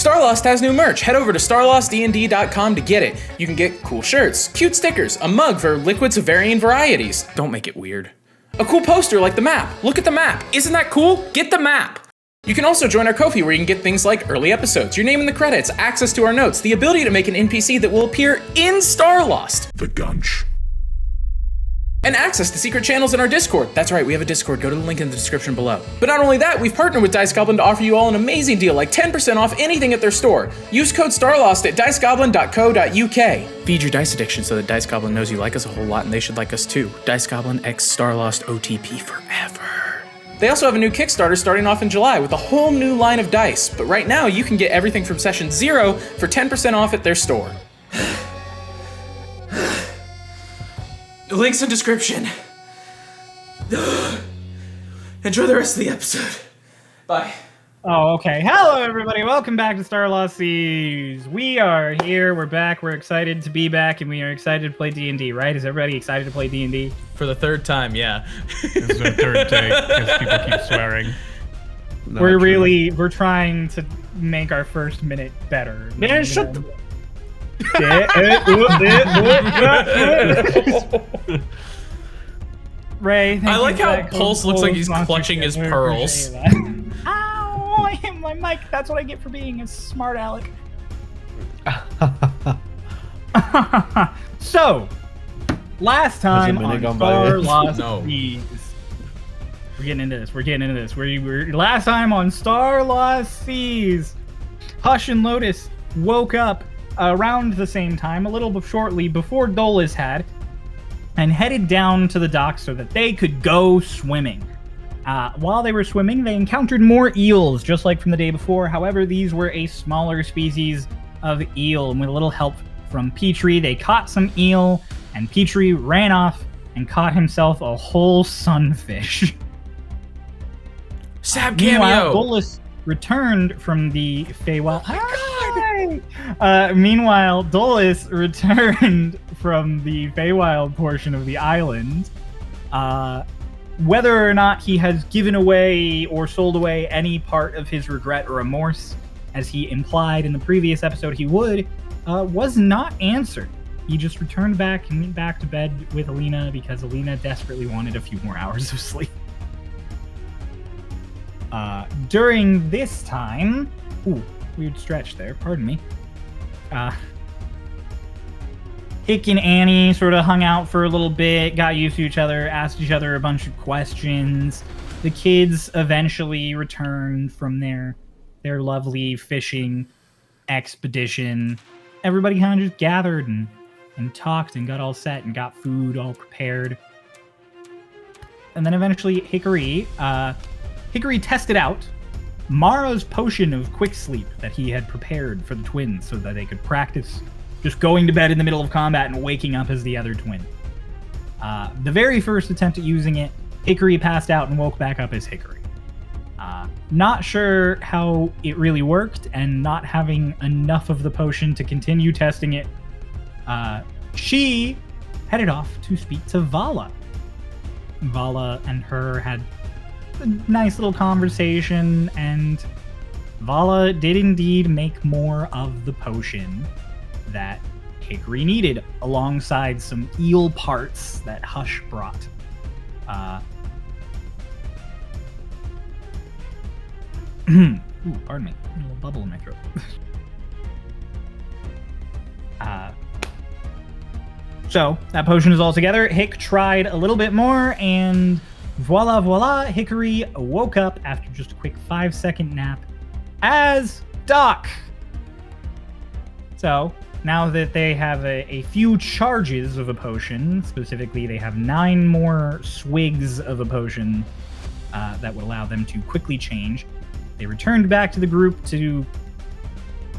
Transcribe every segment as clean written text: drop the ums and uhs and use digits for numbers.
Starlost has new merch. Head over to starlostdnd.com to get it. You can get cool shirts, cute stickers, a mug for liquids of varying varieties. Don't make it weird. A cool poster like the map. Look at the map. Isn't that cool? Get the map. You can also join our Ko-fi where you can get things like early episodes, your name in the credits, access to our notes, the ability to make an NPC that will appear in Starlost. The Gunch. And access to secret channels in our Discord. That's right, we have a Discord. Go to the link in the description below. But not only that, we've partnered with Dice Goblin to offer you all an amazing deal, like 10% off anything at their store. Use code STARLOST at dicegoblin.co.uk. Feed your dice addiction so that Dice Goblin knows you like us a whole lot and they should like us too. Dice Goblin x Starlost OTP forever. They also have a new Kickstarter starting off in July with a whole new line of dice. But right now, you can get everything from Session 0 for 10% off at their store. Links in description. Enjoy the rest of the episode. Bye. Oh, okay. Hello, everybody. Welcome back to Starlost Seas. We are here. We're back. We're excited to be back, and we are excited to play D&D, right? Is everybody excited to play D&D? For the third time, yeah. This is the third take because people keep swearing. We're trying to make our first minute better. Man, shut the... Ray, I like how Pulse looks like he's clutching his pearls. Ow! I hit my mic. That's what I get for being a smart aleck. So, last time on Starlost Seas. We're getting into this. We're last time on Starlost Seas. Hush and Lotus woke up around the same time, a little shortly before Dolus had, and headed down to the dock so that they could go swimming. While they were swimming, they encountered more eels, just like from the day before. However, these were a smaller species of eel, and with a little help from Petrie, they caught some eel, and Petrie ran off and caught himself a whole sunfish. Sab cameo! Meanwhile, Dolus returned from the Feywild. Oh my god! Meanwhile, Dolus returned from the Feywild portion of the island. Whether or not he has given away or sold away any part of his regret or remorse, as he implied in the previous episode he would, was not answered. He just returned back and went back to bed with Alina because Alina desperately wanted a few more hours of sleep. During this time... Ooh, weird stretch there, pardon me. Hick and Annie sort of hung out for a little bit, got used to each other, asked each other a bunch of questions. The kids eventually returned from their lovely fishing expedition. Everybody kind of just gathered and talked and got all set and got food all prepared. And then eventually Hickory tested out Mara's potion of quick sleep that he had prepared for the twins so that they could practice just going to bed in the middle of combat and waking up as the other twin. The very first attempt at using it, Hickory passed out and woke back up as Hickory. Not sure how it really worked, and not having enough of the potion to continue testing it, she headed off to speak to Vala. Vala and her had a nice little conversation, and Vala did indeed make more of the potion that Hickory needed, alongside some eel parts that Hush brought. Ooh, pardon me. A little bubble in my throat. So, that potion is all together. Hick tried a little bit more, and voila, Hickory woke up after just a quick 5-second nap as Doc. So, now that they have a few charges of a potion, specifically they have 9 more swigs of a potion that would allow them to quickly change, they returned back to the group to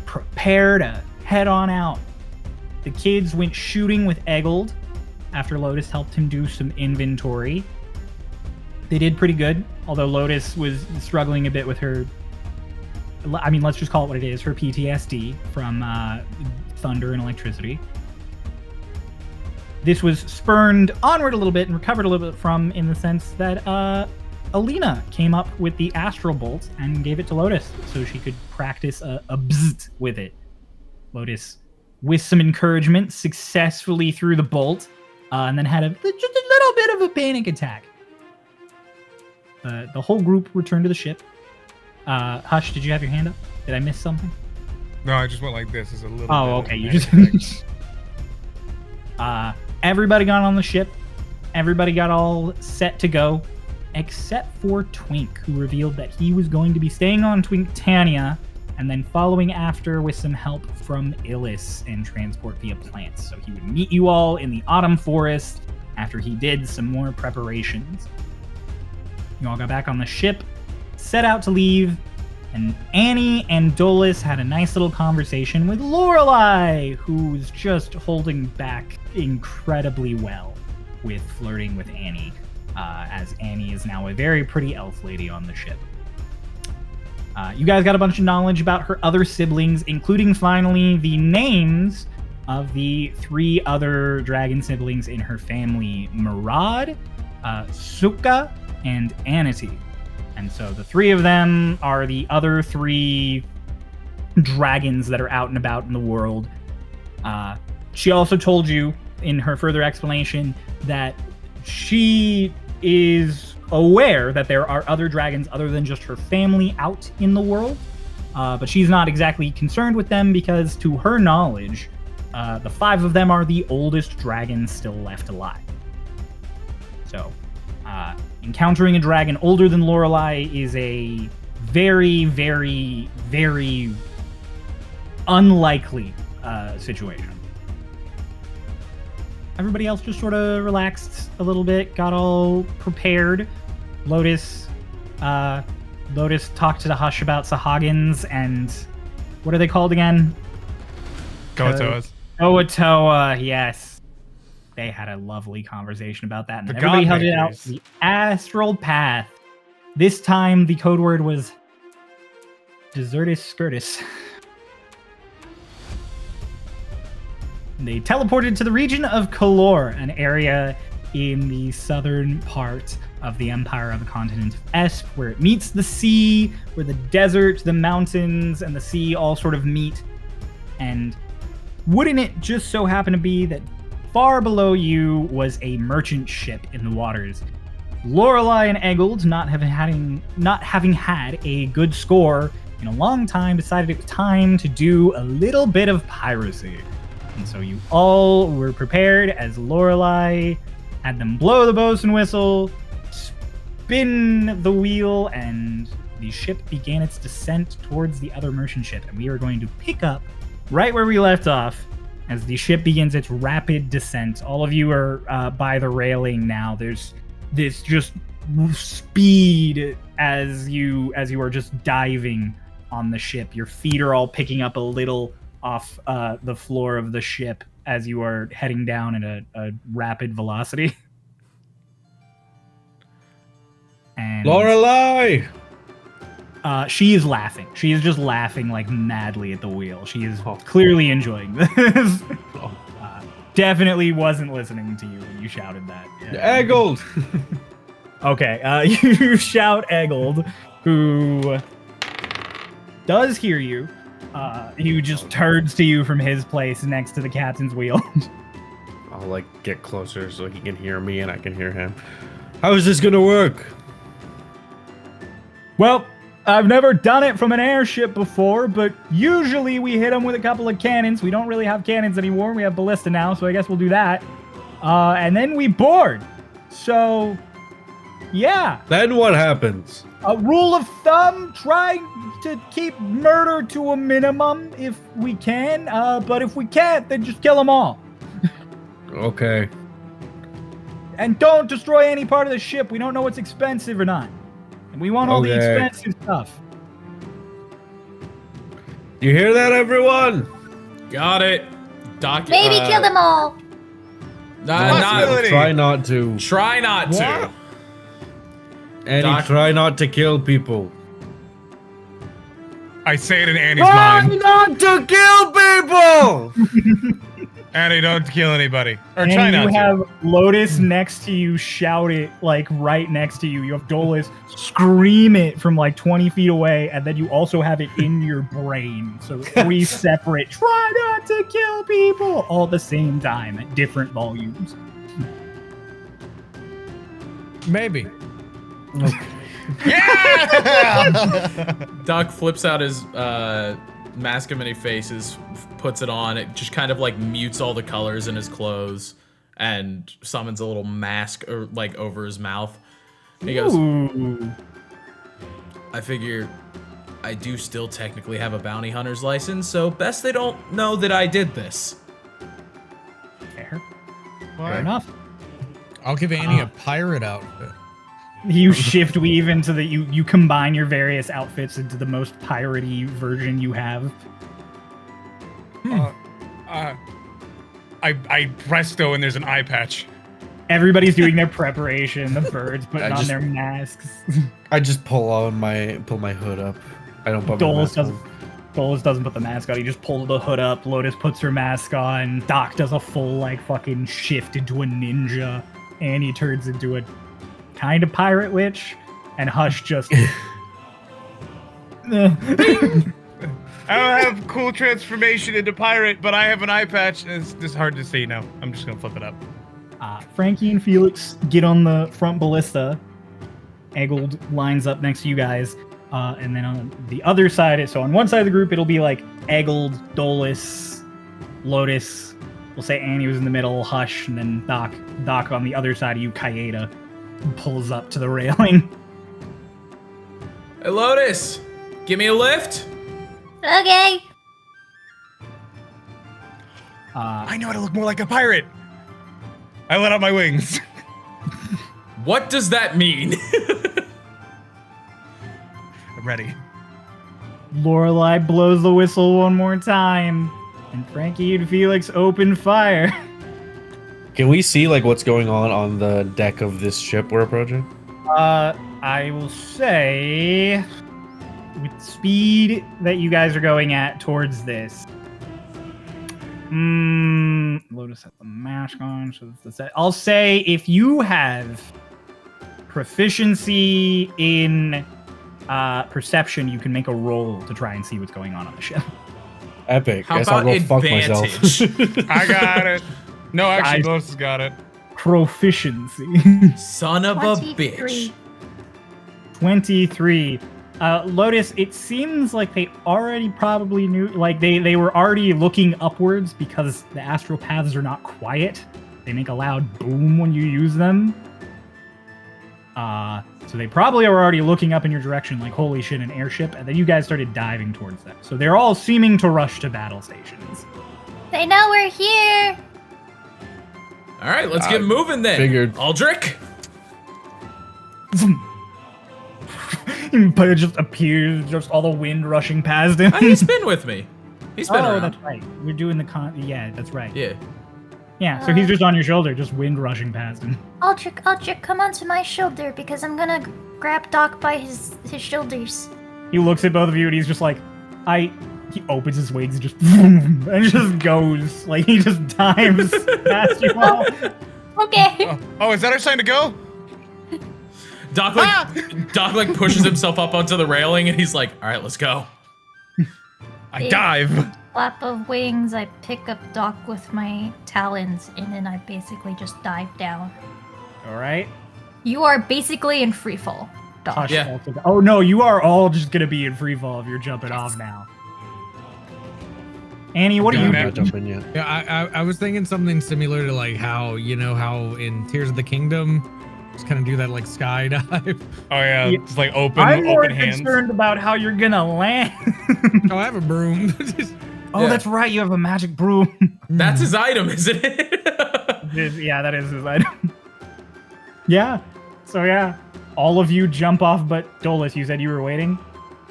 prepare to head on out. The kids went shooting with Eggold after Lotus helped him do some inventory. They did pretty good, although Lotus was struggling a bit with her, I mean, let's just call it what it is, her PTSD from thunder and electricity. This was spurned onward a little bit and recovered a little bit from, in the sense that Alina came up with the Astral Bolt and gave it to Lotus so she could practice a bzzzt with it. Lotus, with some encouragement, successfully threw the bolt and then had just a little bit of a panic attack. The whole group returned to the ship. Hush, did you have your hand up? Did I miss something? No, I just went like this. Is a little. Oh, bit okay. of You a just. thing. Everybody got on the ship. Everybody got all set to go, except for Twink, who revealed that he was going to be staying on Twinktania and then following after with some help from Illis and transport via plants. So he would meet you all in the autumn forest after he did some more preparations. You all got back on the ship, set out to leave, and Annie and Dolus had a nice little conversation with Lorelei, who's just holding back incredibly well with flirting with Annie, as Annie is now a very pretty elf lady on the ship. You guys got a bunch of knowledge about her other siblings, including finally the names of the 3 other dragon siblings in her family, Murad, Sukka, and Anity. And so the 3 of them are the other 3 dragons that are out and about in the world. She also told you in her further explanation that she is aware that there are other dragons other than just her family out in the world, but she's not exactly concerned with them because, to her knowledge, the 5 of them are the oldest dragons still left alive. So, encountering a dragon older than Lorelei is a very, very, very unlikely situation. Everybody else just sort of relaxed a little bit, got all prepared. Lotus talked to the Hush about Sahagins and what are they called again? Koatoas. Oatoa, yes. They had a lovely conversation about that. And The then everybody held it out Godmakers. the astral path. This time the code word was Desertus Skirtus. They teleported to the region of Kalor, an area in the southern part of the empire of the continent of Esp, where it meets the sea, where the desert, the mountains, and the sea all sort of meet. And wouldn't it just so happen to be that far below you was a merchant ship in the waters? Lorelei and Eggold, not having had a good score in a long time, decided it was time to do a little bit of piracy. And so you all were prepared as Lorelei had them blow the bosun whistle, spin the wheel, and the ship began its descent towards the other merchant ship. And we are going to pick up right where we left off as the ship begins its rapid descent. All of you are by the railing now. There's this just speed as you are just diving on the ship. Your feet are all picking up a little off the floor of the ship as you are heading down at a rapid velocity. And Lorelei! she is laughing. She is just laughing like madly at the wheel. She is clearly enjoying this. Definitely wasn't listening to you when you shouted that. Yeah. Eggold! Okay, you shout Eggold, who does hear you. He just turns to you from his place next to the captain's wheel. I'll get closer so he can hear me and I can hear him. How is this gonna work? Well, I've never done it from an airship before, but usually we hit them with a couple of cannons. We don't really have cannons anymore. We have ballista now, so I guess we'll do that. And then we board. So, yeah. Then what happens? A rule of thumb, try to keep murder to a minimum if we can. But if we can't, then just kill them all. Okay. And don't destroy any part of the ship. We don't know what's expensive or not. And we want all the Okay. expensive stuff. You hear that, everyone? Got it. Maybe kill them all. Possibility. Try not to. Try not to. What? And try not to kill people. I say it in Annie's Try mind. not to kill people! Annie, don't kill anybody. Or And try not you to. have Lotus next to you, shout it like right next to you. You have Dolus scream it from like 20 feet away, and then you also have it in your brain. So 3 separate, try not to kill people, all at the same time at different volumes. Maybe. Yeah! Doc flips out his mask of many faces, puts it on. It just kind of like mutes all the colors in his clothes and summons a little mask over his mouth. And he goes, Ooh. I figure I do still technically have a bounty hunter's license, so best they don't know that I did this. Fair. What? Fair enough. I'll give Annie a pirate outfit. You shift weave into the you combine your various outfits into the most piratey version you have. I presto and there's an eye patch. Everybody's doing their preparation. The birds putting I on just- their masks. I just pull my hood up. I don't put my Dolus mask doesn't. on. Dolus doesn't put the mask on. He just pulls the hood up. Lotus puts her mask on. Doc does a full like fucking shift into a ninja. Annie turns into a kind of pirate witch, and Hush just. I don't have cool transformation into pirate, but I have an eye patch, and it's just hard to see now. I'm just gonna flip it up. Frankie and Felix get on the front ballista. Eggold lines up next to you guys. And then on the other side, so on one side of the group, it'll be like Eggold, Dolus, Lotus. We'll say Annie was in the middle, Hush, and then Doc. Doc on the other side of you, Kaeda, pulls up to the railing. Hey, Lotus, give me a lift. Okay. I know how to look more like a pirate. I let out my wings. What does that mean? I'm ready. Lorelei blows the whistle one more time, and Frankie and Felix open fire. Can we see like what's going on the deck of this ship we're approaching? I will say, with speed that you guys are going at towards this. Lotus has the mask on, so that's the set. I'll say if you have proficiency in perception, you can make a roll to try and see what's going on the ship. Epic. How Guess I'll about go fuck myself. advantage? I got it. No, actually, Guys. Lotus has got it. Proficiency. Son of a 23. bitch. 23. Lotus, it seems like they already probably knew, like they were already looking upwards because the astral paths are not quiet. They make a loud boom when you use them. So they probably are already looking up in your direction like, holy shit, an airship. And then you guys started diving towards them. So they're all seeming to rush to battle stations. They know we're here. All right, let's get moving then. figured. Aldrich. But it just appears, just all the wind rushing past him. He's been with me. He's been Oh, around. that's right. We're doing the yeah, that's right. Yeah. Yeah, so he's just on your shoulder, just wind rushing past him. Aldrich, come onto my shoulder because I'm gonna grab Doc by his shoulders. He looks at both of you and he's just like, he opens his wings and just boom, and just goes. Like he just dives past you all. Okay. Oh, is that our sign to go? Doc like pushes himself up onto the railing and he's like, all right, let's go. I Big dive. Flap of wings, I pick up Doc with my talons, and then I basically just dive down. Alright. You are basically in free fall, Doc. Hush Yeah. falls to the- Oh no, you are all just gonna be in free fall if you're jumping off now. Annie, what are you I'm doing? not jumping yet. Yeah, I was thinking something similar to like how in Tears of the Kingdom, just kind of do that like skydive. Oh yeah, Yeah. it's like open I'm more hands. concerned about how you're gonna land. Oh, I have a broom. Oh, Yeah. that's right, you have a magic broom. That's his item, isn't it? Yeah, that is his item. Yeah. So yeah, all of you jump off, but Dolus, you said you were waiting.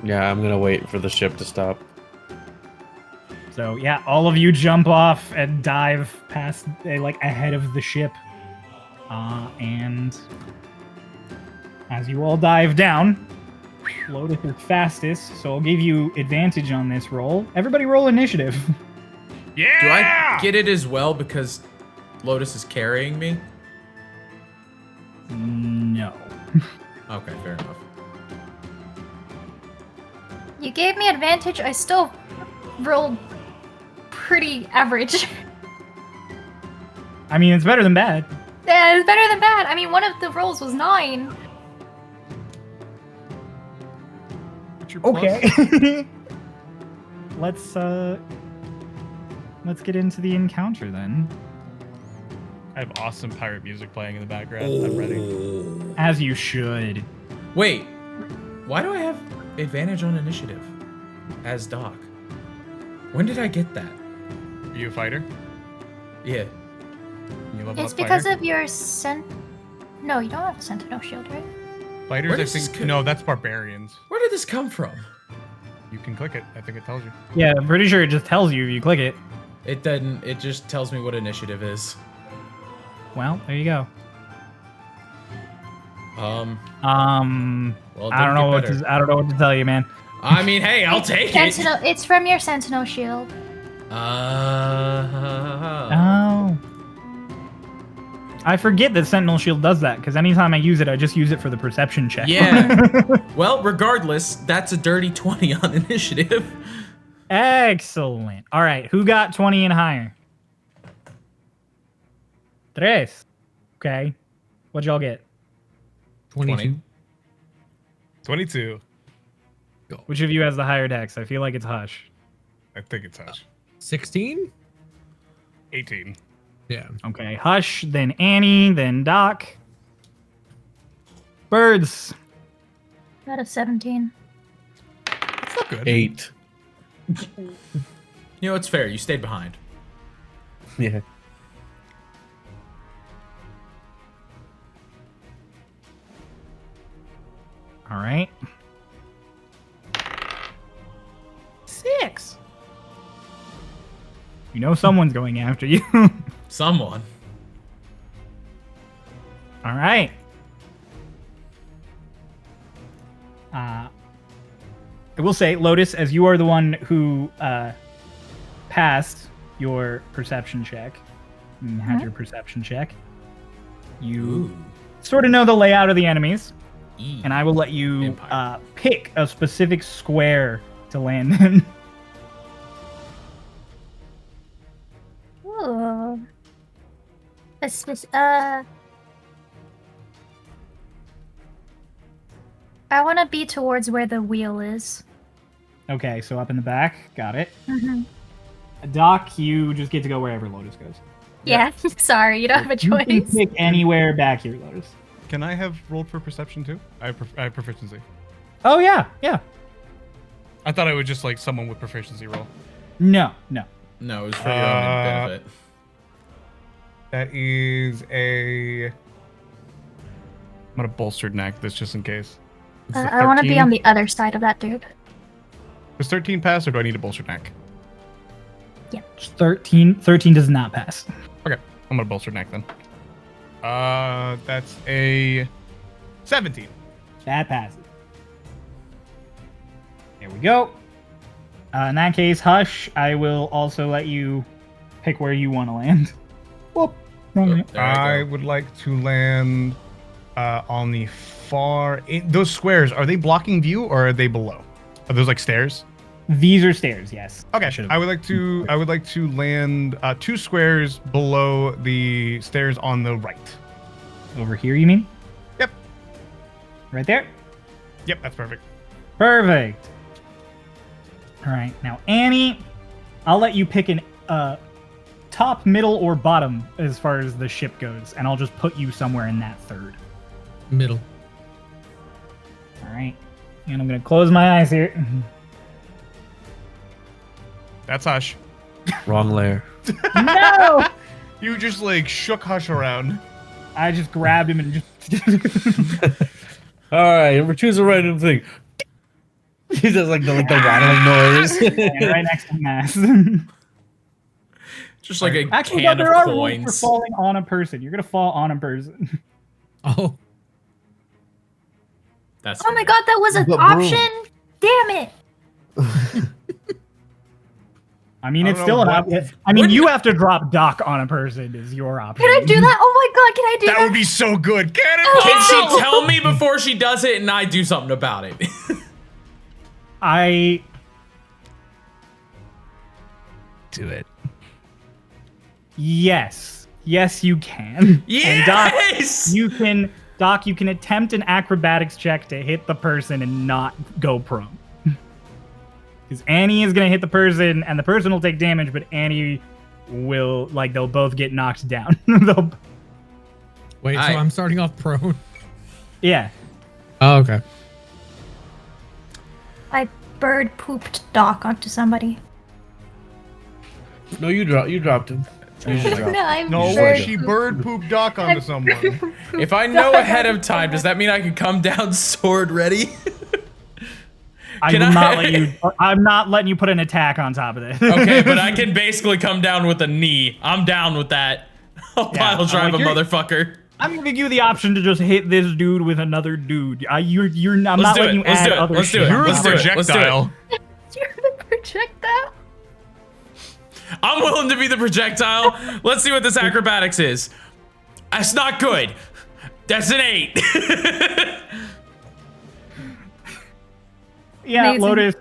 Yeah, I'm gonna wait for the ship to stop. So yeah, all of you jump off and dive past, like ahead of the ship. And as you all dive down, Lotus is fastest, so I'll give you advantage on this roll. Everybody roll initiative. Yeah. Do I get it as well because Lotus is carrying me? No. Okay, fair enough. You gave me advantage. I still rolled pretty average. I mean, it's better than bad. Yeah, it's better than bad. I mean, one of the rolls was 9. What's your plus? Okay. Let's get into the encounter then. I have awesome pirate music playing in the background. I'm ready. As you should. Wait, why do I have advantage on initiative as Doc? When did I get that? Are you a fighter? Yeah. You level It's up because fighter? of your No, you don't have Sentinel Shield, right? Fighters, Where I does this think. co- No, that's barbarians. Where did this come from? You can click it. I think it tells you. Yeah, I'm pretty sure it just tells you if you click it. It doesn't. It just tells me what initiative is. Well, there you go. Well, it I don't didn't know get what better. I don't know what to tell you, man. I mean, hey, I'll take it. Sentinel. It's from your Sentinel Shield. Oh. I forget that Sentinel Shield does that because anytime I use it, I just use it for the perception check. Yeah. Well, regardless, that's a dirty 20 on initiative. Excellent. All right, who got 20 and higher? Tres. Okay. What'd y'all get? 22. 22. Which of you has the higher dex? I feel like it's Hush. I think it's Hush. 16? 18. Yeah. Okay, Hush, then Annie, then Doc. Birds. Got a 17. That's not good. 8. You know, it's fair. You stayed behind. Yeah. All right. 6. You know someone's going after you. Someone. All right. I will say, Lotus, as you are the one who passed your perception check, and had your perception check, you Ooh. sort of know the layout of the enemies, E. and I will let you Empire. pick a specific square to land in. Ooh. I want to be towards where the wheel is. Okay, so up in the back. Got it. Mm-hmm. Doc, you just get to go wherever Lotus goes. Yeah. Sorry, you don't have a You can choice. pick anywhere back here, Lotus. Can I have rolled for perception too? I have proficiency. Oh, yeah, yeah. I thought I would just like someone with proficiency roll. No. No, it was for your own benefit. That is a. I'm gonna bolstered knack this just in case. It's a I want to be 13. on the other side of that dude. Does 13 pass or do I need a bolstered knack? 13 does not pass. Okay, I'm gonna bolstered knack then. That's a 17. That passes. There we go. In that case, Hush, I will also let you pick where you want to land. Whoop. Wrong way. There I I go. would like to land on the far. Those squares, are they blocking view or are they below? Are those like stairs? These are stairs, yes. Okay, Should've- I would like to land 2 squares below the stairs on the right. Over here, you mean? Yep. Right there? Yep, that's perfect. Perfect. All right, now Annie, I'll let you pick an top, middle, or bottom as far as the ship goes, and I'll just put you somewhere in that third. Middle. All right, and I'm gonna close my eyes here. That's Hush. Wrong layer. No! You just like shook Hush around. I just grabbed him and just. All right, number 2 is a random thing. He does like the rattling noise. and right next to Mass. Just like a Actually, can there of are rules for coins. falling on a person. You're gonna fall on a person. Oh, That's Oh my god, that was an But broom. option? Damn it! I mean, I it's don't still know an what- option. I mean, you have to drop Doc on a person is your option. Can I do that? Oh my god, can I do that? That would be so good. Get it? Can Oh. she tell me before she does it and I do something about it? Do it. Yes, you can. And Doc, Yes! you can attempt an acrobatics check to hit the person and not go prone. Because Annie is gonna hit the person, and the person will take damage, but Annie will they'll both get knocked down. Wait, so Alright. I'm starting off prone. Yeah. Oh, okay. I bird pooped Doc onto somebody. No, you dropped him. You just dropped No, I'm No, bird she pooped- bird pooped Doc onto someone. If I know ahead of time, does that mean I can come down sword ready? Can I'm not letting you put an attack on top of this. Okay, but I can basically come down with a knee. I'm down with that. I'll Yeah, pile drive like, a you're- motherfucker. I'm giving you the option to just hit this dude with another dude. I'm not Let's do letting it. you Let's add do it. other Let's do shit. it. You're Let's the do it. Let's do it. projectile. You're the projectile. I'm willing to be the projectile. Let's see what this acrobatics is. That's not good. That's an 8. Yeah, Amazing.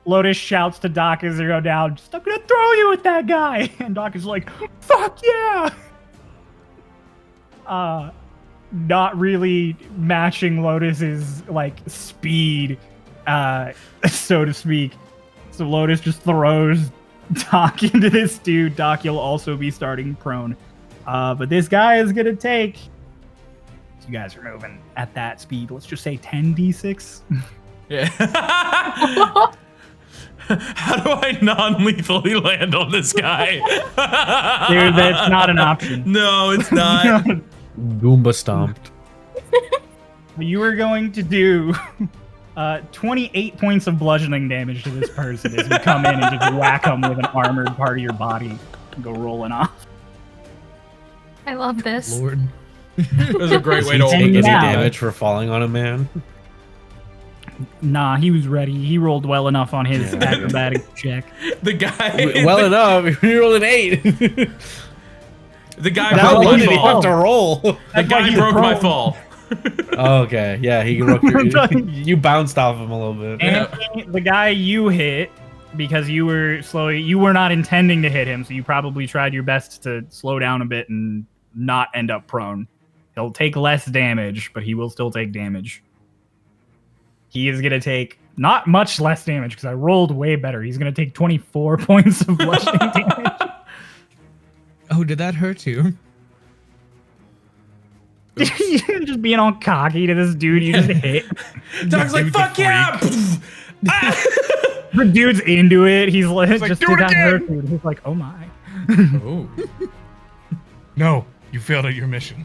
Lotus shouts to Doc as they go down, just, I'm gonna throw you at that guy. And Doc is like, fuck yeah. Not really matching Lotus's speed, so to speak. So Lotus just throws Doc into this dude. Doc, you'll also be starting prone. But this guy is gonna take. You guys are moving at that speed. Let's just say 10d6. Yeah. How do I non-lethally land on this guy? Dude, that's not an option. No, it's not. Goomba stomped. You are going to do 28 points of bludgeoning damage to this person as you come in and just whack them with an armored part of your body and go rolling off. I love this. Lord. It was a great way to Does he open take any this. now- damage for falling on a man? Nah, he was ready. He rolled well enough on his Yeah. acrobatic check. The guy. Well enough. You rolled an 8. The guy That's How broke why low my did he have fall. to roll? The That's why guy he's broke my prone. fall. Oh, okay, yeah, he broke you bounced off him a little bit. And the guy you hit, because you were you were not intending to hit him, so you probably tried your best to slow down a bit and not end up prone. He'll take less damage, but he will still take damage. He is going to take not much less damage because I rolled way better. He's going to take 24 points of bludgeoning damage. Oh, did that hurt you? You're just being all cocky to this dude you just hit. Doc's like, Dude's a fuck yeah! The dude's into it. He's like, like, just "Do did it that hurt again!" dude. He's like, oh my. Oh. No, you failed at your mission.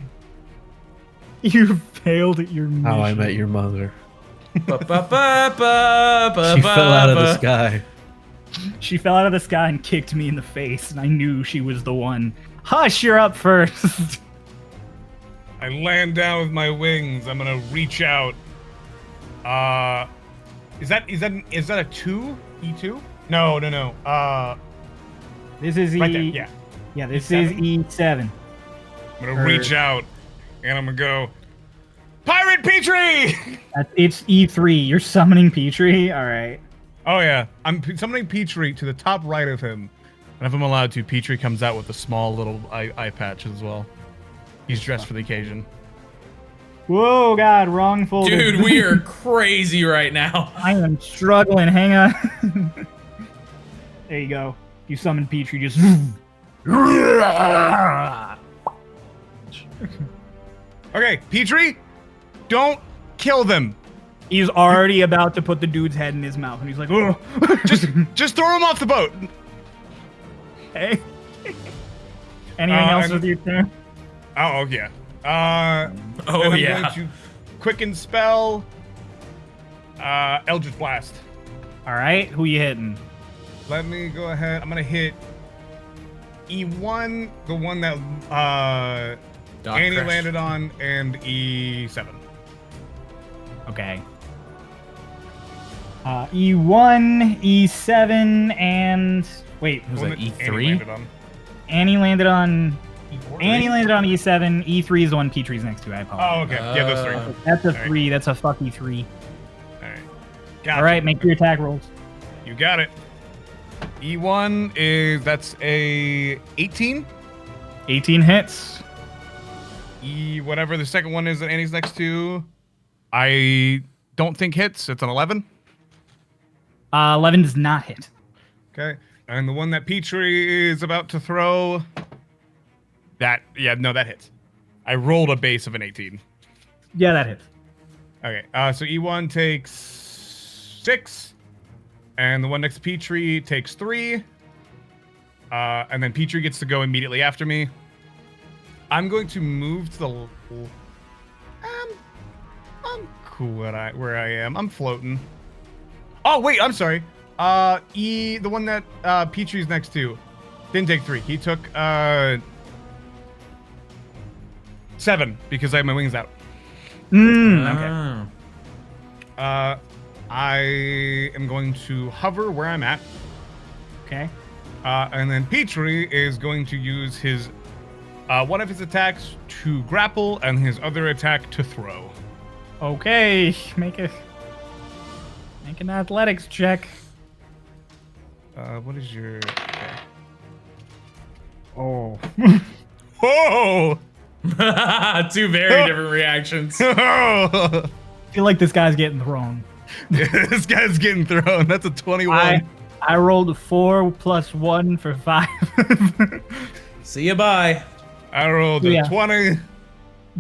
You failed at your mission. How I Met Your Mother. She She fell out of the sky. She fell out of the sky and kicked me in the face, and I knew she was the one. Hush, you're up first. I land down with my wings. I'm gonna reach out. Is that a 2? E2? No. This is Right there. Yeah. Yeah, this E7? is E7. I'm gonna reach out and I'm gonna go, Pirate Petrie! It's E3. You're summoning Petrie? Alright. Oh yeah, I'm summoning Petrie to the top right of him, and if I'm allowed to, Petrie comes out with a small little eye patch as well. He's dressed for the occasion. Whoa, God, wrong folder. Dude, we are crazy right now. I am struggling. Hang on. There you go. You summon Petrie, just. Okay, Petrie, don't kill them. He's already about to put the dude's head in his mouth, and he's like, oh. Just throw him off the boat. Hey. Anything else and- with your turn? Oh yeah. Oh, then I'm yeah. going to quicken spell. Eldritch Blast. All right, who you hitting? Let me go ahead. I'm gonna hit E1, the one that Doc Annie crashed. landed on, and E7. Okay. E1, E7, and wait, Was One that that Annie E3? landed on. Annie landed on E4? Annie landed on E7. E3 is the one Petrie's next to. I apologize. Oh, okay. Yeah, those three. That's a Alright. 3. That's a fuck E3. All right. Gotcha. All right, make your attack rolls. You got it. E1 that's a 18. 18 hits. Whatever the second one is that Annie's next to, I don't think hits. It's an 11. 11 does not hit. Okay. And the one that Petrie is about to throw, that hits. I rolled a base of an 18. Yeah, that hits. Okay. So E1 takes 6, and the one next to Petrie takes 3. And then Petrie gets to go immediately after me. I'm going to move to the. I'm cool where I am. I'm floating. Oh wait, I'm sorry. The one that Petrie's next to didn't take 3. He took 7 because I have my wings out. Okay. I am going to hover where I'm at. Okay. And then Petrie is going to use his one of his attacks to grapple and his other attack to throw. Okay. Make an athletics check. What is your? Okay. Oh. Oh! Two very different reactions. I feel like this guy's getting thrown. This guy's getting thrown. That's a 21. I rolled a 4 plus 1 for 5. See ya, bye. I rolled a 20.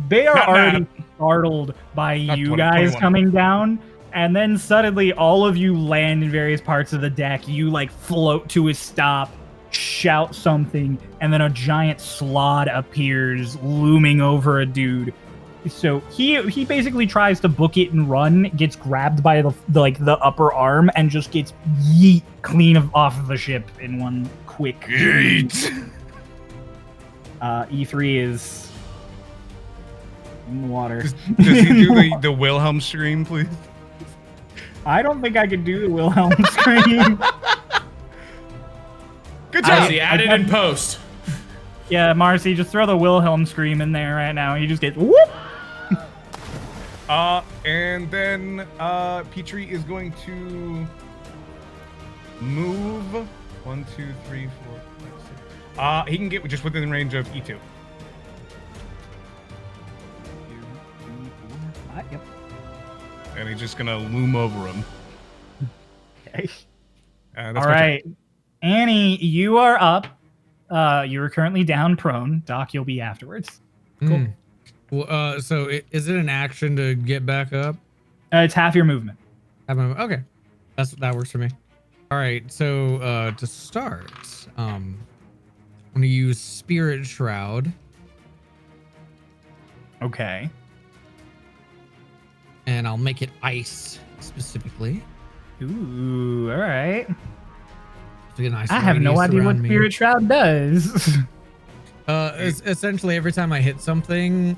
They are Not already bad. startled by Not you 20, guys 21. coming down, and then suddenly all of you land in various parts of the deck. You like float to a stop, shout something, and then a giant slod appears looming over a dude. So he basically tries to book it and run, gets grabbed by the upper arm, and just gets yeet clean off of the ship in one quick. Yeet. E3 is in the water. Does he do the Wilhelm scream, please? I don't think I could do the Wilhelm scream. Good job. See, added in post. Yeah, Marcy, just throw the Wilhelm scream in there right now. You just get whoop. And then Petrie is going to move 1, 2, 3, 4, 5, 6. He can get just within range of E2. Yep. And he's just gonna loom over him. Okay. That's All my turn. right, Annie, you are up. You are currently down prone. Doc, you'll be afterwards. Cool. Well, so is it an action to get back up? It's half your movement. Okay, that works for me. All right, so to start, I'm gonna use Spirit Shroud, Okay. and I'll make it ice specifically. Ooh, all right. To get a nice I have no radius idea what around me. Spirit Shroud does. It's essentially every time I hit something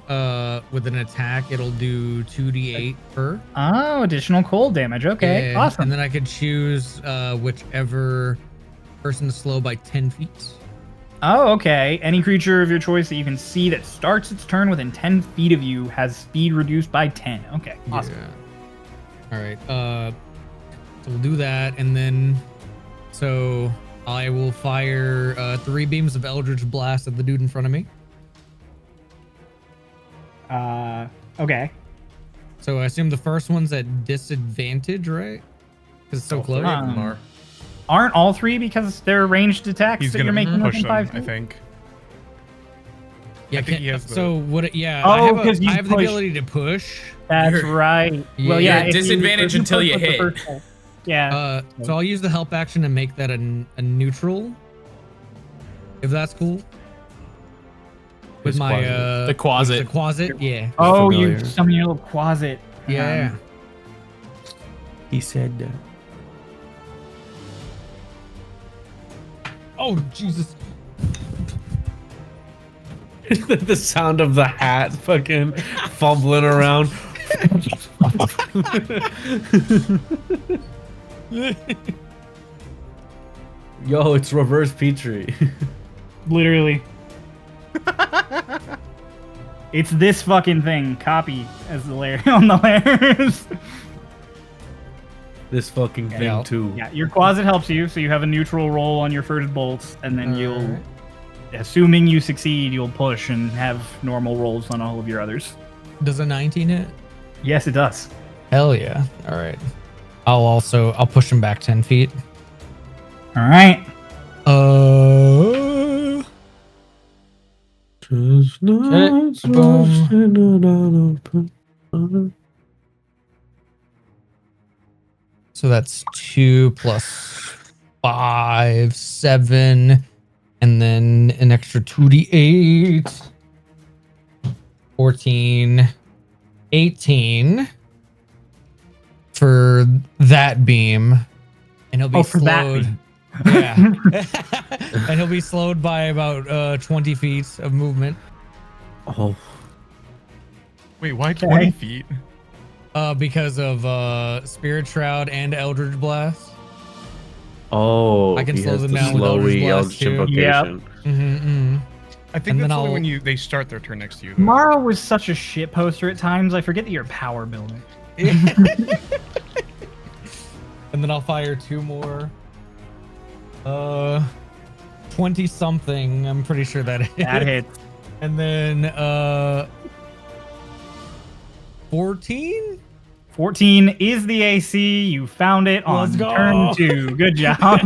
with an attack, it'll do 2d8 per. Oh, additional cold damage. Okay, Yeah, awesome. And then I could choose whichever person is slow by 10 feet. Oh, okay. Any creature of your choice that you can see that starts its turn within 10 feet of you has speed reduced by 10. Okay, awesome. Yeah. All right. So we'll do that, and then so I will fire 3 beams of Eldritch Blast at the dude in front of me. Okay. So I assume the first one's at disadvantage, right? Because it's so close. Three of them are. Aren't all 3 because they're ranged attacks He's that you're gonna making push within them, 5 I feet? think. Yeah, I think he has the- so what? Yeah. Oh, I have, 'cause you I have the push- ability to push. That's You're- right. Well, You're yeah. at if disadvantage if until push you with the hit. first roll. Yeah. So I'll use the help action to make that a neutral. If that's cool. With His my quasit. The quasit. the quasit, yeah. Oh, you familiar. summon your little closet. Yeah. He said Oh Jesus. the sound of the hat fucking fumbling around. Yo, it's reverse Petrie. Literally. It's this fucking thing. Copy as the layer on the layers. This fucking thing Yeah. too. Yeah, your closet helps you, so you have a neutral roll on your first bolts, and then you'll, assuming you succeed, you'll push and have normal rolls on all of your others. Does a 19 hit? Yes, it does. Hell yeah. All right. I'll push him back 10 feet. All right. So that's 2 plus 5, 7, and then an extra 2d8. 14, 18 for that beam. And he'll be For that slowed. beam. Yeah. And he'll be slowed by about 20 feet of movement. Oh, Wait, why 20 feet? Because of Spirit Shroud and Eldritch Blast. oh. I can he slow has them the down with Eldritch slowy Blast, Eldritch too. Invocation. Mm-hmm. I think And then that's only I'll- when they start their turn next to you. Though. Mara was such a shit poster at times. I forget that you're a power builder. And then I'll fire 2 more. 20 something. I'm pretty sure that hits. That hits. And then 14? 14 is the AC. You found it on Let's go. turn 2. Good job. All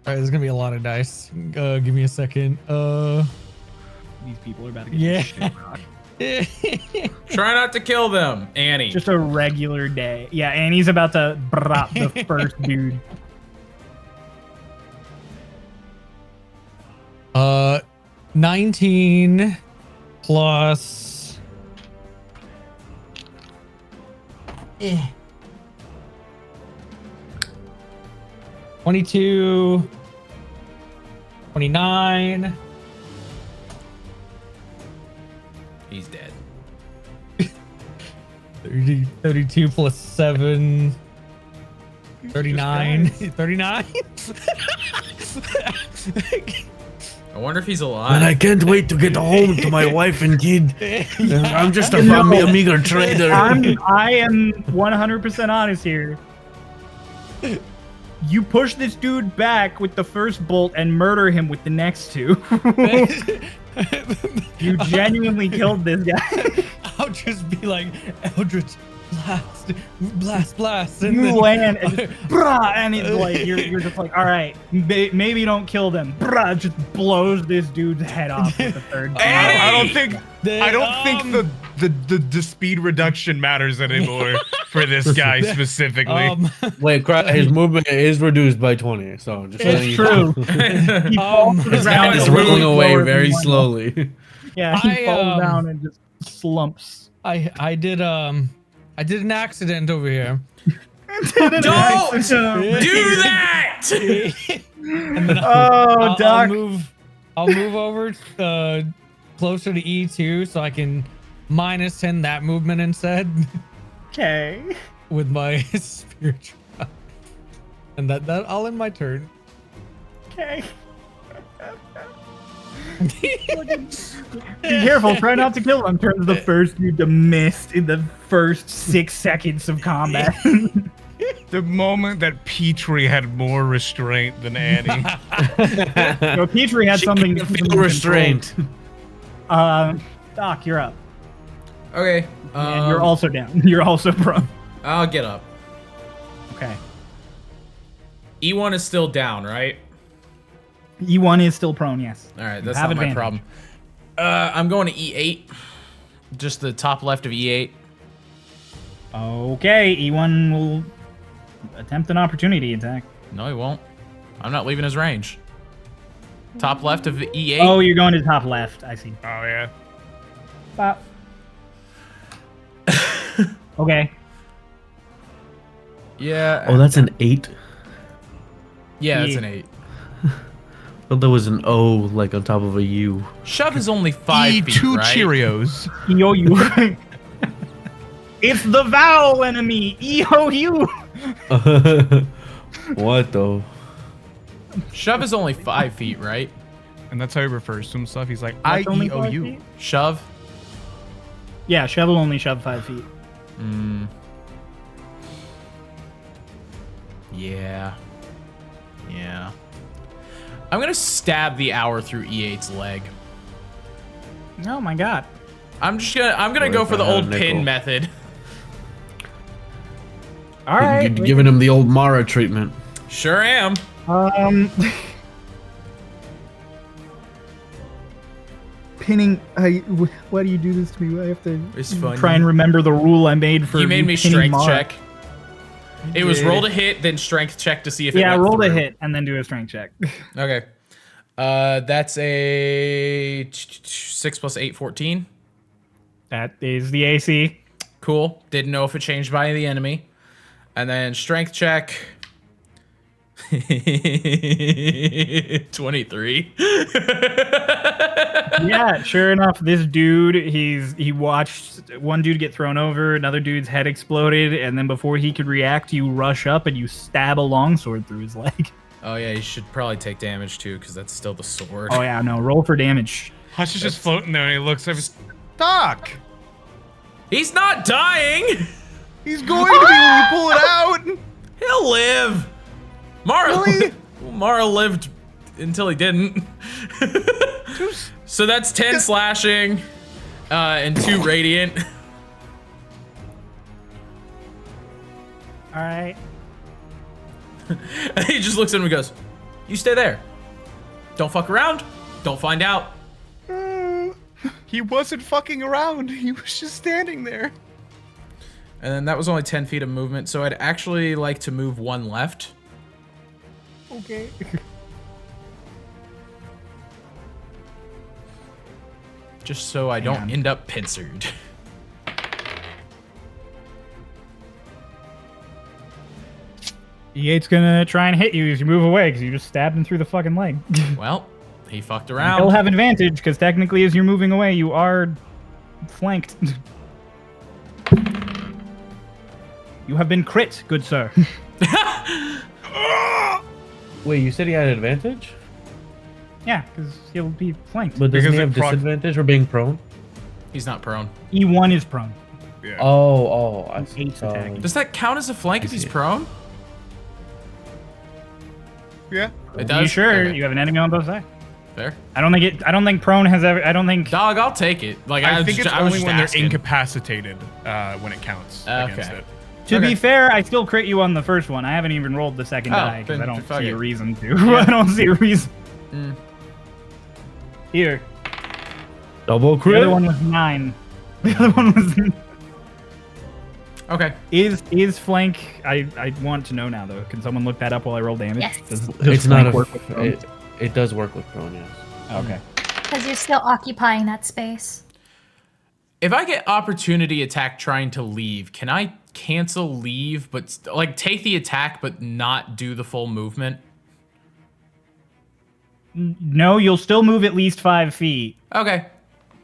right, there's gonna be a lot of dice. Give me a second. These people are about to get Yeah. shit rocked. Try not to kill them, Annie. Just a regular day. Yeah, Annie's about to brop the first dude. 19 plus. 22, 29. He's dead. 30, 32 plus 7. 39. 39? I wonder if he's And alive. I can't wait to get home to my wife and kid. I'm just a meager trader. I am 100% honest here. You push this dude back with the first bolt and murder him with the next 2. You genuinely killed this guy. I'll just be like, Eldritch, blast, blast, blast. And You then, land and just, brah, and it's like you're just like, all right, maybe don't kill them. Brah, just blows this dude's head off with the third. I don't think The, the speed reduction matters anymore for this guy specifically. Wait, his movement is reduced by 20, so just letting It's you know. true. He falls to the His ground hand It's is a little rolling away slower very than normal. slowly. Yeah, he I, falls down and just slumps. I did an accident over here. Don't do Dude. that! And then Oh, Doc. I'll move over closer to E2 so I can -10 that movement instead Okay. with my spiritual. And that I'll end my turn. Okay. Be careful, try not to kill him. Turns the first dude to mist in the first 6 seconds of combat. The moment that Petrie had more restraint than Annie. So Petrie had She something can to keep feel him in restraint. control. Doc, you're up. Okay. And you're also down. You're also prone. I'll get up. Okay. E1 is still down, right? E1 is still prone, yes. All right, that's have not my advantage. problem. I'm going to E8. Just the top left of E8. Okay, E1 will attempt an opportunity attack. No, he won't. I'm not leaving his range. Top left of E8. Oh, you're going to top left. I see. Oh yeah. Bop. Okay. Yeah. Oh, that's an 8. Yeah, it's Yeah. an 8. But there was an O like on top of a U. Shove is only 5 feet, E2 right? Cheerios. Yo, you. It's the vowel enemy. EOU. What though? Shove is only 5 feet, right? And that's how he refers to himself. He's like, That's only 5 IEOU. feet? Shove. Yeah, shove will only shove 5 feet. Yeah. Yeah. I'm gonna stab the hour through E8's leg. Oh my god. I'm gonna What go if for the I had a old pin nickel? method. All right. Giving him the old Mara treatment. Sure am. Pinning. Why do you do this to me? I have to It's fun. try and remember the rule I made for. You made me pinning strength Mara. check. It was roll to hit, then strength check to see if it Yeah, went roll to through. hit and then do a strength check. Okay. That's a 6 plus 8, 14. That is the AC. Cool. Didn't know if it changed by the enemy. And then strength check. 23. Yeah, sure enough, this dude, he watched one dude get thrown over, another dude's head exploded, and then before he could react, you rush up and you stab a longsword through his leg. Oh yeah, you should probably take damage too, because that's still the sword. Oh yeah, no, roll for damage. Hush is just floating there and he looks over. Doc! He's not dying! He's going to be when you pull it out! He'll live! Mara, Really? Mara lived until he didn't. So that's 10 slashing and 2 radiant. All right. And he just looks at him and goes, "You stay there. Don't fuck around. Don't find out." He wasn't fucking around. He was just standing there. And then that was only 10 feet of movement, so I'd actually like to move 1 left. Okay. Just so I don't on. end up pincered. E8's gonna try and hit you as you move away because you just stabbed him through the fucking leg. Well, he fucked He'll around. have advantage because technically, as you're moving away, you are flanked. You have been crit, good sir. Wait, you said he had advantage? Yeah, because he'll be flanked. But doesn't Because he it have proc- disadvantage for being prone? He's not prone. E1 is prone. Yeah. Oh, I see. Hates attacking. Does that count as a flank if he's see. prone? Yeah. It Are you does. sure? Okay. You have an enemy on both sides. Fair. I don't think prone has ever. I don't think. Dog, I'll take it. Like I think it's I was only just when they're asking. incapacitated when it counts against Okay. it. To Okay. be fair, I still crit you on the first one. I haven't even rolled the second Oh, die because then I don't fuck see it. a reason to. I don't see a reason. Here, Double the crit? other one was 9. The other one was. Okay. Is flank? I want to know now though. Can someone look that up while I roll damage? Yes. Does It's not flank a. work with prone? It does work with prone, yes. Okay. Because you're still occupying that space. If I get opportunity attack trying to leave, can I cancel leave, but like take the attack but not do the full movement? No, you'll still move at least 5 feet Okay,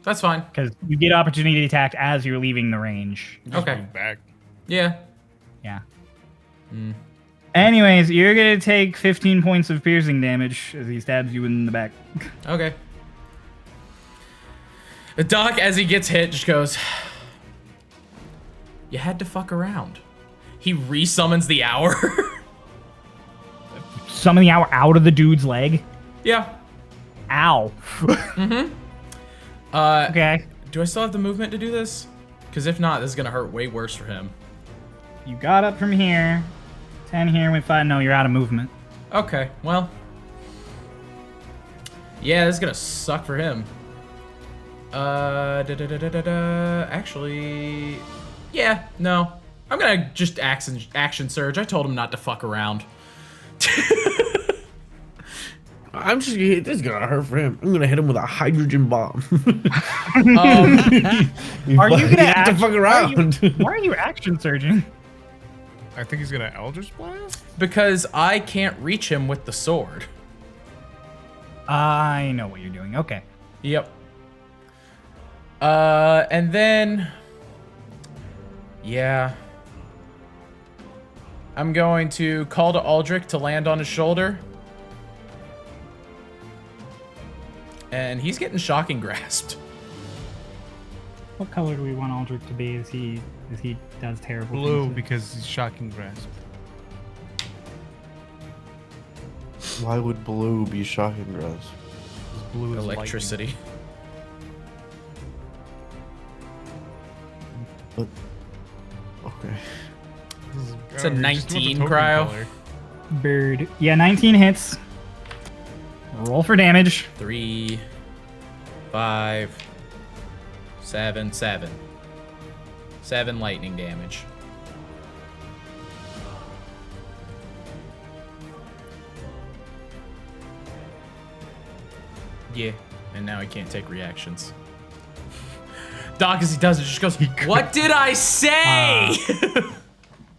that's fine. because you get opportunity attack as you're leaving the range. Okay. Move back. Yeah. Yeah. Anyways, you're gonna take 15 points of piercing damage as he stabs you in the back. Okay. The Doc, as he gets hit, just goes, "You had to fuck around." He resummons the hour. Summon the hour out of the dude's leg. Yeah. Ow. Okay. Do I still have the movement to do this? Because if not, this is gonna hurt way worse for him. You got up from here. 10 here, went 5. No, you're out of movement. Okay, well. Yeah, this is gonna suck for him. Actually, yeah, no. I'm gonna just action surge. I told him not to fuck around. I'm just. This is gonna hurt for him. I'm gonna hit him with a hydrogen bomb. Are you gonna have to fuck around? Why are you action surging? I think he's gonna Eldritch Blast. Because I can't reach him with the sword. I know what you're doing. Okay. Yep. And then... Yeah. I'm going to call to Aldrich to land on his shoulder. And he's getting shocking grasped. What color do we want Aldrich to be as he does terrible Blue, things? because he's shocking grasp. Why would blue be shocking grass? Blue is Electricity. But okay. It's a 19 cryo. Bird. Yeah, 19 hits. Roll for damage. 3, 5, 7, 7. 7 lightning damage. Yeah, and now he can't take reactions. Doc, as he does it, just goes, "What did I say?"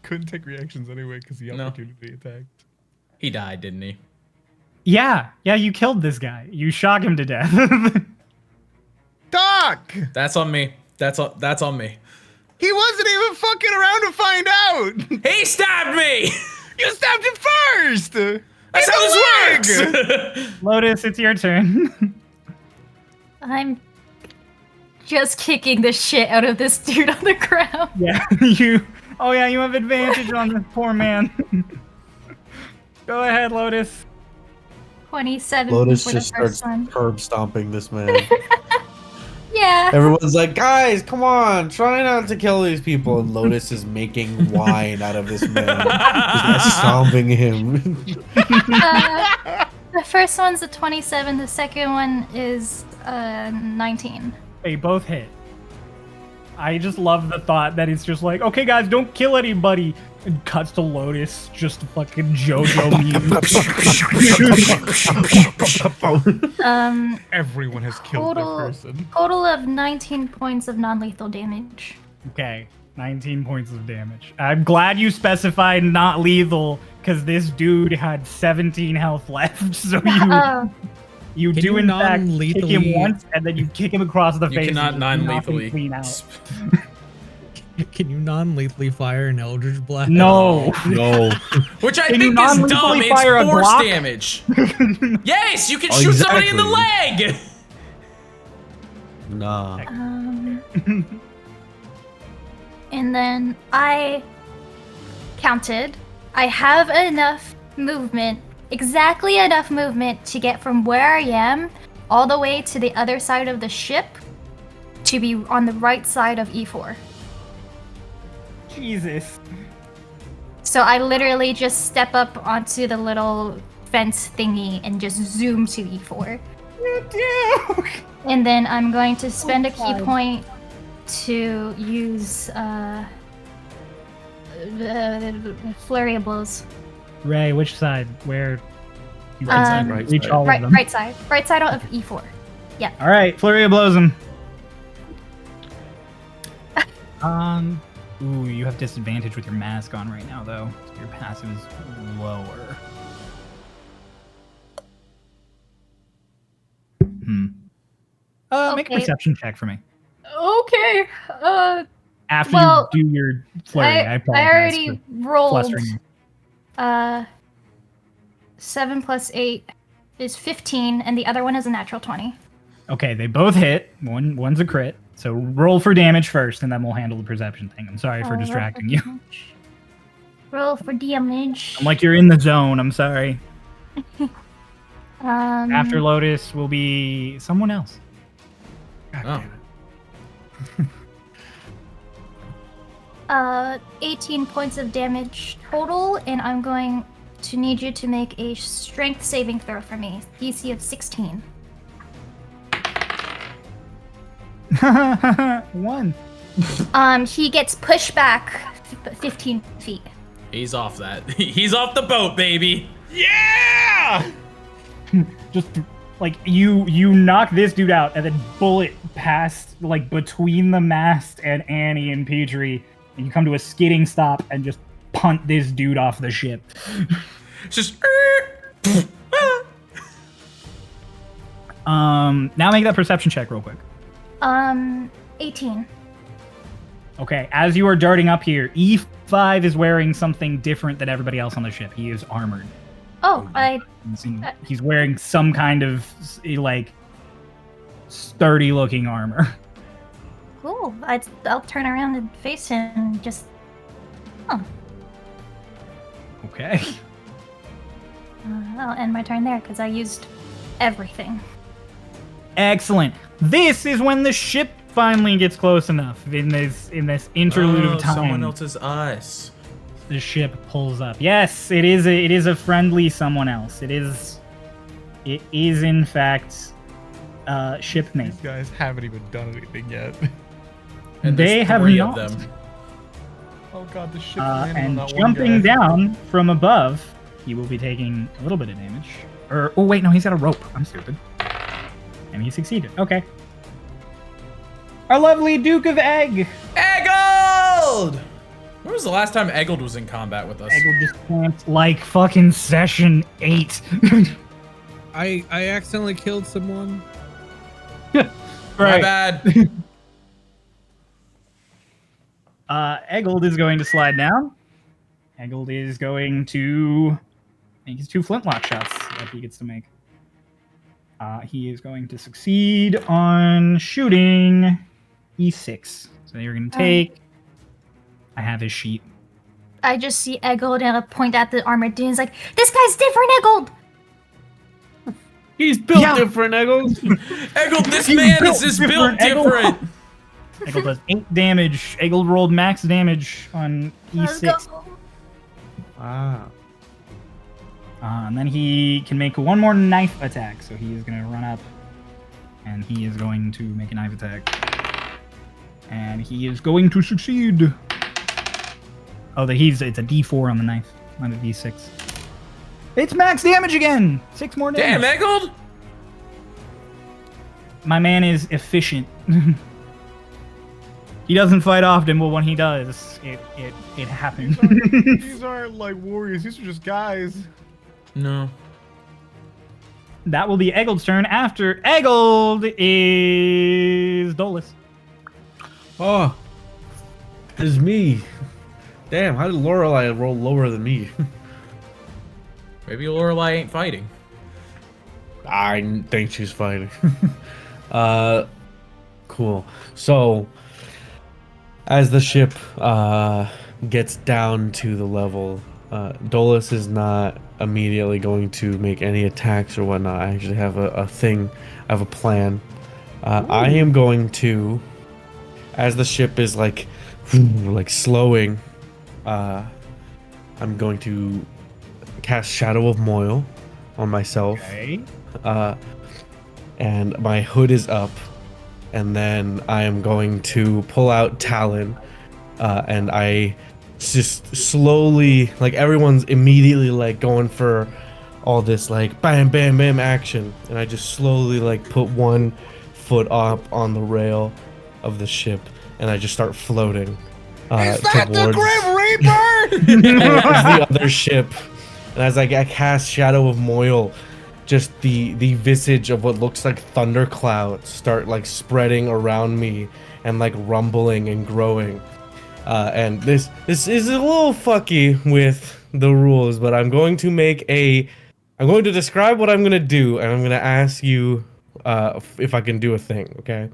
Couldn't take reactions anyway because the No. opportunity attacked. He died, didn't he? Yeah, you killed this guy. You shock him to death. Doc! That's on me. That's on me. He wasn't even fucking around to find out! He stabbed me. You stabbed him first! That's how this works. Lotus, it's your turn. I'm just kicking the shit out of this dude on the ground. Yeah, you. Oh yeah, you have advantage on this poor man. Go ahead, Lotus. 27 Lotus for the just first starts one. curb stomping this man. Yeah. Everyone's like, guys, come on, try not to kill these people. And Lotus is making wine out of this man. Just stomping him. The first one's a 27. The second one is 19. They both hit. I just love the thought that it's just like, okay, guys, don't kill anybody. And cuts to Lotus, just fucking JoJo meme. Everyone has killed their Total, person. total of 19 points of non-lethal damage. Okay, 19 points of damage. I'm glad you specified not lethal, because this dude had 17 health left. So you Can do you in fact kick him non-lethally- once, and then you kick him across the You face. cannot and just knock him non-lethally. clean out. Can you non-lethally fire an Eldritch Blast? No. No. Which I Can you think is dumb. non-lethally It's fire a force block? damage. Yes, you can Oh, shoot somebody in the exactly. leg. Nah. And then I counted. I have enough movement, exactly enough movement to get from where I am all the way to the other side of the ship to be on the right side of E4. Jesus. So I literally just step up onto the little fence thingy and just zoom to E4. And then I'm going to spend a key point to use flurry of blows. Ray, which side? Where? Right side, Um, Right Reach side. all of Right, them. right side of E4. Yeah. All right, flurry of blows him. Ooh, you have disadvantage with your mask on right now, though. So your passive is lower. Make a Okay. perception check for me. Okay. After Well, you do your flurry, I I apologize already for rolled. flustering you. 7 plus 8 is 15, and the other one is a natural 20. Okay, they both hit. One's a crit. So roll for damage first, and then we'll handle the perception thing. I'm sorry for Roll distracting for you. damage. Roll for damage. I'm like, you're in the zone. I'm sorry. After Um, Lotus will be someone else. Oh. 18 points of damage total, and I'm going to need you to make a strength saving throw for me. DC of 16. 1. He gets pushed back 15 feet. He's off that. He's off the boat, baby. Yeah! Just like you knock this dude out, and then bullet past like between the mast and Annie and Petrie, and you come to a skidding stop and just punt this dude off the ship. It's just. Now make that perception check real quick. 18. Okay, as you are darting up here, E5 is wearing something different than everybody else on the ship. He is armored. Oh, He's wearing some kind of like sturdy-looking armor. cool. I'll turn around and face him and just. Oh, Okay. I'll end my turn there because I used everything. Excellent. This is when the ship finally gets close enough in this interlude of time. Someone else's us. The ship pulls up. Yes, it is a friendly someone else. It is in fact shipmate. These guys haven't even done anything yet. And They there's have 3 not. of them. Oh god, the ship's landing on And that one jumping guy. down from above, he will be taking a little bit of damage. Oh wait, no, he's got a rope. I'm stupid. And he succeeded. Okay. Our lovely Duke of Egg. Eggold! When was the last time Eggold was in combat with us? Egg just camped like fucking session 8. I accidentally killed someone. My bad. Eggold is going to slide down. Eggold is going to make his 2 flintlock shots that he gets to make. He is going to succeed on shooting E6. So you're going to take... I have his sheet. I just see Eggold and I point at the armored dude. He's like, "This guy's different, Eggold." He's built Yeah. different, Eggles. Eggold, this man is built different. Eggold does 8 damage. Eggold rolled max damage on Let's E6. go. Wow. And then he can make one more knife attack. So he is going to run up. And he is going to make a knife attack. And he is going to succeed. Oh, it's a D4 on the knife, not a D6. It's max damage again! 6 more damage. Damn, Eggold! My man is efficient. He doesn't fight often, but when he does, it happens. These aren't like warriors, these are just guys. No. That will be Eggold's turn after Eggold is Dolus. Oh, it's me. Damn, how did Lorelei roll lower than me? Maybe Lorelei ain't fighting. I think she's fighting. Cool. So, as the ship gets down to the level, Dolus is not immediately going to make any attacks or whatnot. I actually have a thing. I have a plan. I am going to, as the ship is like slowing, I'm going to cast Shadow of Moil on myself. Okay. And my hood is up. And then I am going to pull out Talon. And I just slowly, like everyone's immediately like going for all this like bam, bam, bam action. And I just slowly like put one foot up on the rail of the ship. And I just start floating. Is that the Grim Reaper? Towards the other ship. And as I cast Shadow of Moil, just the visage of what looks like thunderclouds start like spreading around me and like rumbling and growing. And this is a little fucky with the rules, but I'm going to describe what I'm gonna do, and I'm gonna ask you if I can do a thing, okay?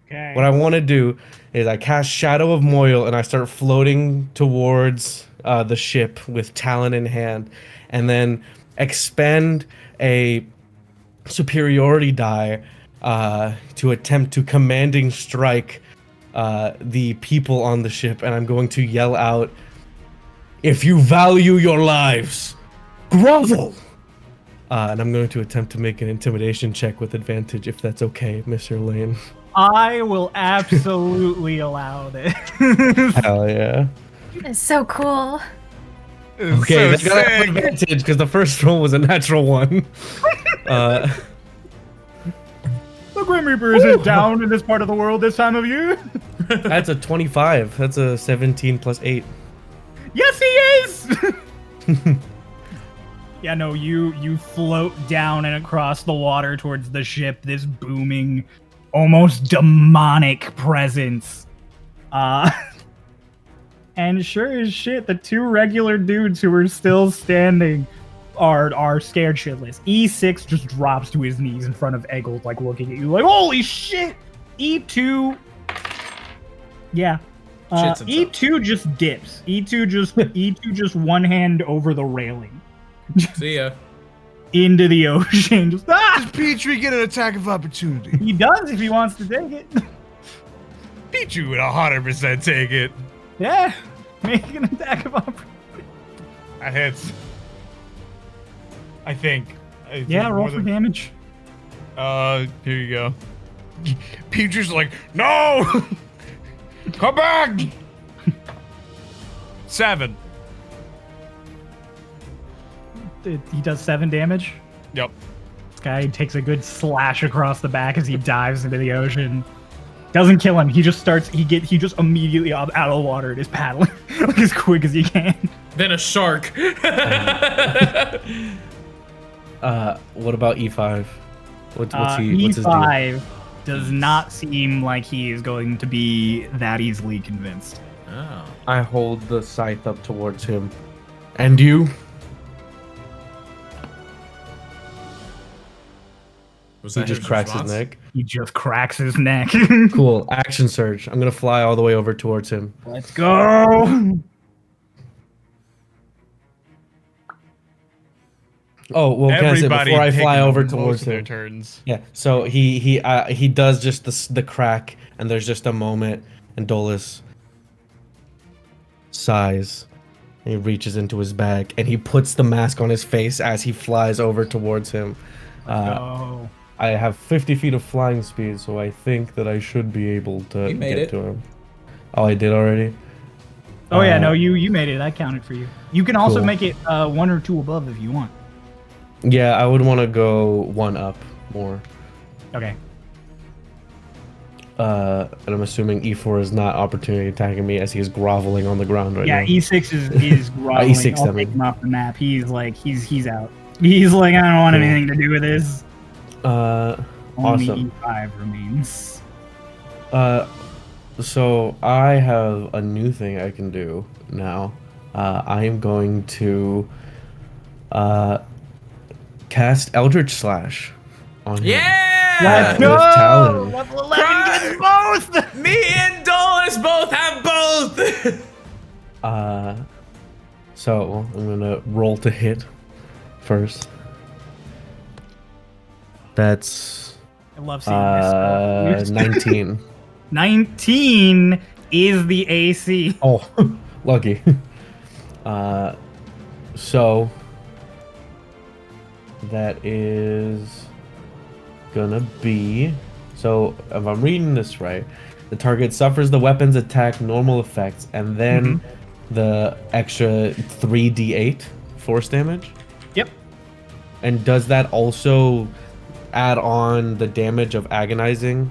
Okay. What I want to do is I cast Shadow of Moil and I start floating towards the ship with Talon in hand, and then expend a superiority die to attempt to commanding strike the people on the ship, and I'm going to yell out, "If you value your lives, grovel!" And I'm going to attempt to make an intimidation check with advantage, if that's okay, Mr. Lane. I will absolutely allow this. Hell yeah. It's so cool. Okay, that's gotta have advantage because the first roll was a natural one. The Grim Reaper isn't down in this part of the world this time of year. That's a 25. That's a 17 plus 8. Yes, he is. Yeah, no, you float down and across the water towards the ship. This booming, almost demonic presence. And sure as shit, the two regular dudes who are still standing are scared shitless. E6 just drops to his knees in front of Eggold, like looking at you like, holy shit! E2, yeah. Shits himself. E2 just dips. E2 just one hand over the railing See ya. into the ocean. Just, ah! Does Petrie get an attack of opportunity? He does if he wants to take it. Pichu would 100% take it. Yeah, make an attack of opportunity. That hits. I think. Yeah, roll for damage. Here you go. Petrie's like, no! Come back! 7. He does 7 damage. Yep. This guy takes a good slash across the back as he dives into the ocean. Doesn't kill him. He just starts. He just immediately out of the water and is paddling like as quick as he can. Then a shark. What about E5? What's his deal? E5 does not seem like he is going to be that easily convinced. Oh. I hold the scythe up towards him. And you? Was He that just his cracks response? his neck. He just cracks his neck. Cool. Action surge. I'm gonna fly all the way over towards him. Let's go. Oh well, can I say Everybody before I taking fly over most towards of their him? turns. Yeah. So he does just the crack, and there's just a moment, and Dolus sighs. And he reaches into his bag, and he puts the mask on his face as he flies over towards him. Oh. I have 50 feet of flying speed, so I think that I should be able to He made get it. to him. Oh, I did already? Oh yeah, no, you made it. I counted for you. You can also Cool. make it 1 or 2 above if you want. Yeah, I would want to go 1 up more. Okay. And I'm assuming E4 is not opportunity attacking me as he is groveling on the ground right Yeah, now. E6 is groveling. E6, I'll I mean. take him off the map. He's like he's out. He's like, I don't want Cool. anything to do with this. Awesome. Only E5 remains. So I have a new thing I can do now. I am going to cast Eldritch Slash on him. Yeah! With Talon. Level 11 Cry! gets both! Me and Dolus both have both! So I'm gonna roll to hit first. That's I love seeing this. 19. 19 is the AC. Oh, lucky. So that is gonna be. So if I'm reading this right, the target suffers the weapon's attack normal effects, and then the extra 3d8 force damage. Yep. And does that also add on the damage of agonizing?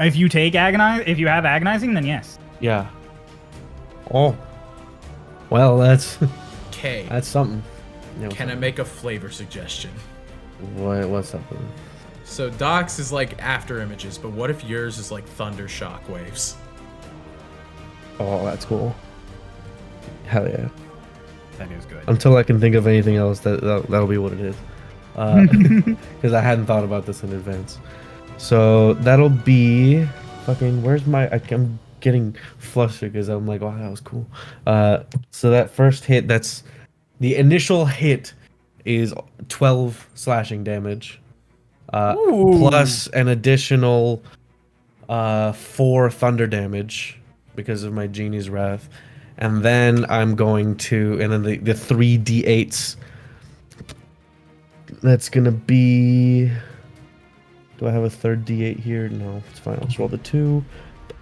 If you take if you have agonizing, then yes. Yeah. Oh. Well, that's Okay. that's something. Yeah, Can I make a flavor suggestion? what's something? So Doc's is like after images, but what if yours is like thunder shockwaves? Oh, that's cool. Hell yeah. That is good. Until I can think of anything else, that'll be what it is. Because I hadn't thought about this in advance. So that'll be fucking. Where's my? I'm getting flustered because I'm like, oh, that was cool. So that first hit, that's the initial hit, is 12 slashing damage, plus an additional 4 thunder damage because of my genie's wrath, and then I'm going to, and then the 3d8s. That's gonna be. Do I have a third d8 here? No, it's fine. I'll just roll the 2.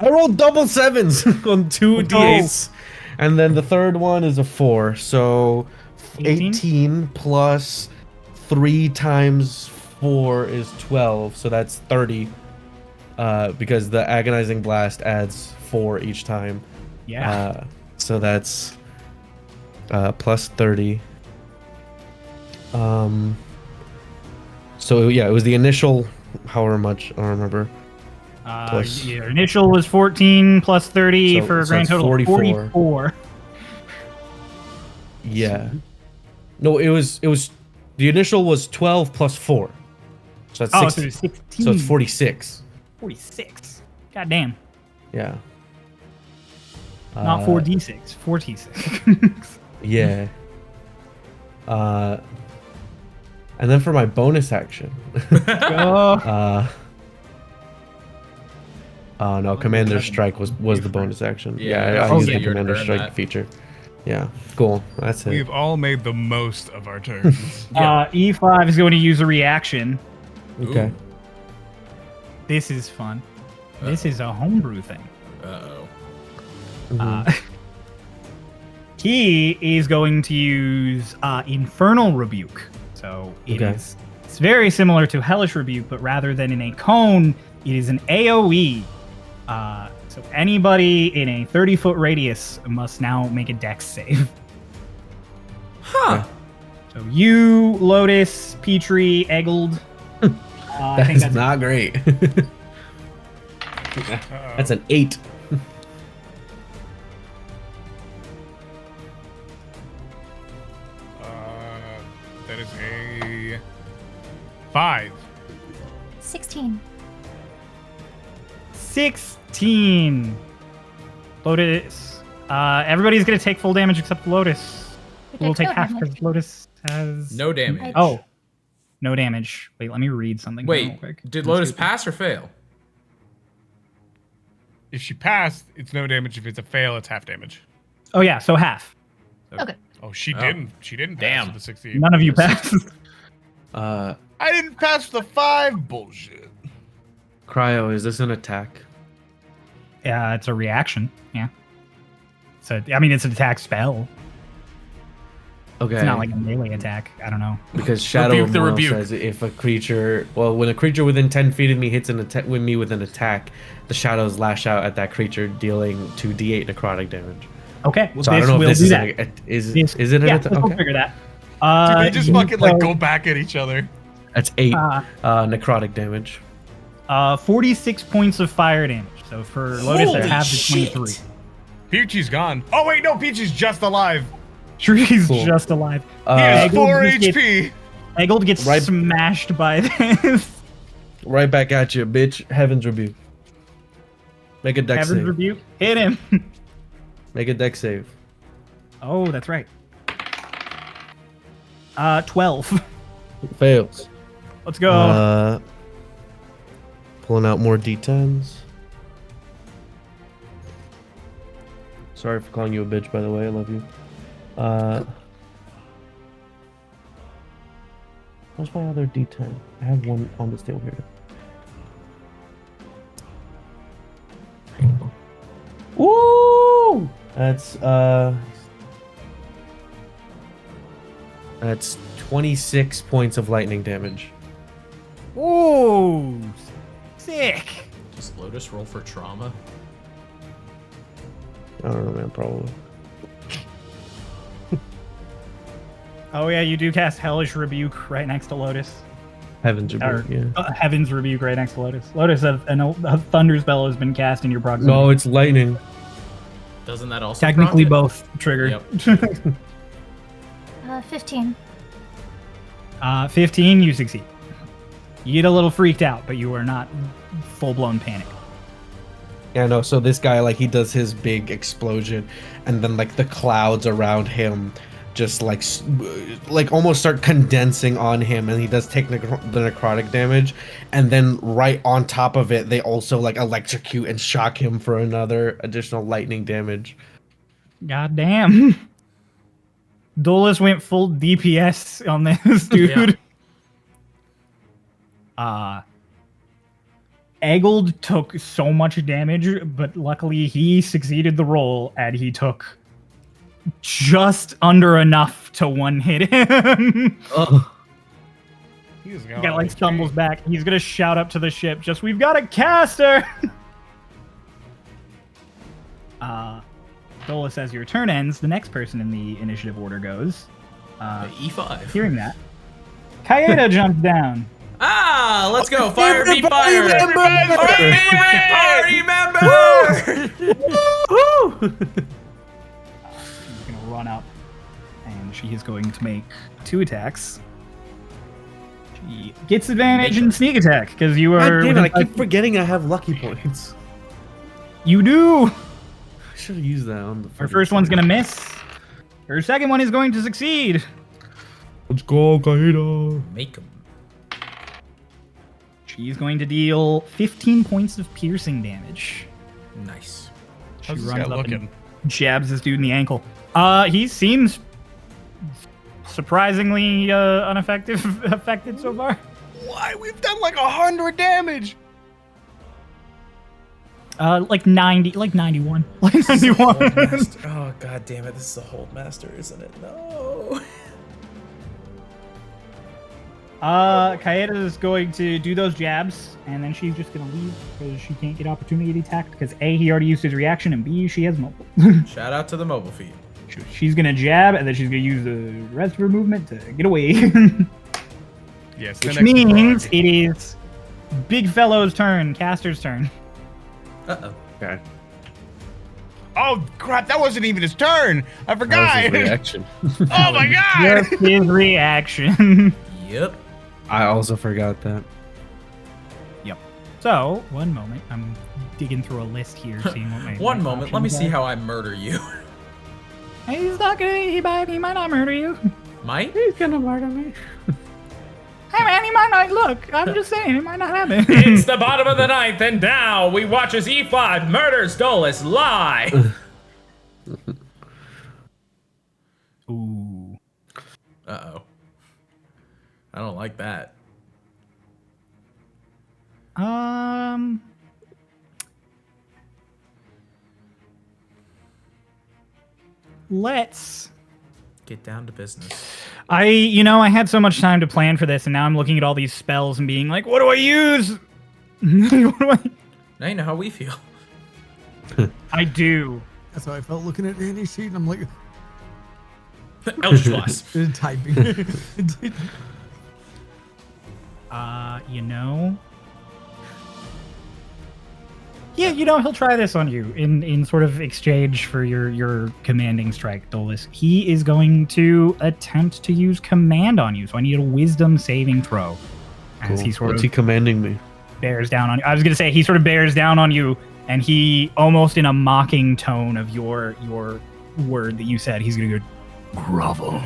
I rolled double 7s on 2 d8s, and then the third one is a 4. So 18 plus 3 times 4 is 12. So that's 30. Because the agonizing blast adds 4 each time. Yeah. So that's plus 30. So yeah, it was the initial, however much, I don't remember. Your initial was 14 plus 30 So- for a so grand it's total of 44. 44. Yeah. No, it was the initial was 12 plus 4. So that's Oh, 16. so it's 16. So it's 46. 46. God damn. Yeah. Not Uh, 4d6, 46. Yeah. And then for my bonus action. Oh. No, Commander Strike was the bonus action. Yeah, I used the your Commander turn, Strike Matt. feature. Yeah, cool. That's it. We've all made the most of our turns. E5 is going to use a reaction. Okay. This is fun. This is a homebrew thing. Uh-oh. He is going to use Infernal Rebuke. So it's very similar to Hellish Rebuke, but rather than in a cone, it is an AoE. So anybody in a 30-foot radius must now make a dex save. Huh. So you, Lotus, Petrie, Eggled. I think That's not great. That's an 8. That is a 5. 16. 16. Lotus. Everybody's going to take full damage except Lotus. We'll take no half damage. because Lotus has... No damage. Oh. No damage. Wait, let me read something real Wait, quick. did Lotus pass or fail? If she passed, it's no damage. If it's a fail, it's half damage. Oh, yeah, so half. Okay. Oh, she didn't. She didn't pass Damn. with the 16. None of you passed. I didn't pass the 5. Bullshit. Cryo, is this an attack? Yeah, it's a reaction. Yeah. So, I mean, it's an attack spell. Okay. It's not like a melee attack. I don't know. Because Shadow Rebuke the Immortal rebuke. says if a creature, when a creature within 10 feet of me hits with me with an attack, the shadows lash out at that creature, dealing 2d8 necrotic damage. Okay, well, So I this don't know will if do this that. is This- is it an yeah, attack? we'll Okay. figure that. Did they just you fucking like go, go back at each other? That's 8 Uh, necrotic damage. 46 points of fire damage. So for Lotus, there Holy have the shit. 23. Peachy's gone. Oh wait, no, Peachy's just alive. Tree's Cool. just alive. He has Eggold 4 just gets- HP. Eggold gets Right- smashed by this. Right back at you, bitch. Heaven's Rebuke. Make a dex Heaven's save. Rebuke. Hit him. Make a dex save. Oh, that's right. 12. Fails. Let's go. Pulling out more d10s. Sorry for calling you a bitch, by the way. I love you. Where's my other d10? I have one on this table here. Woo! That's 26 points of lightning damage. Ooh. Sick. Does Lotus roll for trauma? I don't know, man. Probably. Oh, yeah, you do cast Hellish Rebuke right next to Lotus. Heaven's Or, Rebuke, yeah. Heaven's Rebuke right next to Lotus. Lotus, a Thunder spell has been cast in your proximity. No, it's lightning. Doesn't that also Technically proc it? both trigger. Yep. 15. 15, you succeed. You get a little freaked out, but you are not full-blown panic. Yeah, no, so this guy, like, he does his big explosion, and then, like, the clouds around him just, like almost start condensing on him, and he does take the necrotic damage, and then right on top of it, they also, like, electrocute and shock him for another additional lightning damage. God damn. Dolus went full DPS on this, dude. Eggold took so much damage, but luckily he succeeded the roll, and he took just under enough to one-hit him. Oh. He's He got like stumbles back. He's gonna shout up to the ship, just, "We've got a caster!" Dolus, as your turn ends, the next person in the initiative order goes. E5. Hearing that, Kaeda jumps down. Ah, let's go. Fire be Everybody fire. remember! Our favorite party member. She's gonna run up, and she is going to make 2 attacks. She gets advantage in sneak attack because you are. God damn it, I within keep forgetting I have lucky points. You do. I should have used that on the Her first one's gonna miss. Her second one is going to succeed. Let's go, Kaido. Make 'em. She's going to deal 15 points of piercing damage. Nice. She How's this runs guy up looking? and jabs this dude in the ankle. He seems surprisingly affected so far. Why? We've done like 100 damage. Like 90, like 91, like 91. Oh god damn it! This is a hold master, isn't it? No. Kaeda's going to do those jabs, and then she's just gonna leave because she can't get opportunity attacked because A, he already used his reaction, and B, she has mobile. Shout out to the mobile feed. She's gonna jab, and then she's gonna use the rest of her movement to get away. Yes. Which means it is Big Fellow's turn, Caster's turn. Uh-oh. Okay. Oh crap! That wasn't even his turn. I forgot. That was his reaction. Oh my god! Just his reaction. Yep. I also forgot that. Yep. So, one moment. I'm digging through a list here, seeing what my One moment. Let me options see are. how I murder you. He's not gonna. He might not murder you. Might? He's gonna murder me. Hey man, he might not. Look, I'm just saying, it might not happen. It's the bottom of the ninth, and now we watch as E5 murders Dolus live. Ooh. Uh-oh. I don't like that. Let's. Get down to business. I had so much time to plan for this, and now I'm looking at all these spells and being like, what do I use? What do I? Now you know how we feel. I do. That's how I felt looking at Andy's sheet, and I'm like, Elschloss. typing. Yeah, he'll try this on you in sort of exchange for your commanding strike, Dolus. He is going to attempt to use command on you, so I need a wisdom saving throw. As he sort What's of he commanding me? bears down on you. I was going to say, he sort of bears down on you, and he, almost in a mocking tone of your word that you said, he's going to go, grovel.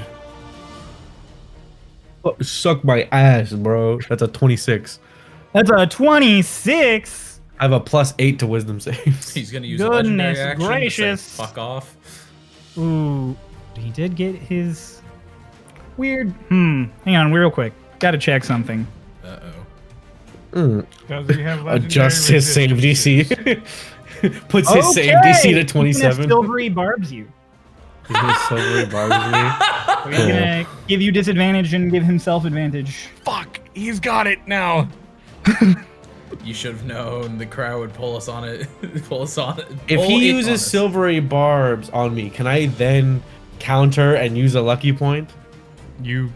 Oh, suck my ass, bro. That's a 26. That's a 26. I have a +8 to wisdom saves. He's gonna use a legendary Goodness action gracious. to say, fuck off. Ooh, he did get his weird. Hang on, real quick. Gotta check something. Uh-oh. Does he have legendary Adjusts his save resistance? DC. Puts his save DC to He's gonna 27. silvery barbs you. He's gonna silvery barbs me. So he's gonna give you disadvantage and give himself advantage. Fuck! He's got it now. You should have known the crowd would pull us on it. Pull us on it. If pull he it on uses us. silvery barbs on me, can I then counter and use a lucky point You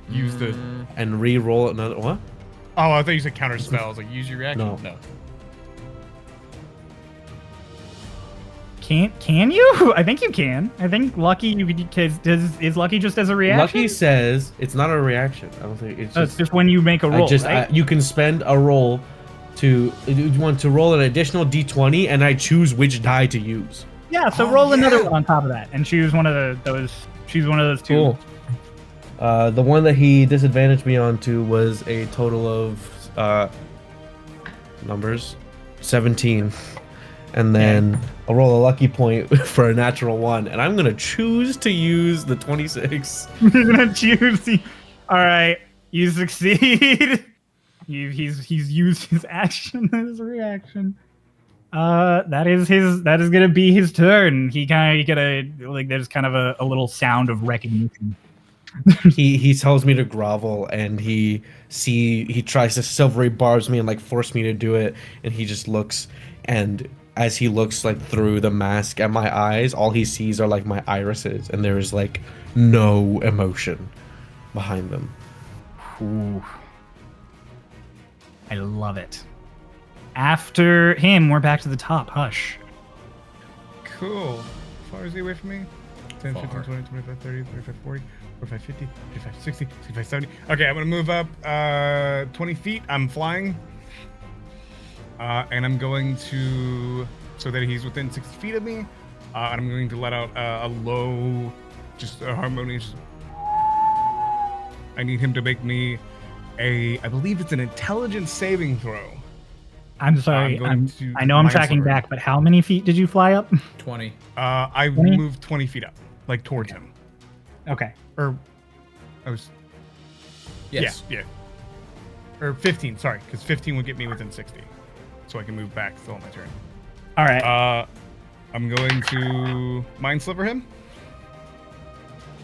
use the. and re-roll another? What? Oh, I thought you said counter spells. Like use your reaction. No. Can you? I think you can. I think lucky you could. Is lucky just as a reaction? Lucky says it's not a reaction. I don't think it's Oh, it's just when you make a roll. Right? you can spend a roll to you want to roll an additional d20 and I choose which die to use. Yeah. So roll another one on top of that and choose one of those. Choose one of those two. Cool. The one that he disadvantaged me onto was a total of numbers 17, and then I'll roll a lucky point for a natural 1, and I'm gonna choose to use the 26. You're gonna choose the. All right, you succeed. He's used his action as a reaction. That is gonna be his turn. He gotta like. There's kind of a little sound of recognition. he tells me to grovel, and he tries to silvery barbs me and like force me to do it, and he just looks, and as he looks like through the mask at my eyes, all he sees are like my irises, and there is like no emotion behind them. Ooh. I love it. After him, we're back to the top. Hush. Cool. How far is he away from me? 10, Far. 15, 20, 25, 30, 35, 40, 45, 50, 55, 60, 65, 70. Okay, I'm going to move up 20 feet. I'm flying. And I'm going to, so that he's within 60 feet of me, and I'm going to let out a low, just a harmonious. I need him to make me I believe it's an intelligence saving throw. I'm sorry. going to I know I'm Mind tracking Sliver. back, but how many feet did you fly up? 20. I 20? moved 20 feet up, like towards him. Okay. Or, I was, Yes. yeah. Or 15, sorry, because 15 would get me within 60. So I can move back still on my turn. All right. I'm going to Mind Sliver him.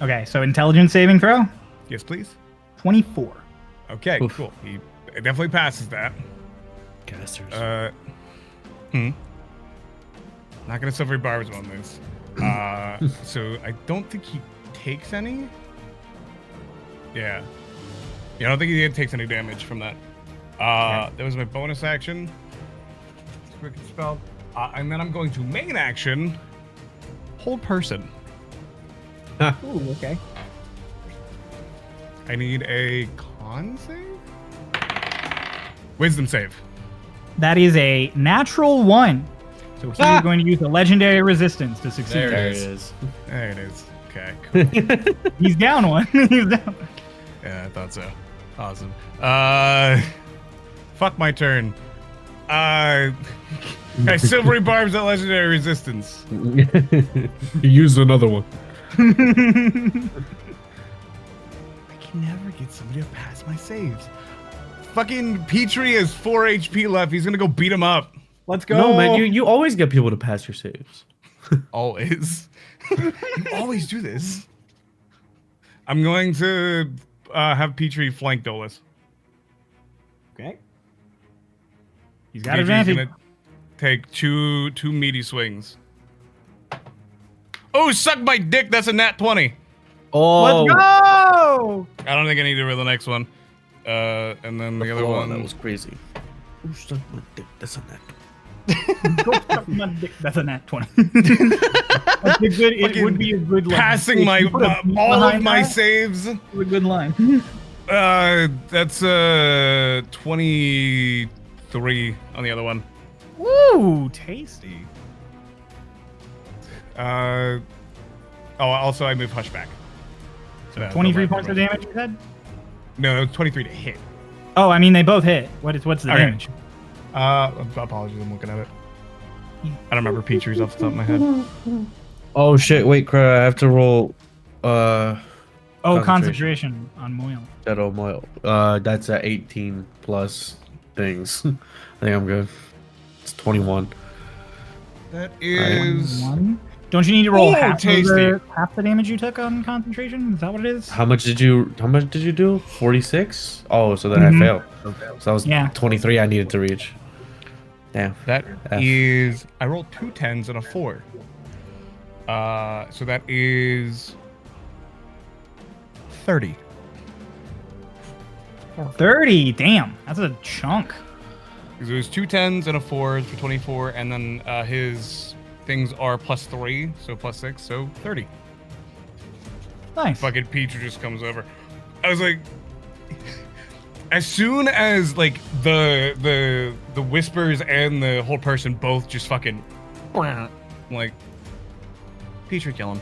Okay, so intelligence saving throw? Yes, please. 24. Okay, Oof. cool. He definitely passes that. Casters. Not gonna silvery barbs on this. So I don't think he takes any. Yeah, I don't think he takes any damage from that. That was my bonus action. Quick spell, and then I'm going to main action. Hold person. Ooh, okay. I need a con save. Wisdom save. That is a natural 1. So he's going to use a legendary resistance to succeed. There there it it is. is. There it is. Okay, cool. He's down 1. He's down. Yeah, I thought so. Awesome. Fuck my turn. I silvery barbs at legendary resistance. You used another one. I can never get somebody to pass my saves. Fucking Petrie has 4 HP left. He's gonna go beat him up. Let's go. No, man, you always get people to pass your saves. Always. You always do this. I'm going to have Petrie flank Dolus. Okay. He's got Petrie's advantage. gonna take two meaty swings. Oh, suck my dick. That's a nat 20. Oh, Let's go! I don't think I need to roll the next one. And then the other one. that was crazy. Ooh, suck my dick. That's a net. Go suck my dick. That's a nat 20. That's a good, it would be a good line. Passing If my you put a beat all of behind my that, saves. it's a good line. That's 23 on the other one. Woo, tasty. Also I move Hush back. So 23 points of damage, you said? No, it was 23 to hit. Oh, I mean, they both hit. What's the Okay. damage? Apologies, I'm looking at it. I don't remember Petrie's off the top of my head. Oh shit! Wait, crap! I have to roll. Oh, concentration on Moyle. Shadow Moil. That's at 18 plus things. I think I'm good. It's 21. That is. 1. Don't you need to roll Oh, half tasty. half the damage you took on concentration? Is that what it is? How much did you do? 46? Oh, so then I failed. So that was 23 I needed to reach. Damn. That F. is. I rolled 2 10s and a 4. So that is 30. 30. Damn, that's a chunk. Because it was 2 10s and a 4 for 24, and then his things are +3, so +6, so 30. Nice. Fucking Petrie just comes over. I was like, as soon as like the whispers and the whole person both just fucking, I'm like, Petrie, kill him.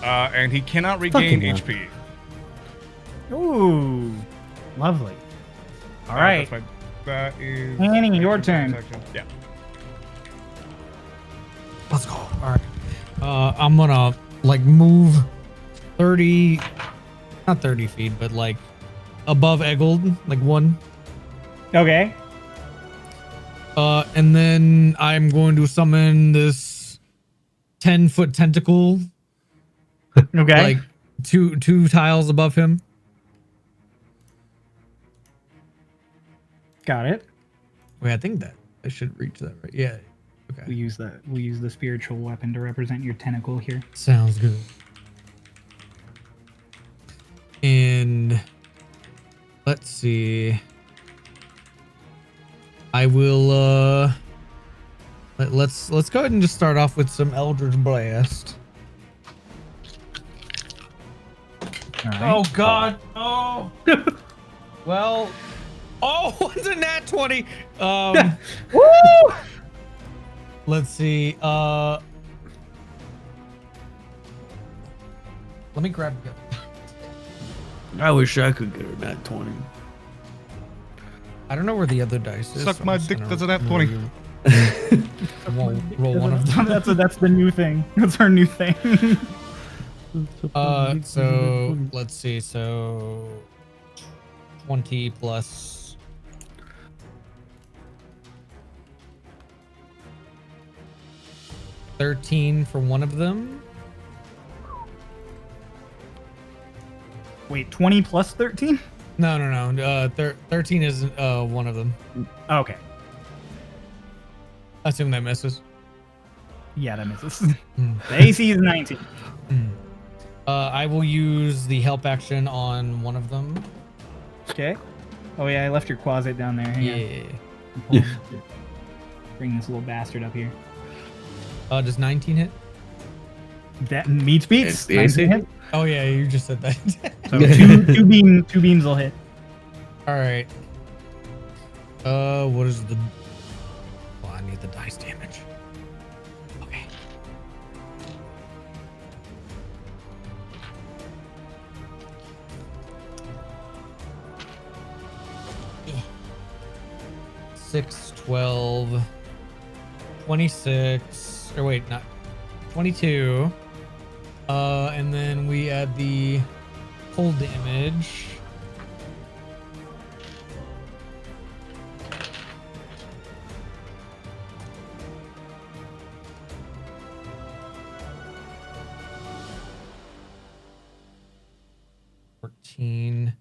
And he cannot regain Fucking HP. Ooh, lovely. All right, That is. Annie, your turn. Yeah. Let's go. All right. I'm gonna like move 30, not 30 feet, but like above Eggold, like 1. Okay. And then I'm going to summon this 10-foot tentacle, Okay. like two tiles above him. Got it. Wait, I think that I should reach that, right? Yeah. Okay. We use the spiritual weapon to represent your tentacle here. Sounds good. And see. I will let's go ahead and just start off with some Eldritch Blast. All right. Oh god. Oh. Well, it's a nat 20. Woo! Let's see. Let me grab you. I wish I could get a nat 20. I don't know where the other dice is. Suck so my I'm just dick, gonna that's a nat 20. roll one of them. That's the new thing. That's our new thing. So let's see. So 20 plus 13 for one of them. Wait, 20 plus 13? No. 13 is one of them. Okay. I assume that misses. Yeah, that misses. The AC is 19. I will use the help action on one of them. Okay. Oh yeah, I left your closet down there. Hang on. Yeah. Bring this little bastard up here. Does 19 hit? That meets beats. It's the AC? 19 hit. Oh yeah, you just said that. So two beams will hit. All right. What is the? Well, I need the dice damage. Okay. Yeah. 6, 12, 26. Or wait, not 22. And then we add the cold damage. $14,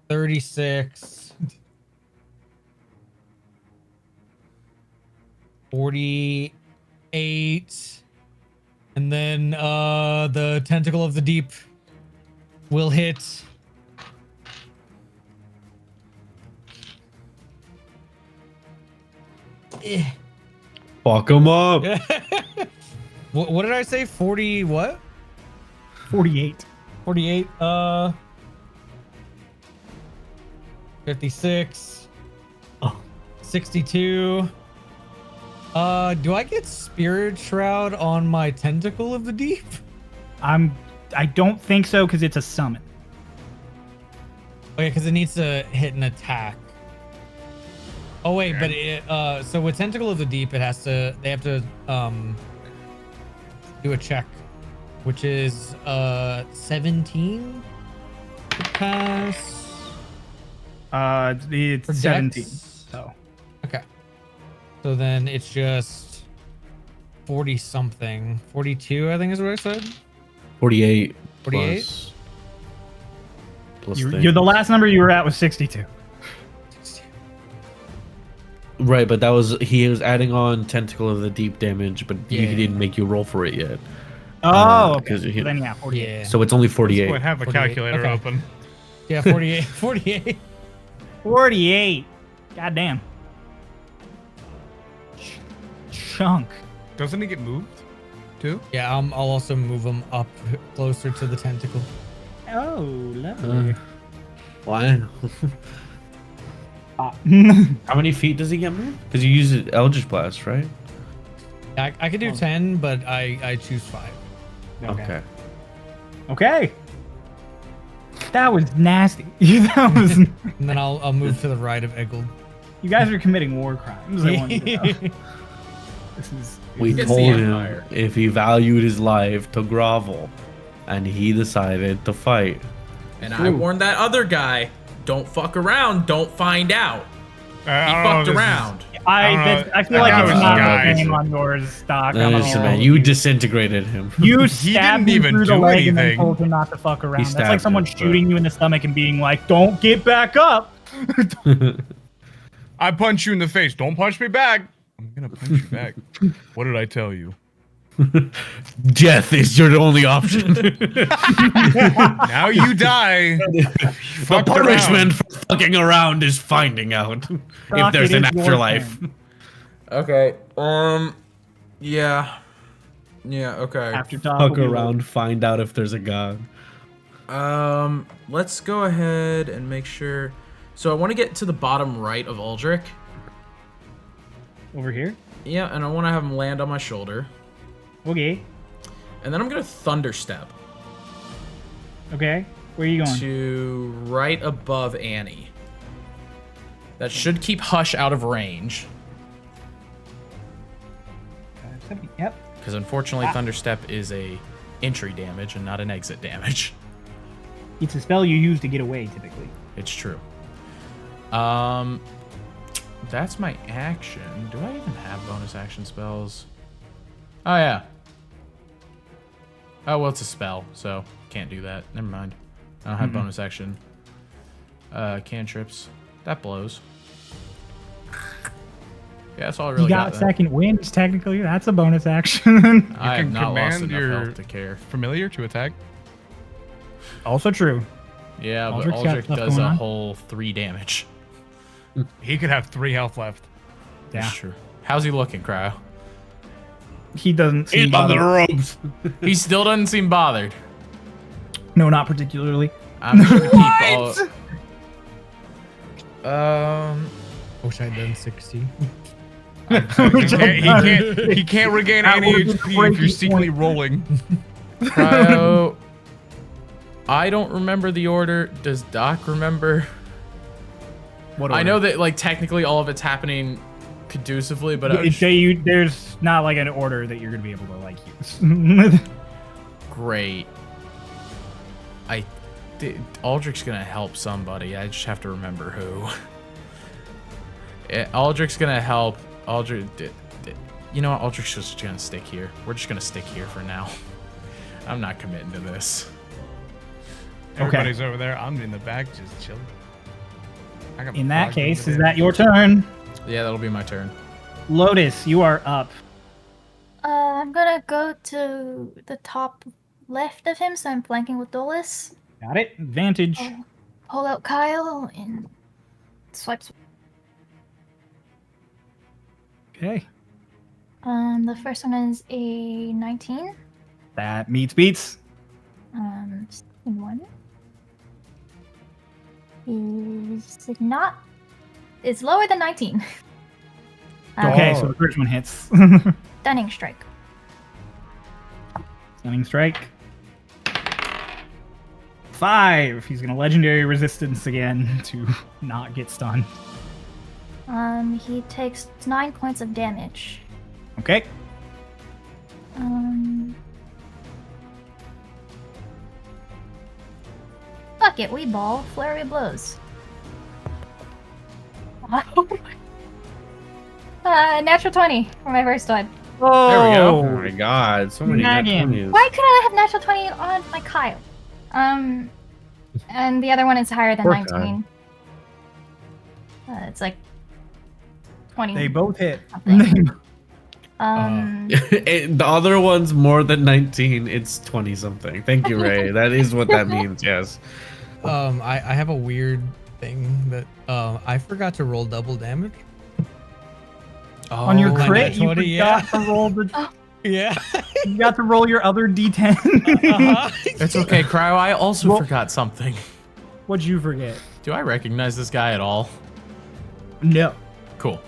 36, 48. And then the tentacle of the deep will hit. Fuck him up. What did I say? 40 what? 48. 48. 56. Oh. 62. Do I get Spirit Shroud on my Tentacle of the Deep? I don't think so because it's a summon. Okay, because it needs to hit an attack. Oh wait, but it so with Tentacle of the Deep, they have to do a check, which is 17 to pass. It's For 17. Dex? So Okay. So then it's just 40 something. 42, I think is what I said. 48. 48? Plus you're the last number you were at was 62. Right, but he was adding on Tentacle of the Deep damage, but he Yeah. didn't make you roll for it yet. Oh, okay. 'cause he- So then yeah, 48. Yeah. So it's only 48. I have a 48. calculator Okay. open. Yeah, 48. 48. 48. Goddamn. Chunk. Doesn't he get moved too? Yeah, I'll also move him up closer to the tentacle. Oh, lovely. Why? How many feet does he get moved? Because you use it Eldritch Blast, right? I could do 10, but I choose 5. Okay. Okay. That was nasty. That was. And then I'll move to the right of Eggold. You guys are committing war crimes. I want you to know. This is. We It's told the him Empire. if he valued his life to grovel, and he decided to fight. And I warned that other guy, don't fuck around, don't find out. He I don't know, fucked this is- around. I feel like I it's was not guys. the name on yours, Stock. Listen, man, you disintegrated him. You stabbed didn't him even through the do leg and then anything. told him not to fuck around. That's like stabbed someone him, but- shooting you in the stomach and being like, "Don't get back up." I punch you in the face. Don't punch me back. I'm gonna punch you back. What did I tell you? Death is your only option. Now you die. The Fucked punishment around. for fucking around is finding out if Doc, there's it an is your afterlife. turn. Okay. Yeah. Yeah. Okay. After Doc will Fuck be around, find out if there's a god. Let's go ahead and make sure. So I want to get to the bottom right of Aldrich. over here. Yeah, and I want to have him land on my shoulder. Okay. And then I'm gonna thunder step Okay. Where are you going? to right above Annie. That should keep Hush out of range. 570. Yep. Because unfortunately, Thunder Step is a entry damage and not an exit damage. It's a spell you use to get away, typically. It's true. That's my action. Do I even have bonus action spells? Oh, yeah. Oh, well, it's a spell, so can't do that. Never mind. I don't have bonus action. Cantrips. That blows. Yeah, that's all I really You got then. second wind, technically. That's a bonus action. I have can not lost command enough your- health to care. Familiar to attack. Also true. Yeah, but Aldrich's got Aldrich stuff does going a on. whole 3 damage. He could have 3 health left. Yeah. That's true. How's he looking, Cryo? He doesn't seem He's on the bothered. ropes. He still doesn't seem bothered. No, not particularly. I'm just gonna keep all. Wish I'd done 60. He can't regain That any would've been HP if breaking you're secretly point. rolling. Cryo. I don't remember the order. Does Doc remember? What I order? know that like technically all of it's happening conducively, but I was There's not like an order that you're gonna be able to like use. great. Aldrich's gonna help somebody. I just have to remember who. Aldrich's gonna help. Aldrich. You know what? Aldrich's just gonna stick here. We're just gonna stick here for now. I'm not committing to this. Everybody's over there. I'm in the back just chilling. I got my In that flag case, over is there. that your turn? Yeah, that'll be my turn. Lotus, you are up. I'm gonna go to the top left of him, so I'm flanking with Dolus. Got it. Advantage. Pull out Kyle and swipes. Okay. The first one is a 19. That meets beats. Second one is not. It's lower than 19. Okay, so the first one hits. Stunning strike. Stunning strike. 5. He's gonna legendary resistance again to not get stunned. He takes 9 points of damage. Okay. Fuck it, we ball. Flurry of blows. Natural 20 for my first one. Oh, There we go. Oh my god, so many nat Nagging. 20s. Why couldn't I have natural 20 on my Kyle? And the other one is higher than Poor 19. It's like 20. they both hit. something. The other one's more than 19. It's 20 something. Thank you, Ray. That is what that means. Yes. I have a weird thing that I forgot to roll double damage. On your my crit, nat you 20, forgot yeah. to roll the. Yeah. You got to roll your other D10. Uh-huh. It's okay, Cryo. I also Well- forgot something. What'd you forget? Do I recognize this guy at all? No. Cool.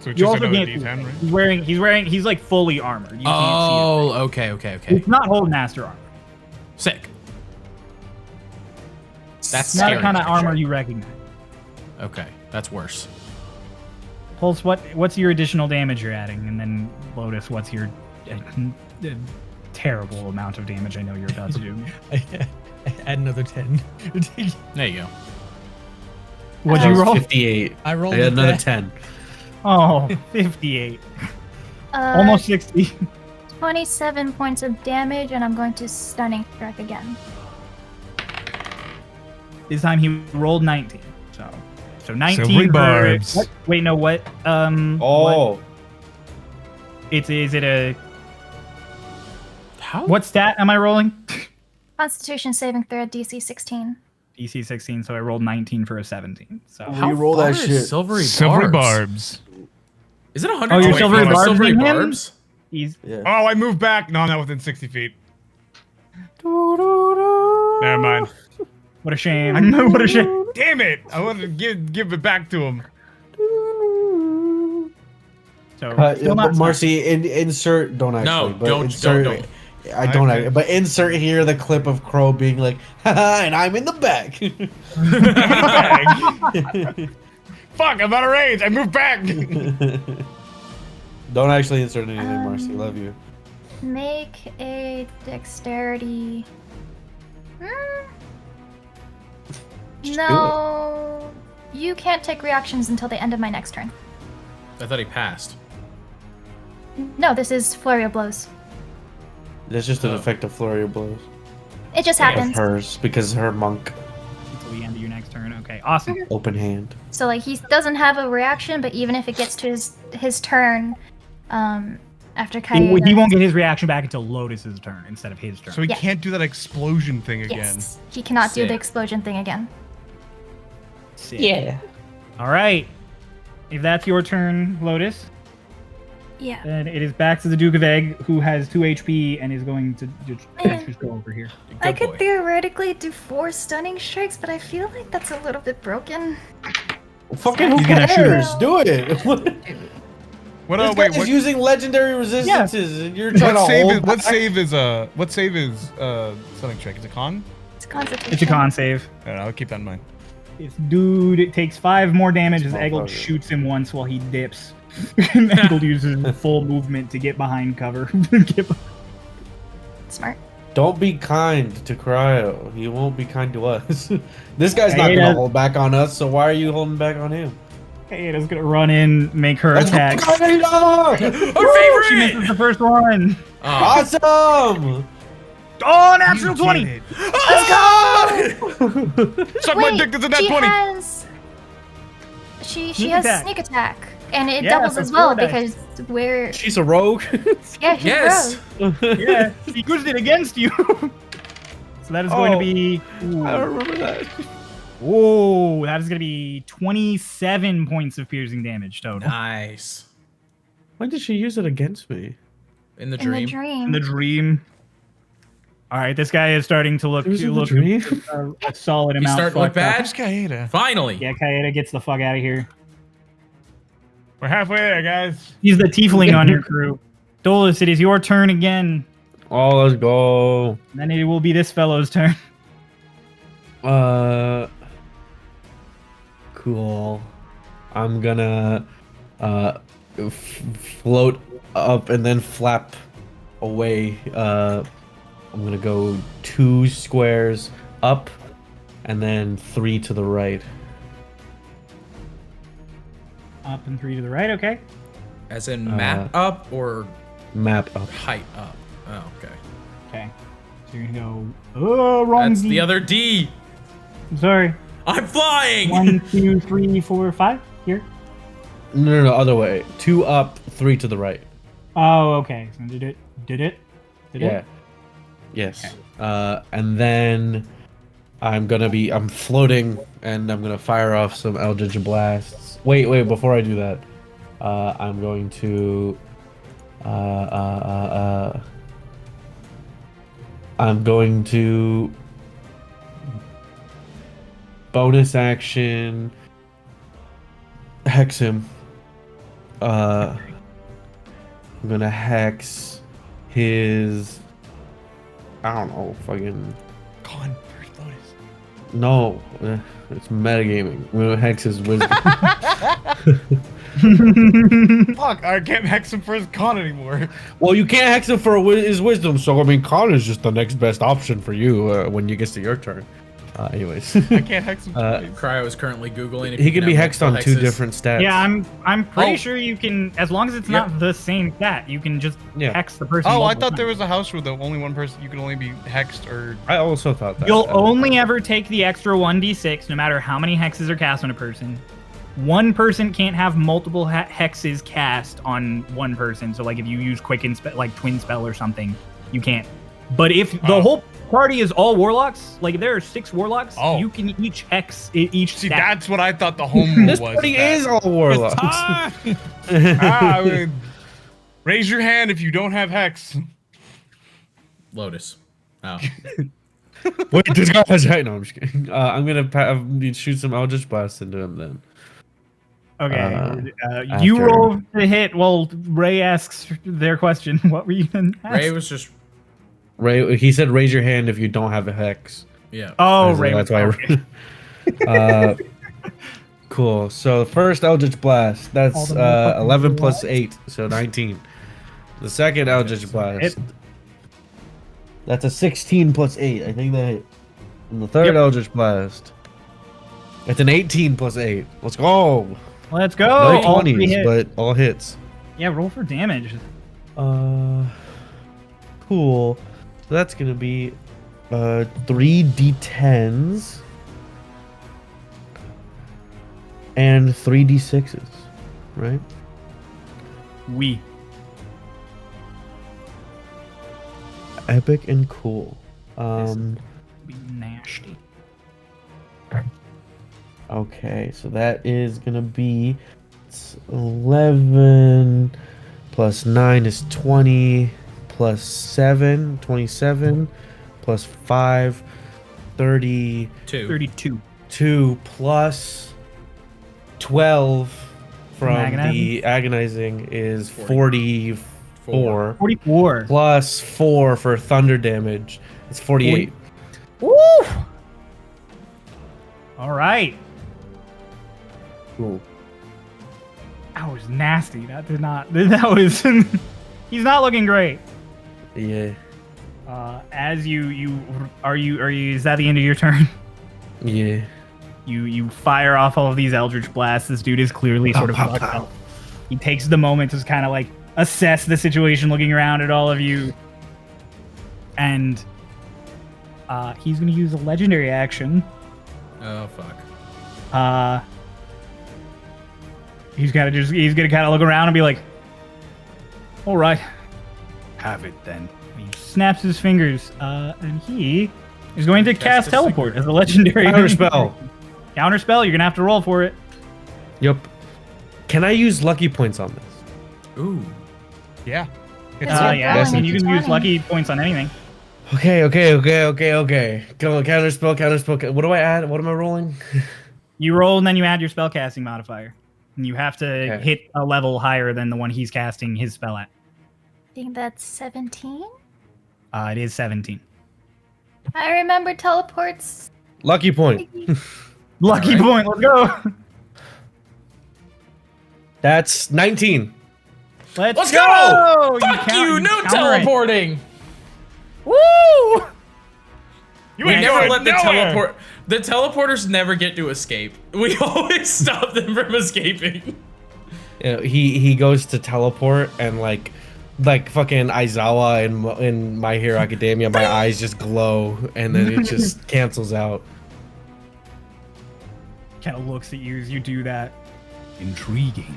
So it's You just also another can't. D10, right? He's like fully armored. You can't Oh, okay. see it. Okay. It's not holding master armor. Sick. That's It's not scary. the kind of actually. armor you recognize. Okay, that's worse. Pulse, what's your additional damage you're adding? And then Lotus, what's your terrible amount of damage I know you're about to do? Add another 10. There you go. What'd That you was roll? 58. I rolled I got a another 10. 10. Oh, 58. Uh, Almost 60. 27 points of damage, and I'm going to stunning strike again. This time he rolled 19. So 19 Silvery for- barbs. what? Wait, no, what? Oh. Is it a How? what stat am I rolling? Constitution saving throw DC 16. DC 16, so I rolled 19 for a 17. So How Reroll far that is shit. Silvery Silvery barbs? barbs. Is it 100? Oh, you're Silvery feet? Barbs Silvery in him? barbs? he's Yeah. Oh, I moved back. No, I'm not within 60 feet. Never mind. what a shame. What a shame. Damn it! I wanted to give it back to him. So Yeah, still but not Marcy, insert. Don't actually. No, but don't- insert, don't. I don't. But insert here the clip of Crow being like, "Haha," and I'm in the back. Fuck! I'm out of range. I moved back. Don't actually insert anything, Marcy. Love you. Make a dexterity. Just No. You can't take reactions until the end of my next turn. I thought he passed. No, this is flurry of blows. That's just an effective flurry of blows. It just Of happens. hers because her monk until the end of your next turn. Okay, awesome. open hand. So like he doesn't have a reaction, but even if it gets to his turn, after He Kaeda. won't get his reaction back until Lotus's turn instead of his turn. So he Yes. can't do that explosion thing again. Yes, he cannot do the Sick. explosion thing again. Sick. All right. If that's your turn, Lotus, Yeah. then it is back to the Duke of Egg, who has 2 HP and is going to Man. just go over here. I Good could boy. theoretically do 4 stunning strikes, but I feel like that's a little bit broken. Fucking who He's gonna shoot cares? Do it. What? This Wait. guy is What, using legendary resistances, and you're trying what to save hold is? What back? save is? What save is? Stunning strike. Is it con? It's Constitution. It's a con save. I don't know. I'll keep that in mind. This dude takes 5 more damage as Small Eggle target. shoots him once while he dips. And Eggle uses full movement to get behind cover. Smart. Don't be kind to Cryo. He won't be kind to us. This guy's not Hey, gonna that's- hold back on us, so why are you holding back on him? Kaida's gonna run in, make her Let's go, attack. Kaida! Our She favorite! misses the first one. Oh, Awesome! Oh, natural 20! Did it. Let's Suck my dick. That's a nat 20. She Sneak has attack. sneak attack, and it Yeah, doubles so as well 4 dice. because we're She's a rogue. yeah she's yes. rogue. Yeah, she used it against you. So that is going to Oh. be. I don't remember that. Whoa, that is going to be 27 points of piercing damage total. Nice. When did she use it against me? In the In dream. the dream. In the dream. All right, this guy is starting to look It was in the dream? a solid You amount. start to look fucked up. bad? Just Kaeda. Finally. Yeah, Kaeda gets the fuck out of here. We're halfway there, guys. He's the tiefling on your crew. Dolus, it is your turn again. Oh, let's go. Then it will be this fellow's turn. Cool. I'm gonna float up and then flap away. I'm gonna go 2 squares up and then 3 to the right. Up and 3 to the right, okay. As in map up or Map up. height up? Oh, okay. Okay. So you're gonna go. Oh, wrong. That's D. the other D. I'm sorry. I'm flying! 1, 2, 3, 4, 5. Here. No, other way. 2 up, 3 to the right. Oh, okay. So did it? Yeah. Yes. And then I'm floating and I'm gonna fire off some Eldritch Blasts. Wait, before I do that, I'm going to bonus action hex him. I'm gonna hex his. I don't know, fucking. Con first Lotus. No, it's metagaming. I'm gonna hex his wisdom. Fuck, I can't hex him for his con anymore. Well, you can't hex him for his wisdom, so I mean, Con is just the next best option for you when you get to your turn. Anyways, I can't hex him twice. Cryo is currently Googling. If he you can be have hexed on multiple 2 hexes. different stats. Yeah, I'm pretty Oh. sure you can, as long as it's Yep. not the same stat, you can just Yeah. hex the person. Oh, I multiple thought there times. was a house rule that only one person, you can only be hexed or. I also thought that. You'll only ever take the extra 1d6, no matter how many hexes are cast on a person. one person can't have multiple hexes cast on one person. So like if you use quicken like twin spell or something, you can't. But if the whole party is all warlocks, like if there are 6 warlocks, you can each hex each. See, stack. that's what I thought the home rule This was. party that. is all warlocks. I mean, raise your hand if you don't have hex. Lotus. Oh. Wait, this guy has no, I'm just kidding. I'm gonna shoot some Eldritch Blast into him then. Okay, after. you roll the hit while Ray asks their question. What were you gonna ask? Ray was just. Ray, he said, "Raise your hand if you don't have a hex." Yeah. Oh, So Ray. that's was why. Cool. So first Eldritch Blast, that's All the motherfucking 11 plus what? 8, so 19. The second Eldritch Blast, that's a 16 plus 8. I think that hit. And the third Eldritch Blast, it's an 18 plus 8. Let's go. Let's go. No All three 20s, hits. but all hits. Yeah, roll for damage. Cool. So that's gonna be 3 d10s and 3 d6s, right? We. Epic and cool. Be nasty. Okay, so that is gonna be 11 plus 9 is 20 plus 7, 27 plus 5, 32 32. plus 12 from Agonizing? the agonizing is 44 44. plus 4 for thunder damage. It's 48. Woo! All right. Cool. That was nasty. That did not. That was. He's not looking great. Yeah. As you are you is that the end of your turn? Yeah. You fire off all of these Eldritch Blasts. This dude is clearly sort of fucked up. He takes the moment to kind of like assess the situation, looking around at all of you, and he's gonna use a legendary action. Oh fuck. He's gonna kind of look around and be like, "All right, have it then." He snaps his fingers, and he is going to cast a teleport as a legendary Counter spell. Counter spell. You're gonna have to roll for it. Yep. Can I use lucky points on this? Ooh. Yeah. Yeah, Yeah, Yes, I mean, you can use 20. lucky points on anything. Okay. Come on, counter spell. What do I add? What am I rolling? You roll and then you add your spellcasting modifier. And you have to Okay. hit a level higher than the one he's casting his spell at. I think that's 17. It is 17. I remember teleports. Lucky point. Lucky point, let's go. That's 19. Let's go! go! Fuck count- you! No counter it. teleporting. Woo! You We ain't never going let the nowhere. teleport. The teleporters never get to escape. We always stop them from escaping. Yeah, he goes to teleport and like fucking Aizawa in My Hero Academia, my eyes just glow and then it just cancels out. Kind of looks at you as you do that. Intriguing.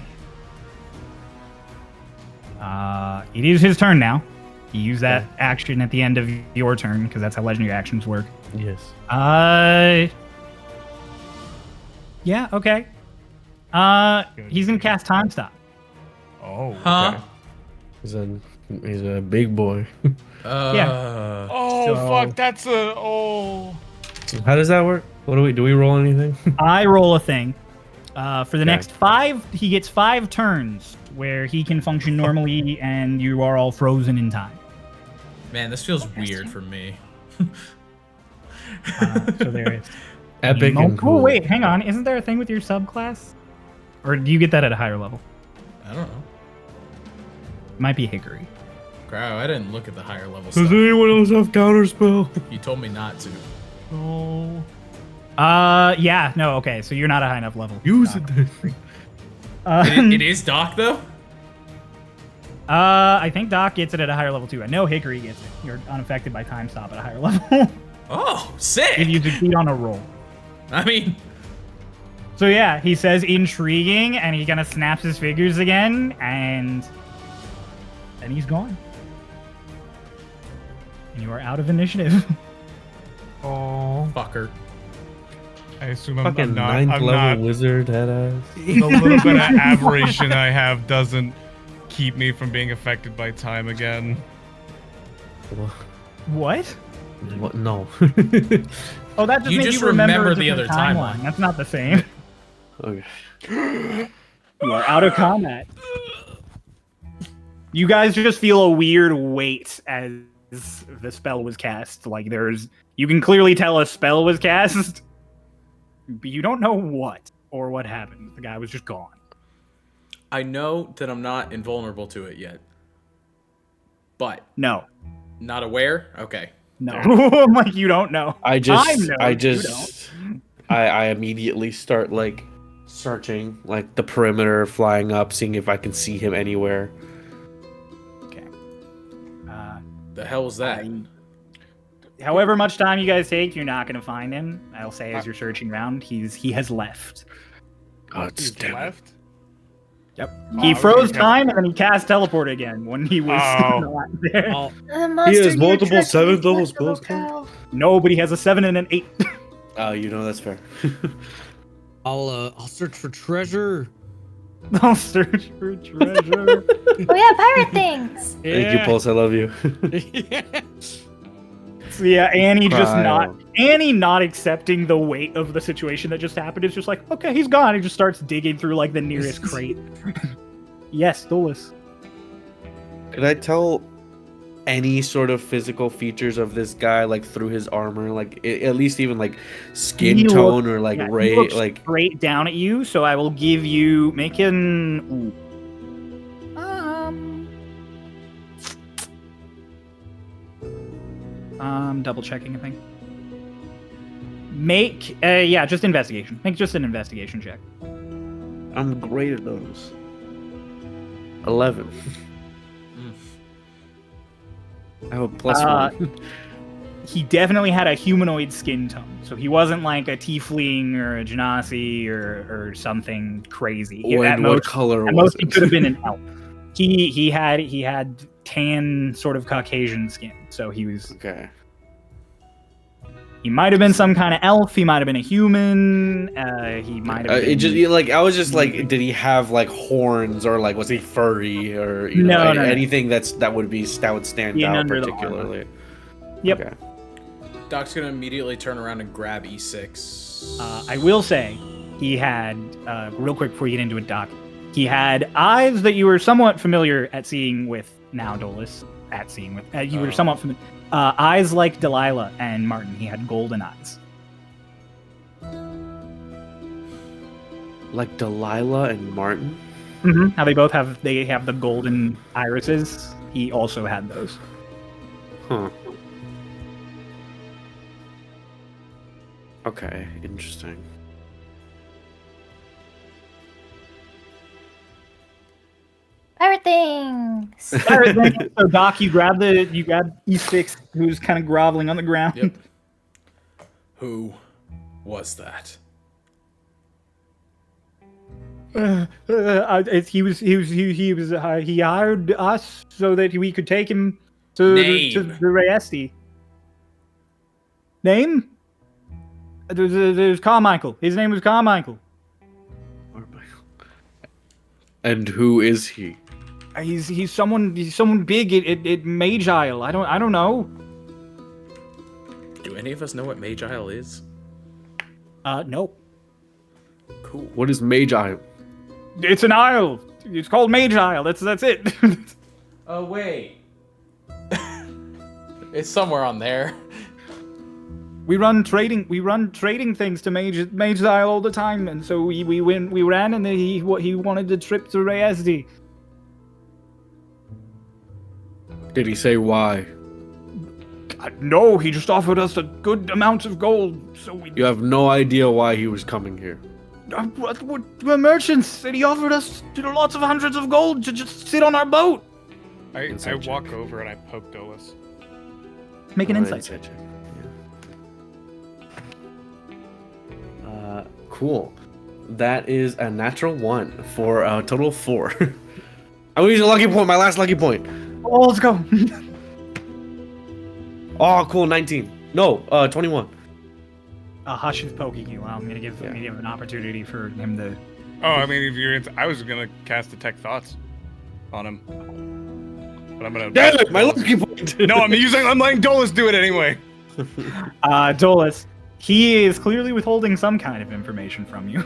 It is his turn now. You use that action at the end of your turn because that's how legendary actions work. Yes. Yeah, okay. He's gonna cast Time Stop. Oh. Huh? okay. He's a big boy. Yeah. Oh So- fuck! That's a How does that work? What do we roll anything? I roll a thing. For the next 5, he gets 5 turns where he can function normally, and you are all frozen in time. Man, this feels weird for me. So there is. Epic and cool. Oh wait, hang on. Isn't there a thing with your subclass? Or do you get that at a higher level? I don't know. It might be Hickory. Crap, I didn't look at the higher level Does stuff. anyone else have counterspell? You told me not to. oh. Yeah, no, okay. So you're not a high enough level. Use it then. It is Doc though. I think Doc gets it at a higher level too. I know Hickory gets it. You're unaffected by time stop at a higher level. Oh, sick. if you succeed on a roll. I mean, So yeah, he says intriguing, and he kind of snaps his fingers again, and then he's gone. And you are out of initiative. Oh. Fucker. I assume Fucking I'm not. ninth I'm level not. wizard head ass. The little bit of aberration I have doesn't keep me from being affected by time again. What? What? No. Oh, that just You made just you remember remember a the different other timeline. That's not the same. Okay. You are out of combat. You guys just feel a weird weight as the spell was cast. Like you can clearly tell a spell was cast, but you don't know what or what happened. The guy was just gone. I know that I'm not invulnerable to it yet. But No. not aware? Okay. No. I'm like, you don't know. I I immediately start like searching like the perimeter, flying up, seeing if I can see him anywhere. Okay. The hell was that? However much time you guys take, you're not going to find him. I'll say as you're searching around, he has left. God He's damn it. left. Yep. Oh, He okay. froze time and then he cast teleport again when he was not there. I'll, The monster has near multiple Trekkie seventh level left the spells, locale. Nobody has a 7 and an 8. You know that's fair. I'll search for treasure. I'll search for treasure. Oh yeah, pirate things. Thank you, Pulse. I love you. So yeah, Annie Cryo. not accepting the weight of the situation that just happened. Is just like, okay, he's gone. He just starts digging through like the nearest crate. Yes, Dolus. Could I tell any sort of physical features of this guy, like through his armor, like at least even like skin He tone looks- or like Yeah, he ray, looks like straight down at you. So I will give you make an. Double checking a thing. Make just investigation. Make just an investigation check. I'm great at those. 11. I have a +1. He definitely had a humanoid skin tone, so he wasn't like a tiefling or a genasi or something crazy. What color At was most, he it? could have been an elf. He had tan sort of Caucasian skin, so he was. Okay. He might have been some kind of elf. He might have been a human. He might have. It been... just like I was just like, did he have like horns or like was he furry or you know No. anything that would stand In out under the particularly? Yep. Okay. Doc's gonna immediately turn around and grab E6. I will say, he had real quick before you get into it, Doc. He had eyes that you were somewhat familiar at seeing with now, Dolus. At seeing with you were somewhat familiar. Eyes like Delilah and Martin. He had golden eyes. Like Delilah and Martin? Mm-hmm. How they both have the golden irises. He also had those. Huh. Okay, interesting. Pirate things. So Doc, you grab E6, who's kind of groveling on the ground. Yep. Who was that? He hired us so that we could take him to the Rayesti. Name? There's Carmichael. His name was Carmichael. And who is he? He's someone big at Mage Isle. I don't know. Do any of us know what Mage Isle is? Nope. Cool. What is Mage Isle? It's an isle. It's called Mage Isle. That's it. Oh wait. It's somewhere on there. We run trading things to Mage Isle all the time, and so we ran, and then he wanted the trip to Rayesti. Did he say why? No, he just offered us a good amount of gold, so we. You have no idea why he was coming here. We're merchants, and he offered us lots of hundreds of gold to just sit on our boat. I Insight walk check. over and I poke Dolus. Make an Alright, insight check. check. Cool. That is a natural 1 for a total of 4. I'm gonna use a lucky point, my last lucky point. Oh, let's go. Oh, cool, 19. No, 21. Hush is poking you. I'm gonna give him an opportunity for him to. Oh, I mean, if you're I was gonna cast Detect Thoughts on him. But I'm gonna. Damn it, my lucky point. No, I'm letting Dolus do it anyway. Dolus, he is clearly withholding some kind of information from you.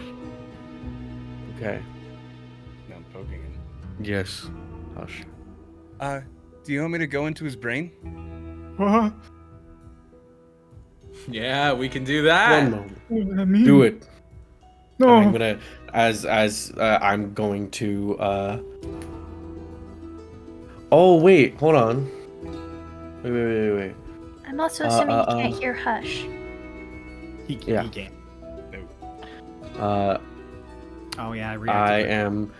Okay. No, I'm poking him. Yes. Hush. Do you want me to go into his brain? Yeah, we can do that. One moment. What does that mean? Do it. No. And I'm gonna, I'm going to, Oh, wait, hold on. Wait. I'm also assuming you can't hear Hush. He Yeah. can't. Oh yeah, I am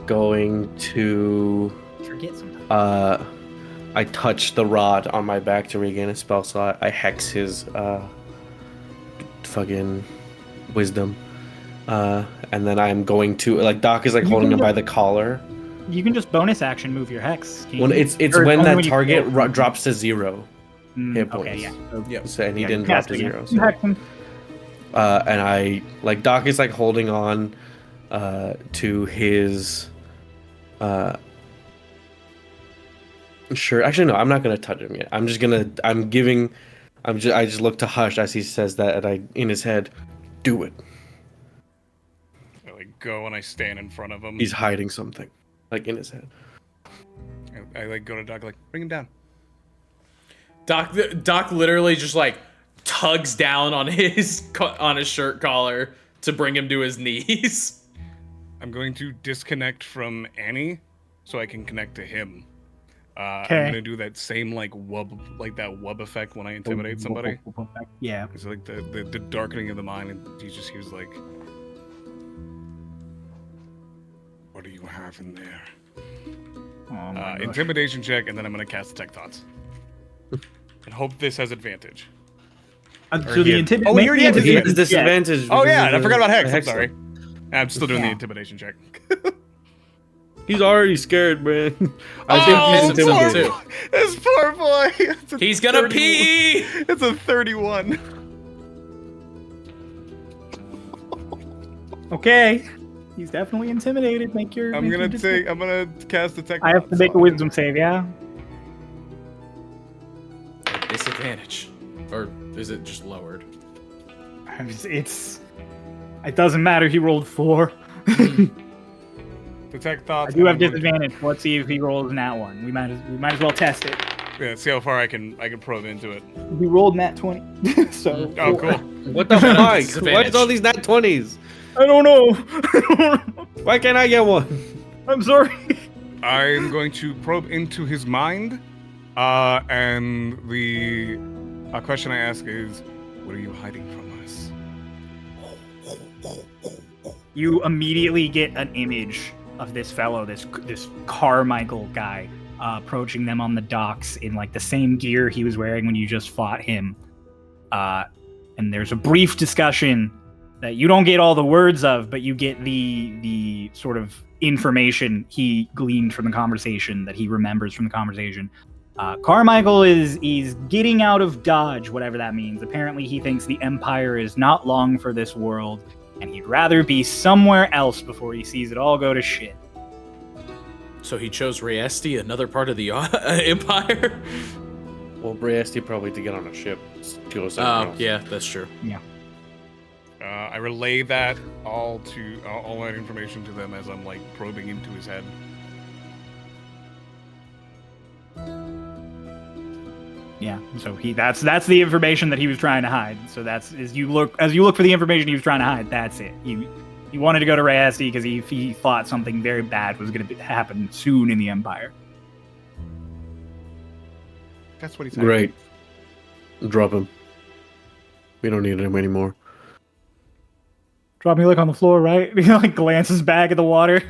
going to, forget sometimes. I touch the rod on my back to regain a spell slot. I hex his, fucking wisdom. And then I'm going to, like, Doc is, like, holding him by the collar. You can just bonus action move your hex. When it's Or when only that when you target kill- drops to 0 hit points. Okay, yeah. So, So, and he yeah, didn't you drop cast to it 0. again. So. Hex him. And I, like, Doc is, like, holding on to his shirt. Actually, no, I'm not gonna touch him yet. I just look to Hush as he says that, and in his head, do it. I like go and I stand in front of him. He's hiding something, like, in his head. I like go to Doc, like, bring him down. Doc literally just like tugs down on his shirt collar to bring him to his knees. I'm going to disconnect from Annie so I can connect to him. I'm gonna do that same like wub effect when I intimidate somebody. Yeah. It's like the darkening of the mind, and he was like, "What do you have in there?" Oh my gosh. Intimidation check, and then I'm gonna cast Detect Thoughts, and hope this has advantage. So the intimidation. Oh, we already had He Yeah. has disadvantage. Oh because yeah, of and I the- forgot about the Hex. I'm hex sorry. though. I'm still doing the Yeah. intimidation check. He's already scared, man. I Oh, think he's poor intimidated. boy. This poor boy. It's a He's gonna 31 pee. It's a 31. Okay. He's definitely intimidated. Make your. I'm gonna cast Detect. I have to make a wisdom save. Yeah. Disadvantage, or is it just lowered? It doesn't matter. He rolled 4. Detect I Thoughts. do have and I'm going disadvantage. Let's see if he rolls nat 1. We might as well test it. Yeah, see how far I can probe into it. He rolled nat 20. So. Oh, cool. What the fuck? Why Disadvantage. is all these nat 20s? I don't know. Why can't I get one? I'm sorry. I'm going to probe into his mind, and the question I ask is, "What are you hiding from us?" You immediately get an image of this fellow, this Carmichael guy, approaching them on the docks in like the same gear he was wearing when you just fought him. And there's a brief discussion that you don't get all the words of, but you get the sort of information he gleaned from the conversation, that he remembers from the conversation. Carmichael is getting out of Dodge, whatever that means. Apparently he thinks the Empire is not long for this world, and he'd rather be somewhere else before he sees it all go to shit. So he chose Riesti, another part of the Empire. Well, Briesti probably to get on a ship. To go somewhere else. Yeah, that's true. I relay that all that information to them as I'm like probing into his head. Yeah, so that's the information that he was trying to hide. So that's as you look for the information he was trying to hide. That's it. He wanted to go to Riesti because he thought something very bad was going to happen soon in the Empire. That's what he's hiding. Great. Drop him. We don't need him anymore. Drop me, look on the floor, right? He like glances back at the water.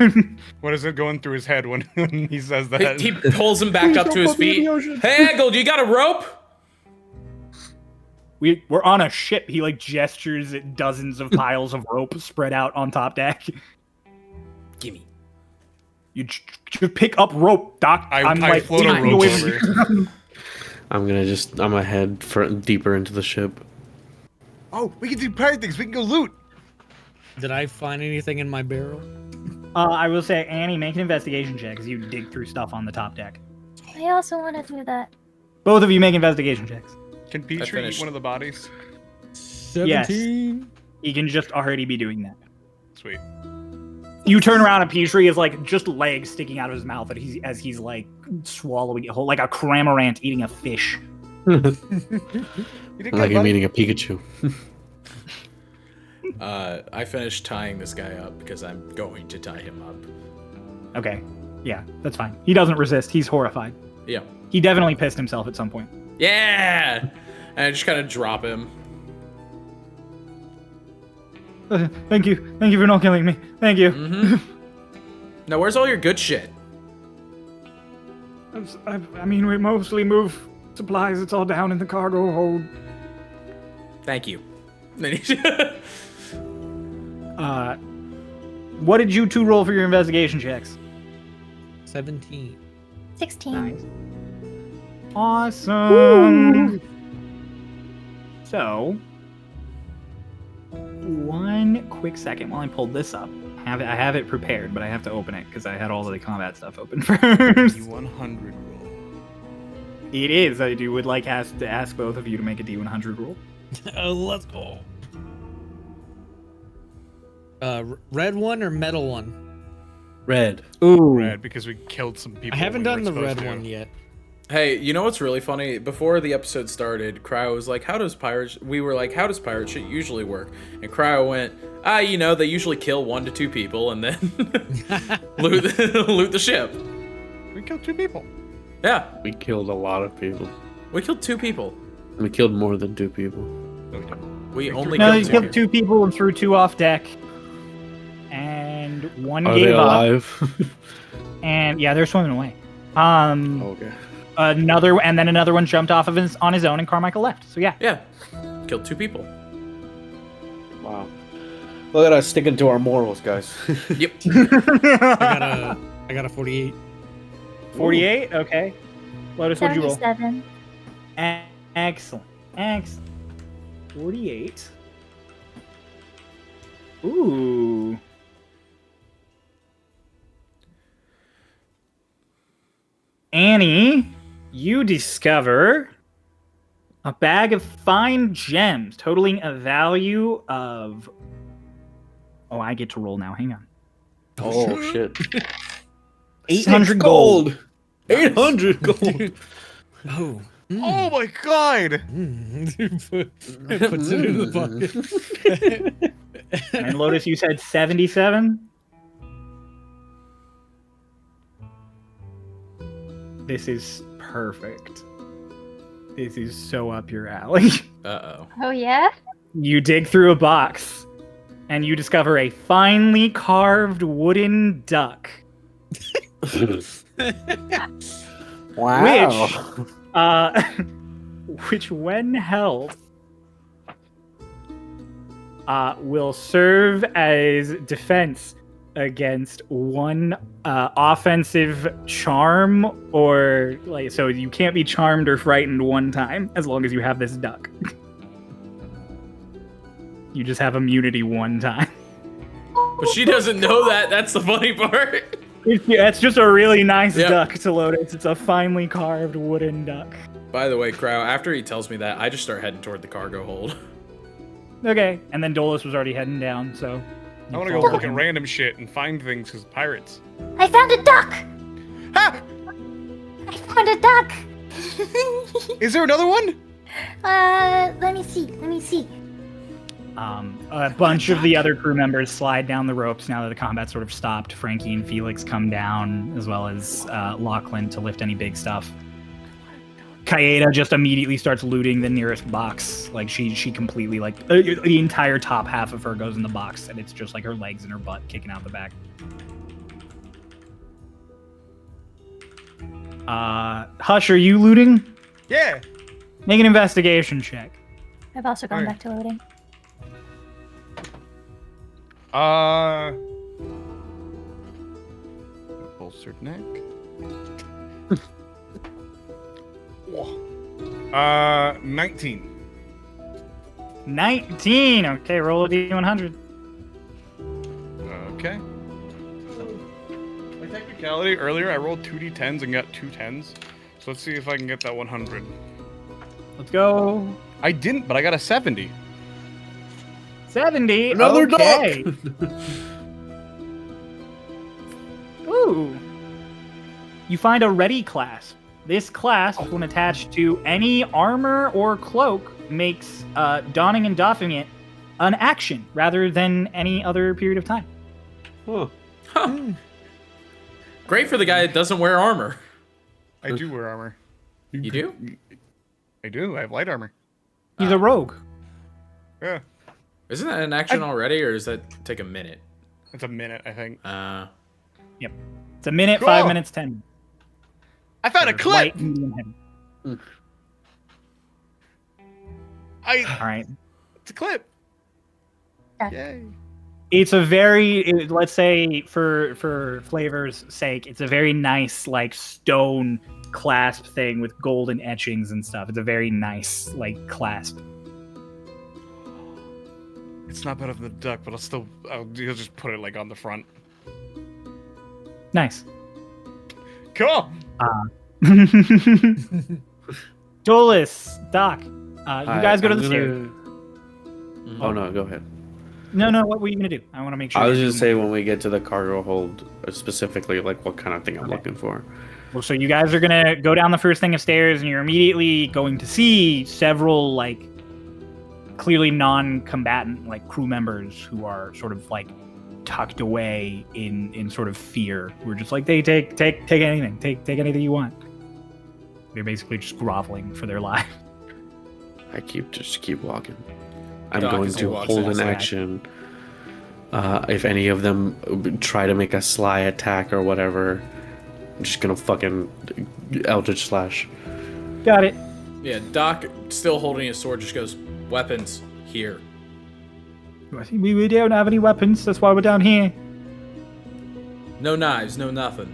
What is it going through his head when he says that? He pulls him back up to his feet. Hey, Eggle, do you got a rope? we're on a ship. He like gestures at dozens of piles of rope spread out on top deck. Gimme. You pick up rope, Doc. I like float a 8 feet rope away over. from you. I'm gonna head deeper into the ship. Oh, we can do pirate things. We can go loot. Did I find anything in my barrel? I will say, Annie, make an investigation check as you dig through stuff on the top deck. I also want to do that. Both of you make investigation checks. Can Petrie finished. eat one of the bodies? 17. He can just already be doing that. Sweet. You turn around and Petrie is like just legs sticking out of his mouth as he's like swallowing it whole, like a cramorant eating a fish. You did Like good, I'm buddy. eating a Pikachu. I finished tying this guy up because I'm going to tie him up. Okay. Yeah, that's fine. He doesn't resist. He's horrified. Yeah. He definitely pissed himself at some point. Yeah! And I just kind of drop him. Thank you. Thank you for not killing me. Thank you. Mm-hmm. Now, where's all your good shit? I mean, we mostly move supplies. It's all down in the cargo hold. Thank you. What did you two roll for your investigation checks? 17. 16. Awesome. So, one quick second while I pull this up. I have it prepared, but I have to open it because I had all of the combat stuff open first. D100 roll. It is. I would like to ask both of you to make a D100 roll. Let's go. Red one or metal one? Red. Ooh. Red, because we killed some people. I haven't we done the weren't red supposed one to. yet. Hey, you know what's really funny? Before the episode started, Cryo was like, we were like, how does pirate shit usually work? And Cryo went, they usually kill 1 to 2 people and then loot the ship. We killed 2 people. Yeah, We killed a lot of people. we killed 2 people. We killed more than 2 people. No, we didn't. We only No, you killed 2 killed people. 2 people and threw 2 off deck. And one Are gave they up. alive? And yeah, they're swimming away. Okay. Another one jumped off of on his own, and Carmichael left. So yeah. Yeah, killed 2 people. Wow. Look at us sticking to our morals, guys. Yep. I got a 48. 48. Okay. Lotus, what did you roll? 77. Excellent. 48. Ooh. Annie, you discover a bag of fine gems totaling a value of... Oh, I get to roll now. Hang on. Oh, shit. 800 gold. 800 gold. Oh. Oh my god! Puts it in the bucket. And Lotus, you said 77? This is perfect. This is so up your alley. Uh-oh. Oh, yeah? You dig through a box, and you discover a finely carved wooden duck. Wow. Which when held, will serve as defense against one offensive charm, or so you can't be charmed or frightened one time as long as you have this duck. You just have immunity one time. But she doesn't know that. That's the funny part. It's just a really nice Yep. duck to Lotus. It's a finely carved wooden duck. By the way, Cryo, after he tells me that, I just start heading toward the cargo hold. Okay, and then Dolus was already heading down, so... I want to go look at random shit and find things because pirates. I found a duck! Ha! I found a duck! Is there another one? Let me see. A bunch of the other crew members slide down the ropes now that the combat sort of stopped. Frankie and Felix come down, as well as Lachlan to lift any big stuff. Kaeda just immediately starts looting the nearest box. Like she completely the entire top half of her goes in the box, and it's just like her legs and her butt kicking out the back. Hush, are you looting? Yeah. Make an investigation check. I've also gone back to loading. Bolstered neck. 19. 19. Okay, roll a d100. Okay. By technicality, earlier I rolled 2d10s and got 2 10s. So let's see if I can get that 100. Let's go. I didn't, but I got a 70. 70. Another okay. duck! Ooh. You find a ready clasp. This clasp, when attached to any armor or cloak, makes donning and doffing it an action rather than any other period of time. Huh. Great for the guy that doesn't wear armor. I do wear armor. You do? I do. I have light armor. He's a rogue. Yeah. Isn't that an action already, or does that take a minute? It's a minute, I think. Yep. It's a minute, Cool. 5 minutes, 10. I found a clip! Light, medium, heavy. All right. It's a clip. Yeah. Yay. It's a very, let's say for flavor's sake, it's a very nice like stone clasp thing with golden etchings and stuff. It's a very nice like clasp. It's not better than the duck, but I'll just put it like on the front. Nice. Cool. Dolus, Doc, you guys go to the stairs. Oh no, go ahead. No, what were you gonna do? I want to make sure. I was just saying when we get to the cargo hold, specifically like what kind of thing I'm looking for. Well, so you guys are gonna go down the first thing of stairs, and you're immediately going to see several like clearly non-combatant like crew members who are sort of like tucked away in sort of fear. We're just like, they take anything, take anything you want. They're basically just groveling for their life. I just keep walking. I'm Doc going is to walking hold an outside. action. If any of them try to make a sly attack or whatever, I'm just gonna fucking Eldritch Slash. Got it. Yeah, Doc, still holding his sword, just goes, weapons, here. We don't have any weapons. That's why we're down here. No knives, no nothing.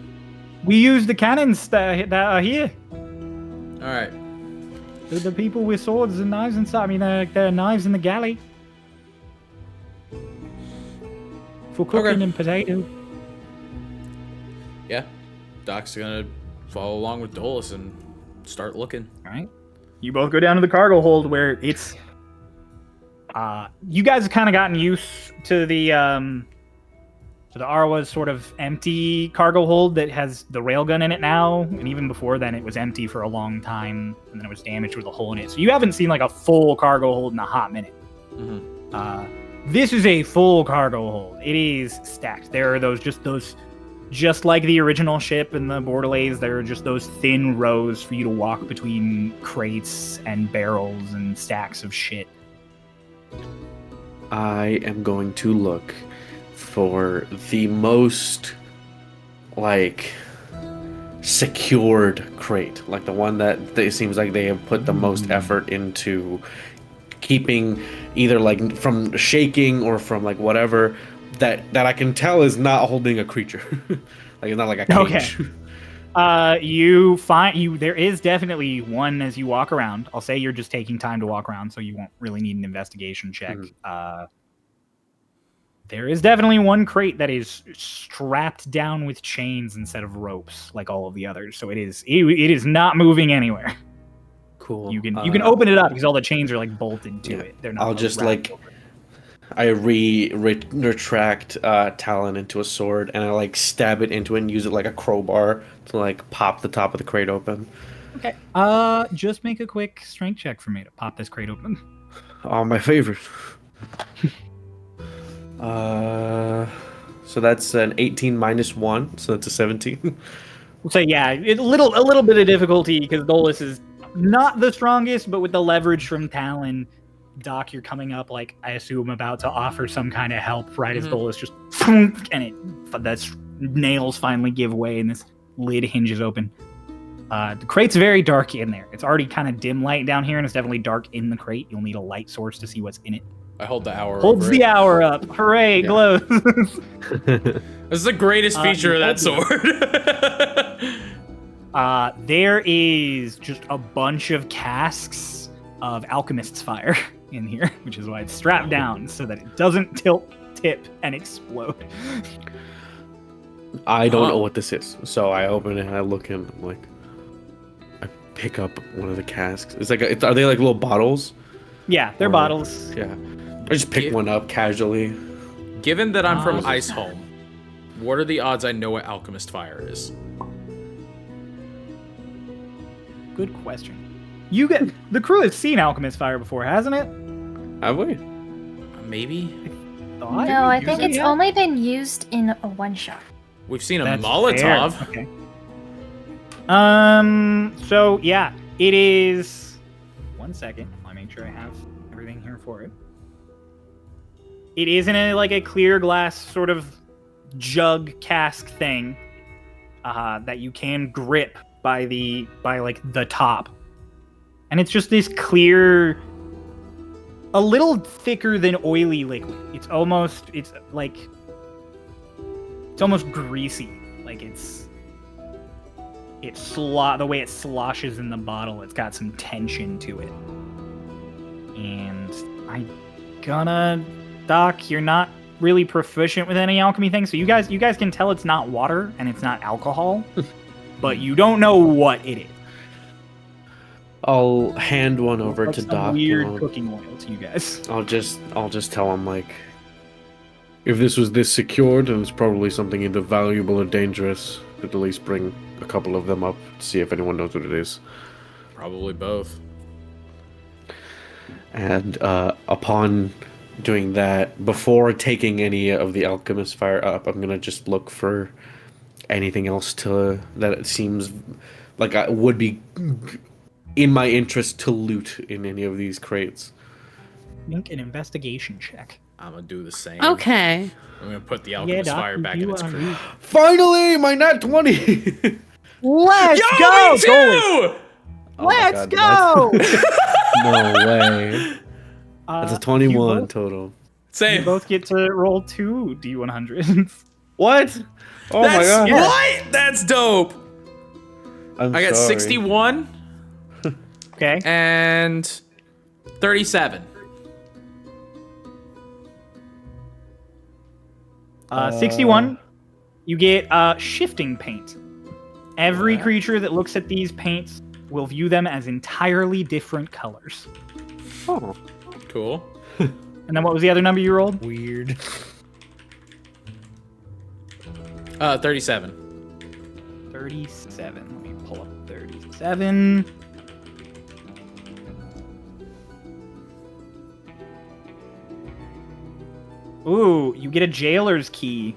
We use the cannons that are here. Alright. The people with swords and knives and stuff. I mean, there are knives in the galley. For cooking Okay. and potato. Yeah. Doc's gonna follow along with Dolus and start looking. All right. You both go down to the cargo hold where it's. You guys have kind of gotten used to the Arwa's sort of empty cargo hold that has the railgun in it now, and even before then it was empty for a long time, and then it was damaged with a hole in it. So you haven't seen like a full cargo hold in a hot minute. Mm-hmm. This is a full cargo hold. It is stacked. There are those, just like the original ship and the Bordelais, there are just those thin rows for you to walk between crates and barrels and stacks of shit. I am going to look for the most like secured crate, like the one that it seems like they have put the most effort into keeping, either like from shaking or from like whatever that I can tell is not holding a creature. Like it's not like a cage. Okay. You find there is definitely one as you walk around. I'll say you're just taking time to walk around, so you won't really need an investigation check. There is definitely one crate that is strapped down with chains instead of ropes, like all of the others. So it is not moving anywhere. Cool. You can open it up because all the chains are like bolted to it. They're not. I'll just wrapped like over. I retract Talon into a sword and I like stab it into it and use it like a crowbar to like pop the top of the crate open. Okay. Just make a quick strength check for me to pop this crate open. Oh, my favorite. So that's an 18 minus 1, so that's a 17. We'll say yeah, a little bit of difficulty because Dolus is not the strongest, but with the leverage from Talon, Doc, you're coming up like I assume about to offer some kind of help right as Dolus just and the nails finally give way and this lid hinges open. The crate's very dark in there. It's already kind of dim light down here, and it's definitely dark in the crate. You'll need a light source to see what's in it. I hold the hour Holds over the it. hour up. Hooray, it Yeah. glows. This is the greatest feature of that sword. There is just a bunch of casks of alchemist's fire in here, which is why it's strapped down so that it doesn't tilt, tip, and explode. I don't know what this is, so I open it and I look in. I'm like, I pick up one of the casks. It's like, are they like little bottles? Yeah, they're Or- bottles. Yeah. I just pick one up casually. Given that I'm from Iceholm, what are the odds I know what alchemist fire is? Good question. The crew has seen alchemist fire before, hasn't it? Have we? Maybe. Thought? No, I Use think it it's yet? only been used in a one shot. We've seen a That's Molotov. fair. Okay. So yeah, it is. 1 second. I'll make sure I have everything here for it. It is in a clear glass sort of jug cask thing that you can grip by the top, and it's just this clear, a little thicker than oily liquid. It's almost greasy. Like the way it sloshes in the bottle, it's got some tension to it. And Doc, you're not really proficient with any alchemy thing, so you guys can tell it's not water and it's not alcohol, but you don't know what it is. I'll hand one over Like to some Doc. weird and cooking oil to you guys. I'll just tell him, like, if this was this secured, then it's probably something either valuable or dangerous. At least bring a couple of them up to see if anyone knows what it is. Probably both. And upon doing that, before taking any of the alchemist fire up, I'm gonna just look for anything else that it seems like I would be in my interest to loot in any of these crates. Make an investigation check. I'm gonna do the same. Okay. I'm gonna put the alchemist Doc, fire back in its crate. Finally, my nat 20. Let's Yo, go! me too! Let's go! No way. That's a 21 total. You Same. both get to roll 2 D100s. What? Oh That's, my god. What? That's dope. I'm I got sorry. 61 Okay. and 37. 61, you get shifting paint. Every creature that looks at these paints will view them as entirely different colors. Oh. Cool. And then what was the other number you rolled? Weird. 37. 37. Let me pull up 37. Ooh, you get a jailer's key.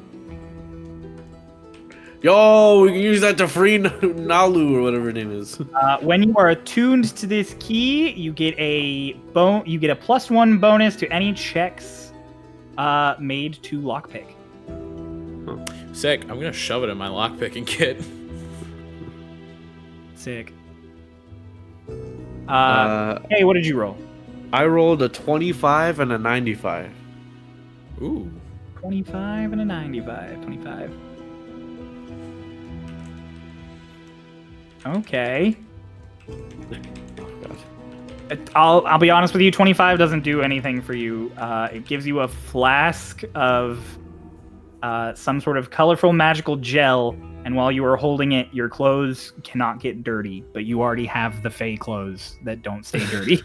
Yo, we can use that to free Nalu or whatever her name is. When you are attuned to this key, you get a +1 bonus to any checks made to lockpick. Sick. I'm gonna shove it in my lockpicking kit. Sick. Hey, what did you roll? I rolled a 25 and a 95. Ooh. 25 and a 95. 25. Okay. I'll be honest with you. 25 doesn't do anything for you. It gives you a flask of some sort of colorful magical gel, and while you are holding it, your clothes cannot get dirty. But you already have the Fey clothes that don't stay dirty.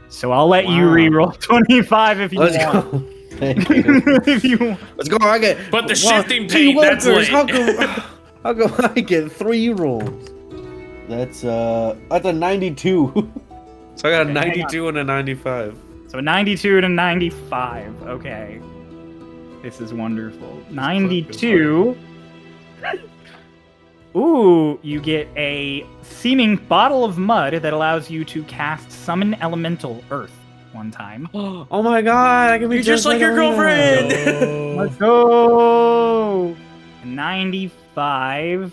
So I'll let you re-roll 25 if you Let's want. go. Thank you. If you want. Let's go. I get. But the Wow, shifting gee paint, that's willikers, lit. How come I get 3 rolls? That's a 92. So I got a Okay, hang 92 and a 95. So 92 to 95. Okay. This is wonderful. 92. Ooh, you get a seeming bottle of mud that allows you to cast Summon Elemental Earth one time. Oh my god, I can be You're just like your girlfriend. Let's go! 95.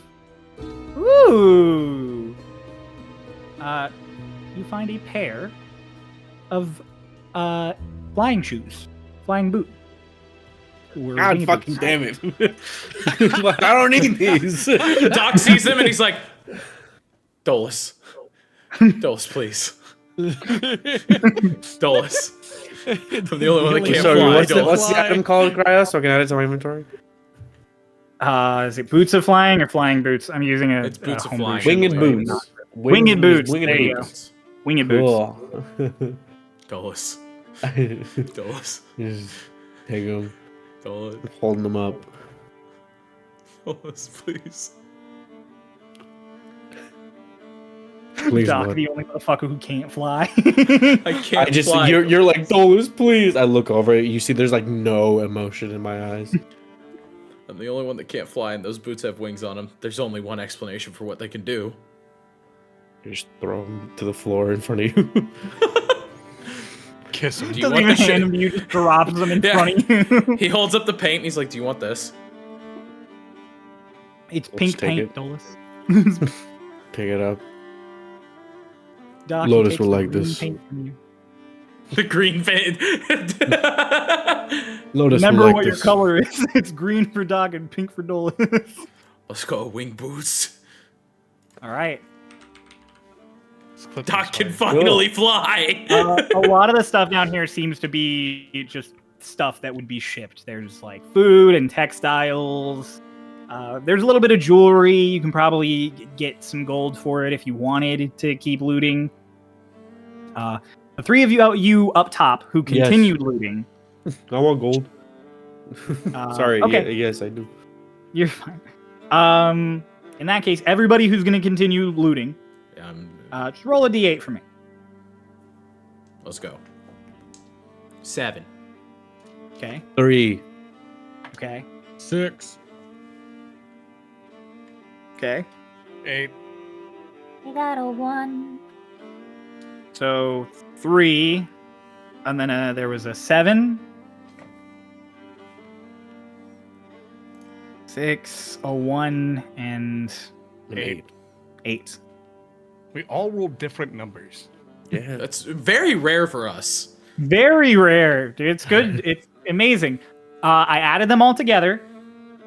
Ooh. You find a pair of flying shoes, flying boot. Or God wing fucking boots. damn it. I don't need these. Doc sees him and he's like, Dolus. Dolus, please. Dolus. I'm the only one that can't Sorry, fly. what's the Dolus. item called, Cryo, so I can add it to my inventory? Is it boots of flying or flying boots? I'm using It's boots of homebrew flying. sheet. Winged Winged boots. Winged boots. Winged There you go. boots. Winged boots. Cool. Dolus. Dolus. Just take them, Dolus. holding them up. Dolus, please. Please, Doc, Lord. the only motherfucker who can't fly. I can't I just fly. you're like Dolus, please. I look over it. You see, there's like no emotion in my eyes. I'm the only one that can't fly, and those boots have wings on them. There's only one explanation for what they can do. You just throw them to the floor in front of you. Kiss him. Do you Doesn't want even the hand them shit? to you, just drops them in Yeah. front of you. He holds up the paint, and he's like, do you want this? It's Let's pink take paint, it. Dolus. Pick it up. Doc, Lotus he takes will the like green this. paint from you. The green paint. Lotus Remember will like what your this. color is. It's green for Doc and pink for Dolus. Let's go, wing boots. All right. Doc can finally fly. A lot of the stuff down here seems to be just stuff that would be shipped. There's like food and textiles. There's a little bit of jewelry. You can probably get some gold for it if you wanted to keep looting. The three of you up top who Yes. continued looting. I want gold. Sorry. Okay. Yes, I do. You're fine. In that case, everybody who's going to continue looting, just roll a d8 for me. Let's go. 7. Okay. 3. Okay. 6. Okay. 8. I got a 1. So 3, and then there was a 7, 6, a 1, and 8. 8. We all rolled different numbers. Yeah. That's very rare for us. Very rare, dude. It's good. It's amazing. I added them all together.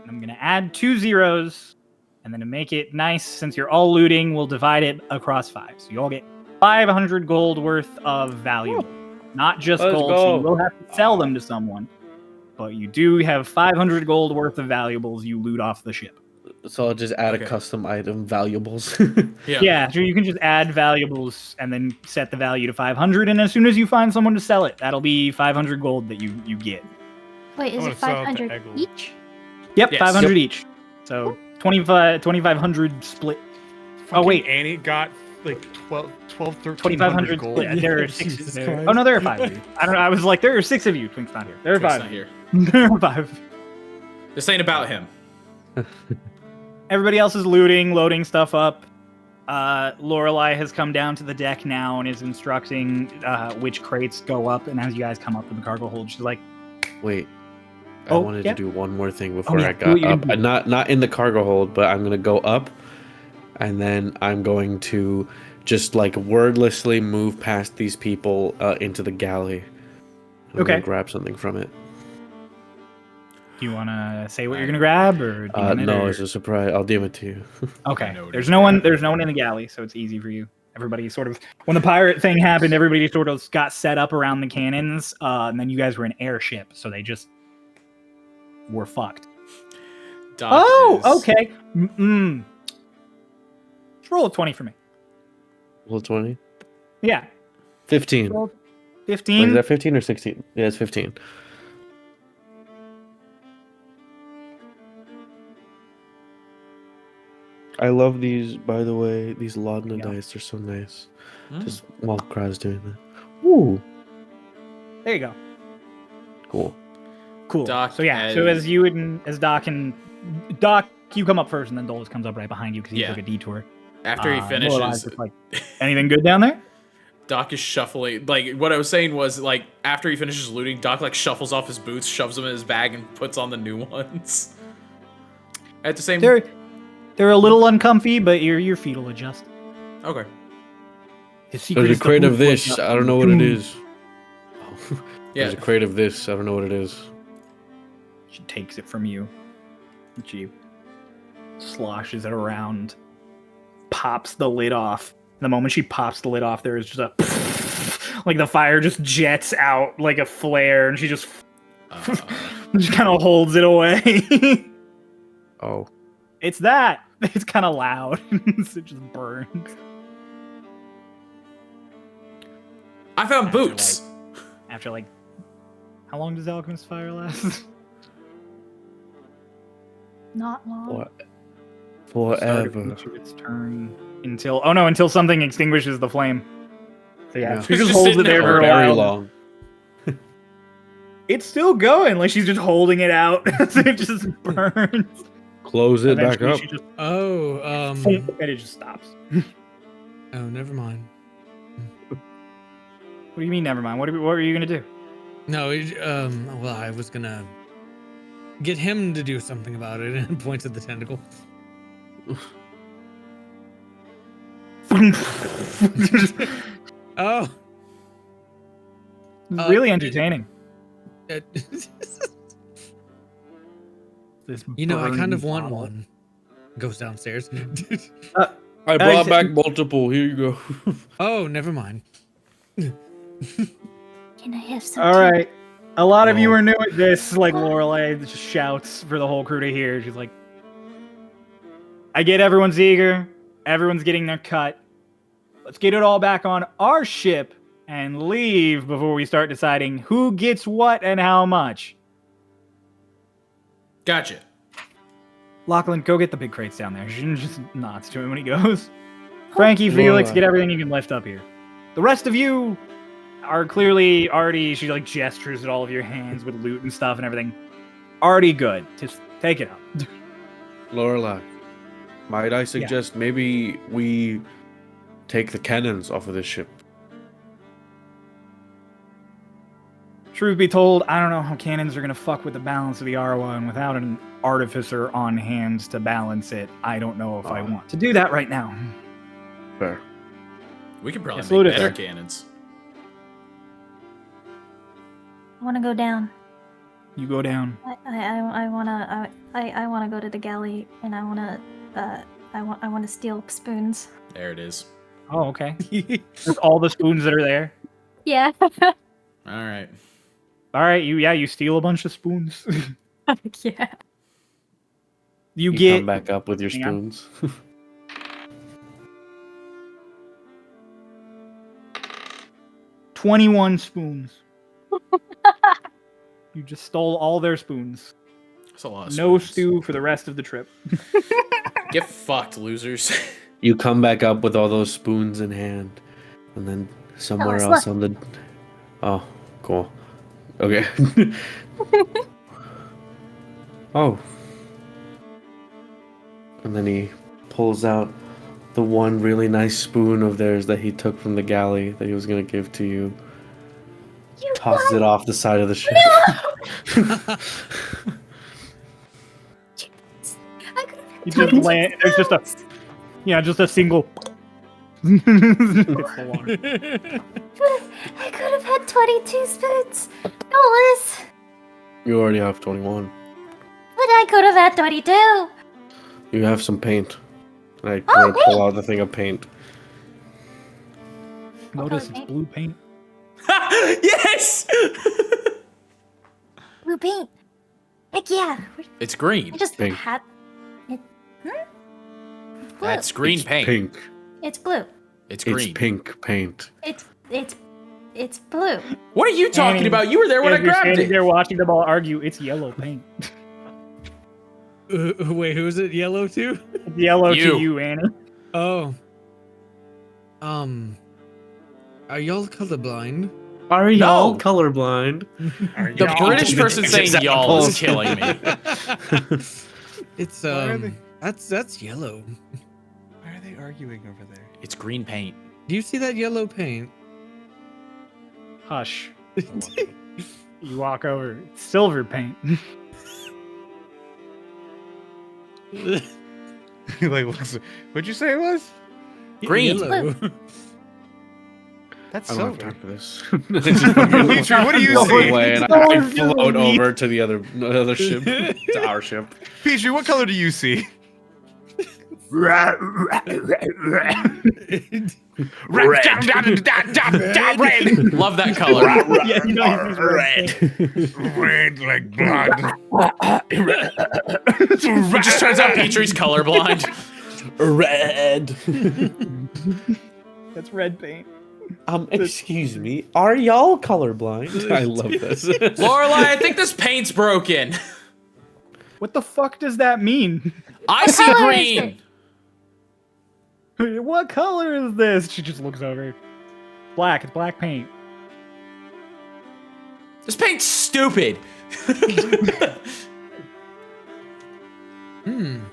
I'm gonna add 2 zeros, and then to make it nice, since you're all looting, we'll divide it across 5. So you all get 500 gold worth of value, not just Let's gold. go. So you will have to sell them to someone, but you do have 500 gold worth of valuables you loot off the ship. So I'll just add Okay. a custom item, valuables. Yeah, so you can just add valuables and then set the value to 500, and as soon as you find someone to sell it, that'll be 500 gold that you get. Wait, is I it wanna sell it to 500 Eggle. each? Yep, Yes. 500 each. So 2500 split. Oh wait, Annie got like 12, 1300 2500 gold. split. There are 6 Jesus there. Christ. Oh no, there are 5 of you. I don't know. I was like, there are 6 of you. Twink's not here. There are Twink's 5. not here. There are 5. This ain't about him. Everybody else is looting, loading stuff up. Lorelei has come down to the deck now and is instructing which crates go up. And as you guys come up in the cargo hold, she's like, Wait. I Oh, wanted yeah. to do one more thing before yeah, I do got what you up. can do. Not in the cargo hold, but I'm gonna go up, and then I'm going to just like wordlessly move past these people into the galley. I'm Okay. gonna grab something from it. do you want to say what you're going to grab? Or DM it, No, or- it's a surprise. I'll DM it to you. Okay. know what There's he's no one. There's no one in the galley, so it's easy for you. Everybody sort of, when the pirate thing happened, everybody sort of got set up around the cannons, and then you guys were an airship, so they just were fucked. Doc Oh, is- okay. Just roll a 20 for me. Roll 20. Yeah. 15. Roll Wait, 15. is that 15 or 16? Yeah, it's 15. I love these, by the way. These Laudna Yeah. dice are so nice. Mm. Just while Crow's doing that. Ooh, There you go. cool. Cool. Doc so yeah. So as you and as Doc and Doc, you come up first, and then Dolus comes up right behind you because he Yeah. took a detour. After he Lorelai's finishes, just like, anything good down there? Doc is shuffling. Like, what I was saying was, like, after he finishes looting, Doc, like, shuffles off his boots, shoves them in his bag, and puts on the new ones. At the same There They're a little uncomfy, but your feet will adjust. Okay. The secret There's is a the crate of food this. adjustment. I don't know what it is. Yeah. There's a crate of this. I don't know what it is. She takes it from you. She sloshes it around, pops the lid off. The moment she pops the lid off, there is just a like the fire just jets out like a flare, and she just just kind of holds it away. Oh. It's that. It's kind of loud. So it just burns. I found boots. After like, how long does alchemist fire last? Not long. What? Start of Forever. each of its turn until something extinguishes the flame. So yeah, Yeah. she It's just just holds sitting it there there for a Very while. long. It's still going, like she's just holding it out. So it just burns. Close it back Eventually up. she just Oh, and it just stops. oh, never mind. What do you mean? Never mind. What were you gonna do? No, well, I was gonna get him to do something about it, and points at the tentacle. Oh, Really entertaining. uh, This you know, I kind of burning want bottle. one. Goes downstairs. I brought back multiple. Here you go. Oh, never mind. Can I have some? All tea? right. A lot of you Oh. are new at this. Like Lorelei just shouts for the whole crew to hear. She's like, "I get everyone's eager. Everyone's getting their cut. Let's get it all back on our ship and leave before we start deciding who gets what and how much." Gotcha. Lachlan, go get the big crates down there. She just nods to him when he goes. Frankie, Felix, Lorelei. get everything you can lift up here. The rest of you are clearly already, she like gestures at all of your hands with loot and stuff and everything. Already good. Just take it up. Lorelai, might I suggest maybe we take the cannons off of this ship? Truth be told, I don't know how cannons are going to fuck with the balance of the Arawa, and without an artificer on hand to balance it, I don't know if I want to do that right now. Fair. We could probably Yes, make Ludus. better cannons. I want to go down. You go down. I wanna go to the galley, and I wanna steal spoons. There it is. Oh, okay. That's all the spoons that are there. Yeah. All right. All right, you steal a bunch of spoons. Yeah. You You get come back up with your Hang on. spoons. 21 spoons. You just stole all their spoons. That's a lot of No spoons. stew for the rest of the trip. Get fucked, losers. You come back up with all those spoons in hand, and then somewhere Look. else on the. Oh, cool. Okay. Oh. And then he pulls out the one really nice spoon of theirs that he took from the galley that he was gonna give to you. You Tosses it off the side of the ship. I could have You just land. There's just a single. It's the water. I could have had 22 spoons. No less. You already have 21. But I could have had 22. You have some paint. And I Oh, pull out the thing of paint. Notice Okay. it's blue paint. Yes! Blue paint. Heck yeah. It's green. I just Pink. had it. Blue. That's green It's paint. pink. It's blue. It's green. It's pink paint. It's blue. What are you talking Annie, about? You were there when I As you're grabbed standing it. there watching them all argue, it's yellow paint. Wait, who is it? Yellow too? It's yellow You. to you, Annie. Oh. Are y'all colorblind? Are y'all No. colorblind? The British person saying y'all is killing me. It's Why are they- that's yellow. Why are they arguing over there? It's green paint. Do you see that yellow paint? Hush. You walk over. It's silver paint. like, what'd you say it was? Green. Yellow. That's I so don't have weird. time for this. Petrie, what do you Go see? away, and I float over to the other ship, to our ship. Petrie, what color do you see? Red. Love that color. Yeah, you know, he's Red like blood. It just turns out Petrie's colorblind. Red. That's red paint. Excuse me, are y'all colorblind? I love this. Lorelai, I think this paint's broken. What the fuck does that mean? I see color is green. What color is this? She just looks over. Black. It's black paint. This paint's stupid.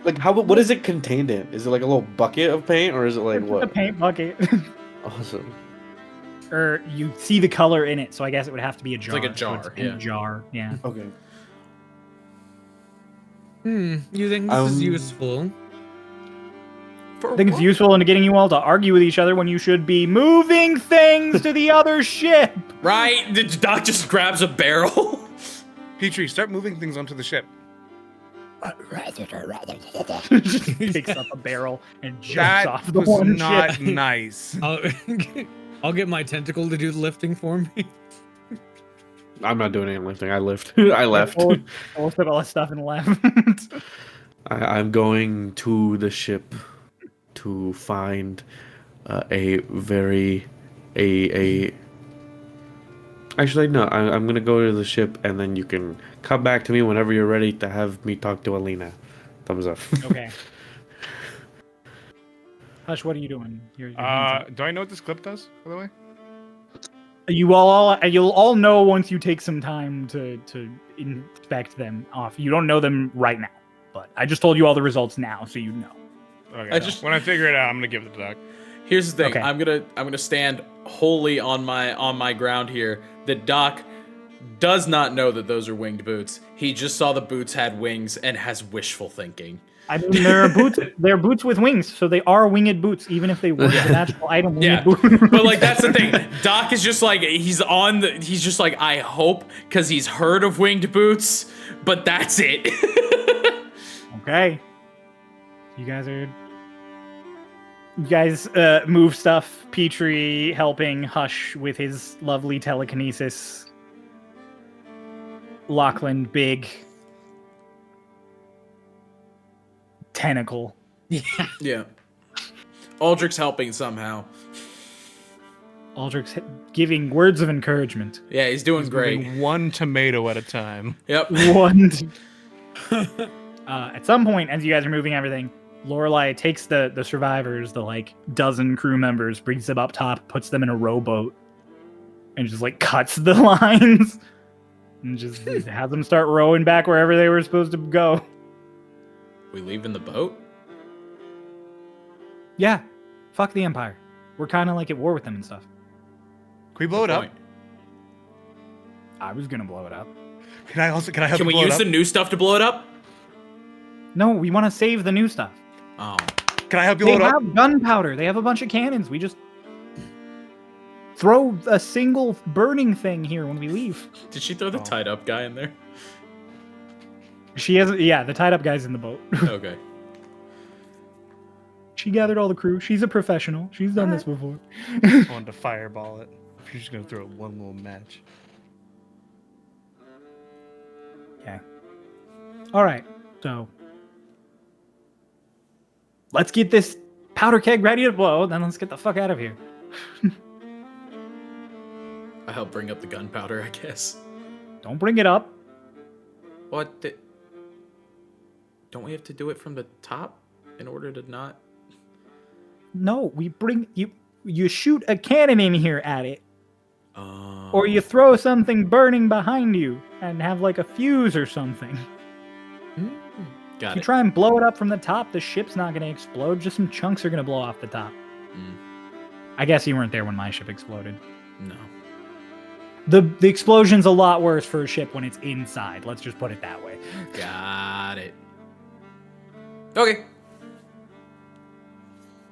Like, what is it contained in? Is it like a little bucket of paint, or is it like It's a what? paint bucket. Awesome. Or you see the color in it, so I guess it would have to be a jar. like a so jar, it's in yeah. a jar, yeah. Okay. You think this is useful? I think it's useful in getting you all to argue with each other when you should be moving things to the other ship. Right? The Doc just grabs a barrel. Petrie, start moving things onto the ship. Just picks up a barrel and jumps That off the was one not ship. nice. I'll get my tentacle to do the lifting for me. I'm not doing any lifting. I lift. I left. We'll put all that stuff and left. I'm going to the ship to find a very a. Actually, no. I'm gonna go to the ship, and then you can come back to me whenever you're ready to have me talk to Alina. Thumbs up. Okay. Hush, what are you doing? Your hands up. Do I know what this clip does, by the way? You'll all know once you take some time to inspect them off. You don't know them right now, but I just told you all the results now, so you know. Okay. When I figure it out, I'm gonna give it to Doc. Here's the thing. Okay. I'm gonna stand wholly on my ground here. That Doc does not know that those are winged boots. He just saw the boots had wings and has wishful thinking. I mean, they're boots. They're boots with wings, so they are winged boots, even if they were a magical item. Winged Yeah, boots. but like that's the thing. Doc is just like he's just like I hope because he's heard of winged boots, but that's it. Okay. You guys move stuff. Petrie helping Hush with his lovely telekinesis. Lachlan, big tentacle. Yeah. Aldrich's helping somehow. Aldrich's giving words of encouragement. Yeah, he's doing great. Moving one tomato at a time. Yep. One. At some point, as you guys are moving everything, Lorelai takes the survivors, the like dozen crew members, brings them up top, puts them in a rowboat, and just like cuts the lines, and just has them start rowing back wherever they were supposed to go. We leave in the boat? Yeah, fuck the Empire. We're kind of like at war with them and stuff. Can we blow it up? Point. I was gonna blow it up. Can I help Can you we blow it use up? the new stuff to blow it up? No, we want to save the new stuff. Oh. Can I help you They load up? have gunpowder. They have a bunch of cannons. We just throw a single burning thing here when we leave. Did she throw the tied up guy in there? She has, yeah, the tied up guy's in the boat. Okay. She gathered all the crew. She's a professional. She's done this before. I wanted to fireball it. You're just gonna throw one little match. Okay. All right. So let's get this powder keg ready to blow. Then let's get the fuck out of here. I help bring up the gunpowder, I guess. Don't bring it up. What? Don't we have to do it from the top in order to not? No, we bring you. You shoot a cannon in here at it, Oh. or you throw something burning behind you and have like a fuse or something. Got If you it. try and blow it up from the top, the ship's not going to explode. Just some chunks are going to blow off the top. Mm. I guess you weren't there when my ship exploded. No. The explosion's a lot worse for a ship when it's inside. Let's just put it that way. Got it. Okay.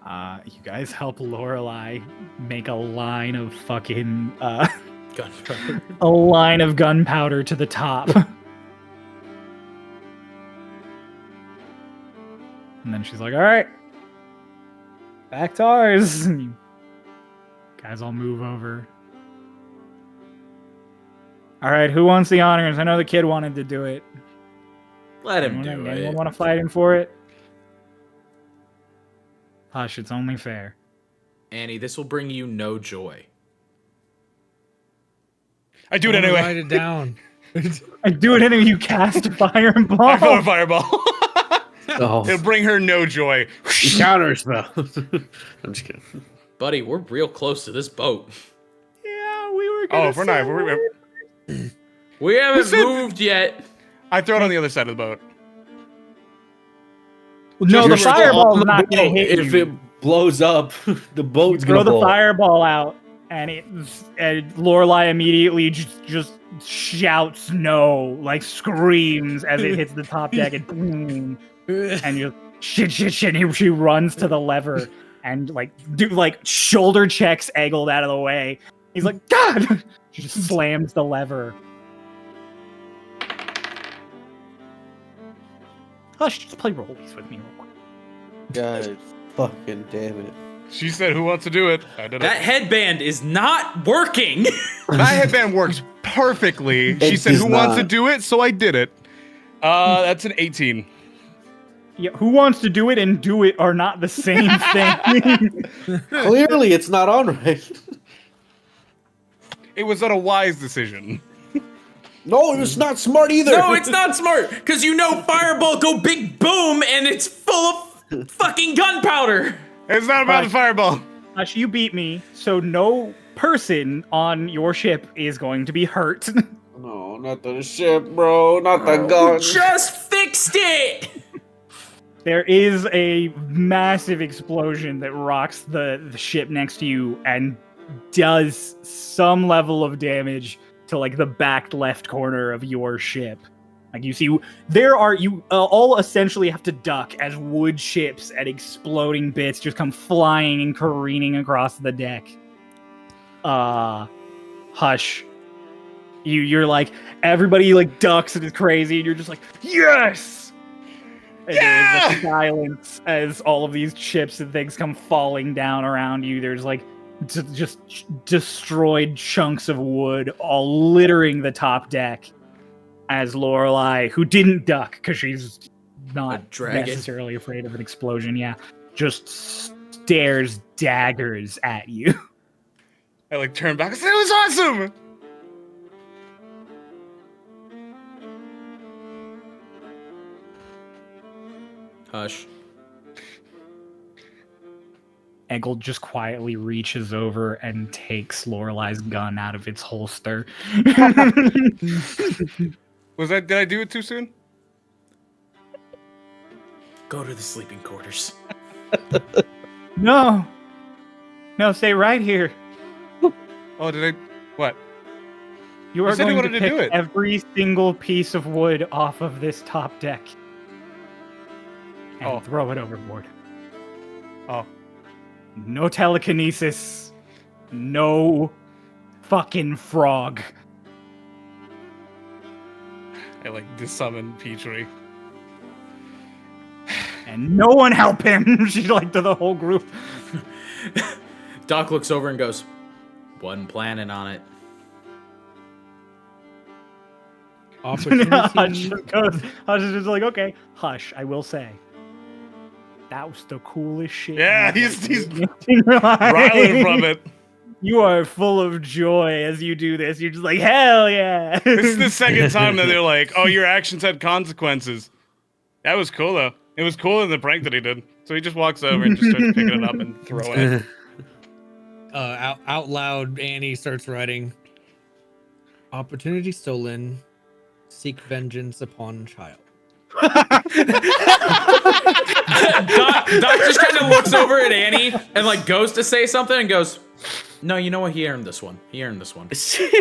You guys help Lorelei make a line of fucking Gunpowder. a line of gunpowder to the top. And then she's like, all right, back to ours. And you guys all move over. All right, who wants the honors? I know the kid wanted to do it. Let him do Anyone it. want to fight him for it? Hush, it's only fair. Annie, this will bring you no joy. I do it I'm gonna anyway. Write it down. I do it anyway. You cast a fireball. I throw a fireball. Oh, It'll bring her no joy. counter spell. I'm just kidding. Buddy, we're real close to this boat. Yeah, we were gonna Oh, if we're not, We haven't said- moved yet. I throw it on the other side of the boat. No, the You're still fireball's on the not gonna boat. hit If you. it blows up, the boat's Throw gonna the blow. fireball out, and Lorelei immediately just shouts no, like screams as it hits the top deck, and boom, and you shit. And she runs to the lever and shoulder checks Eggled out of the way. He's like, God! She just slams the lever. Hush, just play rollies with me real quick. God, fucking damn it. She said, "Who wants to do it?" I did That it. headband is not working. That headband works perfectly. She It said, does "Who wants to not. do it?" So I did it. That's an 18. Yeah, who wants to do it and do it are not the same thing. Clearly, it's not on right. It was not a wise decision. No, it's not smart either. No, it's not smart. Because you know fireball go big boom and it's full of fucking gunpowder. It's not about the fireball. Hush, you beat me, so no person on your ship is going to be hurt. No, not the ship, bro. Not the gun. Just fixed it. There is a massive explosion that rocks the ship next to you and does some level of damage to like the back left corner of your ship. Like you see, you all essentially have to duck as wood ships and exploding bits just come flying and careening across the deck. Hush. You're like, everybody like ducks and is crazy, and you're just like, yes! And there's a silence as all of these chips and things come falling down around you. There's like just destroyed chunks of wood all littering the top deck. As Lorelei, who didn't duck because she's not dragon. necessarily afraid of an explosion, just stares daggers at you. I like turned back and said, "It was awesome." Hush. Eggle just quietly reaches over and takes Lorelei's gun out of its holster. Did I do it too soon? Go to the sleeping quarters. No, stay right here. Oh, did I? What? You are said you going to wanted to do pick it. every single piece of wood off of this top deck and throw it overboard. Oh. No telekinesis. No fucking frog. I like dissummon Petrie. And no one help him. She's like to the whole group. Doc looks over and goes, "Wasn't planning on it." Hush Opportunity. is just like, okay, hush, I will say. That was the coolest shit. Yeah, you've he's ever seen in your life. riling from it. You are full of joy as you do this. You're just like, hell yeah. This is the second time that they're like, "Oh, your actions had consequences." That was cool though. It was cooler than the prank that he did. So he just walks over and just starts picking it up and throwing it. Out loud, Annie starts writing. Opportunity stolen. Seek vengeance upon child. Doc just kind of looks over at Annie and like goes to say something and goes, "No, you know what? He earned this one. He earned this one." Seek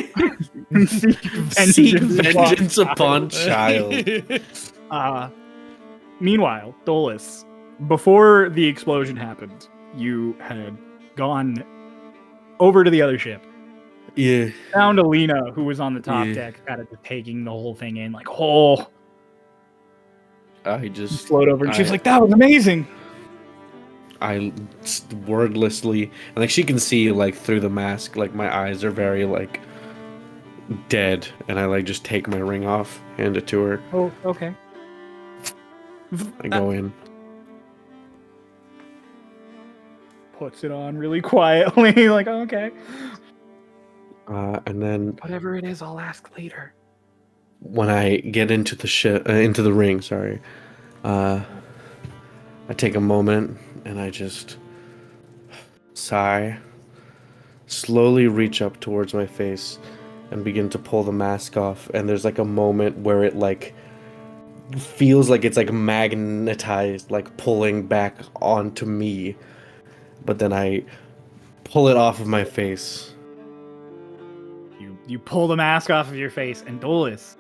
vengeance upon child. Meanwhile, Dolus, before the explosion happened, you had gone over to the other ship, Yeah. found Alina, who was on the top Yeah. deck, kind of just taking the whole thing in, like, oh, I just float over, and she was I- like, that was amazing. I wordlessly, and like she can see like through the mask, like my eyes are very like dead, and I like just take my ring off, hand it to her. Oh, okay. I go in. Puts it on really quietly, like, okay. And then Whatever it is, I'll ask later. when I get into the into the ring, sorry, I take a moment and I just sigh, slowly reach up towards my face, and begin to pull the mask off. And there's like a moment where it like feels like it's like magnetized, like pulling back onto me. But then I pull it off of my face. You pull the mask off of your face, and Dolus,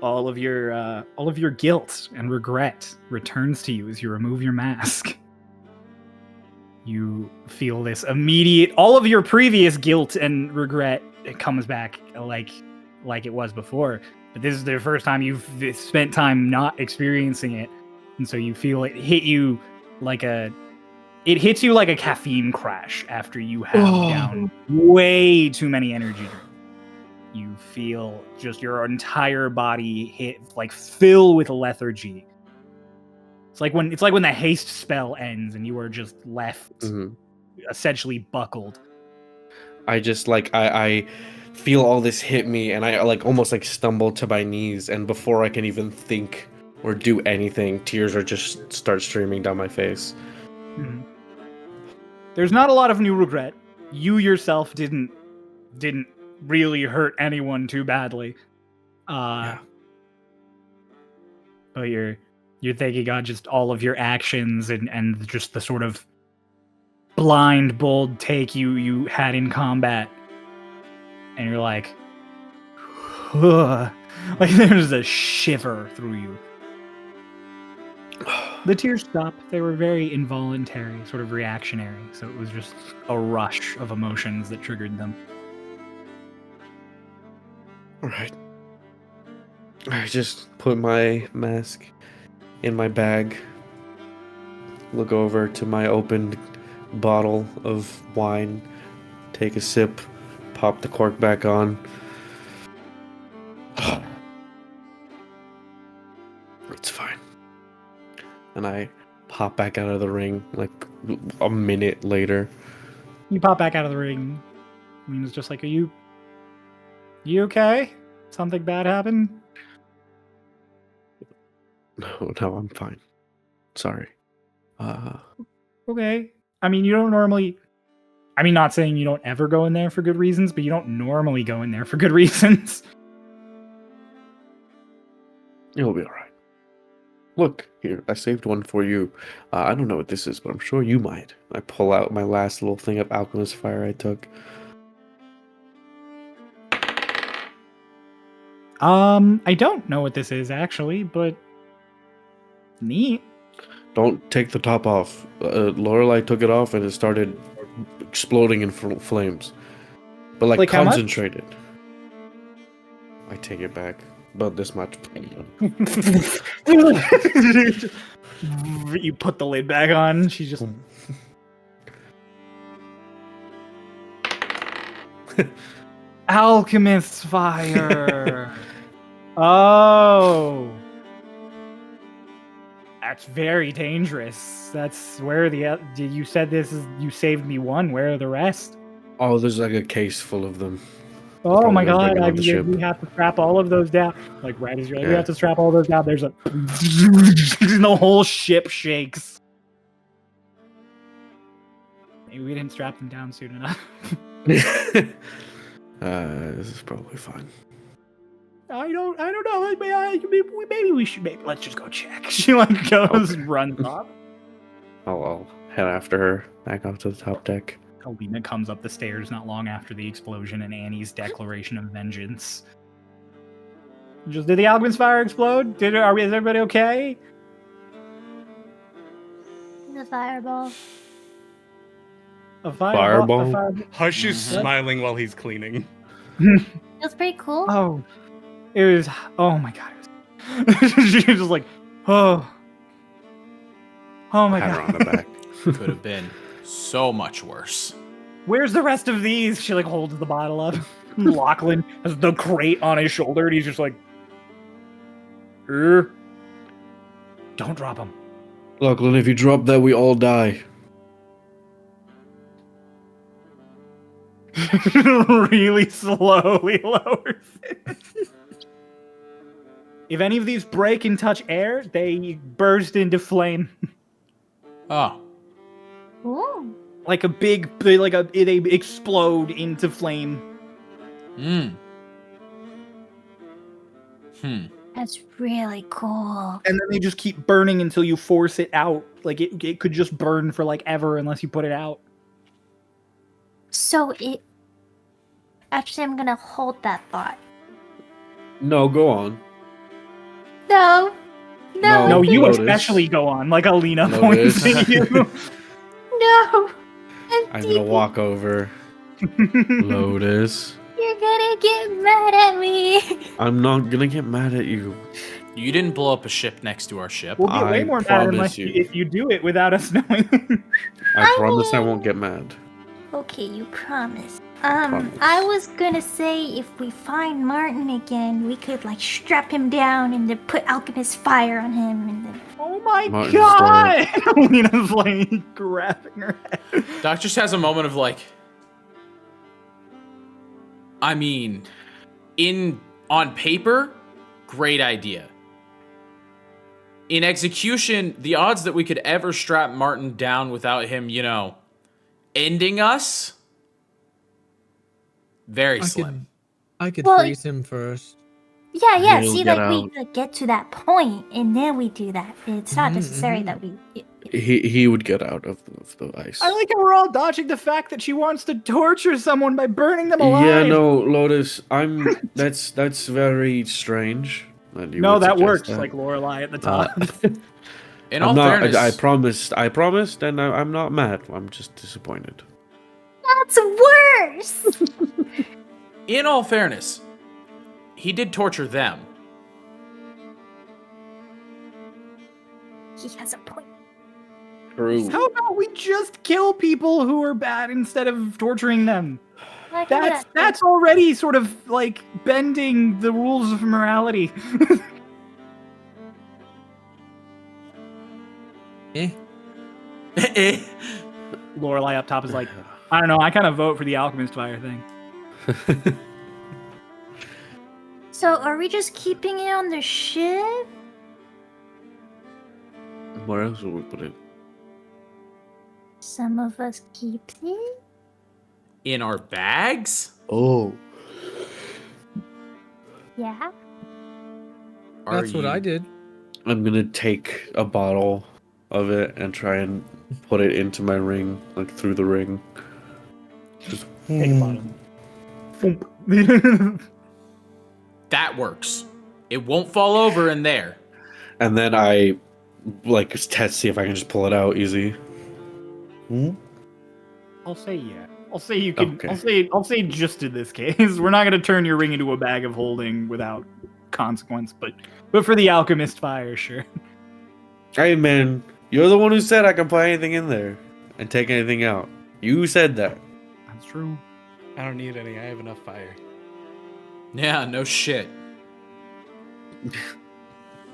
all of your guilt and regret returns to you as you remove your mask. You feel this immediate, all of your previous guilt and regret, it comes back like it was before. But this is the first time you've spent time not experiencing it, and so you feel it hit you like a caffeine crash after you have down way too many energy drinks. You feel just your entire body fill with lethargy. It's like when the haste spell ends and you are just left essentially buckled. I just like I feel all this hit me, and I like almost like stumble to my knees, and before I can even think or do anything, tears are just start streaming down my face. Mm-hmm. There's not a lot of new regret. You yourself didn't really hurt anyone too badly. But you're thinking on just all of your actions and just the sort of blind, bold take you had in combat. And you're like, ugh. Like there's a shiver through you. The tears stopped. They were very involuntary, sort of reactionary. So it was just a rush of emotions that triggered them. All right. I just put my mask in my bag, look over to my opened bottle of wine, take a sip, pop the cork back on. It's fine. And I pop back out of the ring like a minute later. You pop back out of the ring. Mina's just like, are you okay? Something bad happened? No, I'm fine. Sorry. Okay. I mean, you don't normally... I mean, not saying you don't ever go in there for good reasons, but you don't normally go in there for good reasons. It'll be alright. Look, here, I saved one for you. I don't know what this is, but I'm sure you might. I pull out my last little thing of alchemist fire I took. I don't know what this is, actually, but... neat. Don't take the top off. Lorelei took it off and it started exploding in flames. But like How much? concentrated. I take it back. About this much. You put the lid back on. She's just... Alchemist's fire. Oh. That's very dangerous. That's where you said this is, you saved me one. Where are the rest? Oh, there's like a case full of them. Oh my Probably god, bring it on the ship. we have to strap all of those down. Like, right as you're like, we Yeah. have to strap all those down. There's a... the whole ship shakes. Maybe we didn't strap them down soon enough. This is probably fine. I don't know. Maybe we should. Let's just go check. She like goes, runs off. I'll head after her back up to the top deck. Alina comes up the stairs not long after the explosion and Annie's declaration of vengeance. Did the alchemist fire explode? Is everybody okay? The fireball. A Fireball? fireball. Hush is Mhm. smiling while he's cleaning. That's pretty cool. Oh, it was. Oh my god. It was, she was just like, oh, oh my Pat her god. on the back. Could have been so much worse. Where's the rest of these? She like holds the bottle up. Lachlan has the crate on his shoulder, and he's just like, don't drop them. Lachlan, if you drop that, we all die. Really slowly lowers it. If any of these break and touch air, they burst into flame. Oh. Ooh. Like a big, they explode into flame. That's really cool. And then they just keep burning until you force it out. Like it could just burn for like ever unless you put it out. So it. Actually, I'm gonna hold that thought. No, go on. No. No. No, you Lotus. especially go on. Like Alina Lotus. points at you. No. I'm gonna walk over. Lotus. You're gonna get mad at me. I'm not gonna get mad at you. You didn't blow up a ship next to our ship. We'll get way I more mad promise unless you. if you do it without us knowing. I promise I won't get mad. Okay, you promise. Promise. I was gonna say if we find Martin again, we could like strap him down and then put alchemist fire on him and then. Oh my Martin's god! Alina's like grabbing her head. Doc just has a moment of like, I mean, on paper, great idea. In execution, the odds that we could ever strap Martin down without him, ending us, very slim. I could Well, freeze him first. Yeah. He'll See, get like we out. could get to that point and then we do that. It's not Mhm, necessary mhm. that we. He would get out of the ice. I like how we're all dodging the fact that she wants to torture someone by burning them alive. Yeah, no, Lotus. That's very strange. No, would that suggest works. that. Like Lorelai at the top. In I'm all not. fairness, I promised, and I'm not mad. I'm just disappointed. That's worse. in all fairness, he did torture them. He has a point. True. How about we just kill people who are bad instead of torturing them? I can do that. That's already sort of like bending the rules of morality. Eh? Lorelai up top is like, I don't know. I kind of vote for the alchemist fire thing. So are we just keeping it on the ship? Where else would we put it? Some of us keep it. In our bags? Oh. Yeah. That's what I did. I'm gonna take a bottle of it and try and put it into my ring, like through the ring. Just Take a bottle. Thump. That works. It won't fall over in there. and then I like test see if I can just pull it out easy. I'll say yeah. I'll say you can. Okay. I'll say just in this case, we're not gonna turn your ring into a bag of holding without consequence, but for the alchemist fire, sure. Hey man, you're the one who said I can put anything in there and take anything out. You said that. That's true. I don't need any. I have enough fire. Yeah, no shit. Put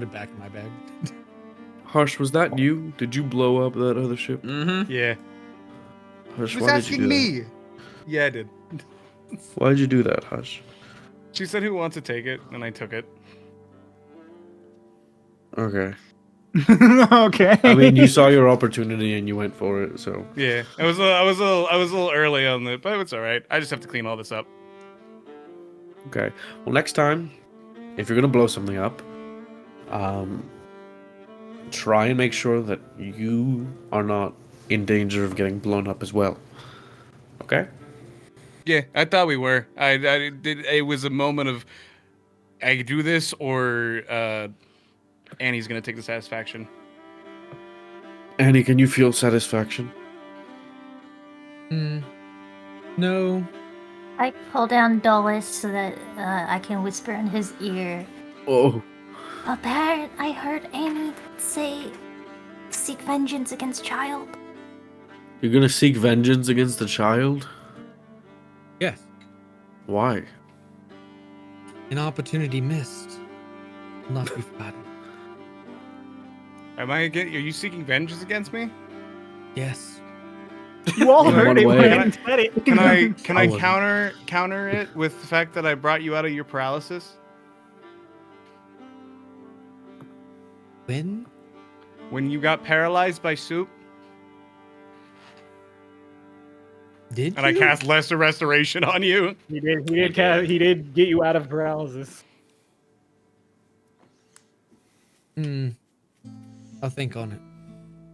it back in my bag. Harsh, was that you? Did you blow up that other ship? Mm-hmm. Yeah. Harsh, She was why did you asking do me. Yeah, I did. that? Why did you do that, Harsh? She said who wants to take it, and I took it. Okay. Okay. I mean, you saw your opportunity and you went for it, so. Yeah, I was a little early on it, but it's all right. I just have to clean all this up. Okay. Well, next time, if you're gonna blow something up, try and make sure that you are not in danger of getting blown up as well. Okay? Yeah, I thought we were. I did. It was a moment of I could do this, or Annie's gonna take the satisfaction. Annie, can you feel satisfaction? No. I pull down Dulles so that I can whisper in his ear. Oh. I heard Amy say, seek vengeance against child. You're gonna seek vengeance against the child? Yes. Why? An opportunity missed. Will not be forgotten. Are you seeking vengeance against me? Yes. You all In heard one it way. when he said it. Can I I wasn't. counter it with the fact that I brought you out of your paralysis? When When you got paralyzed by soup, did and I you? cast Lesser Restoration on you. He did get you out of paralysis. I'll think on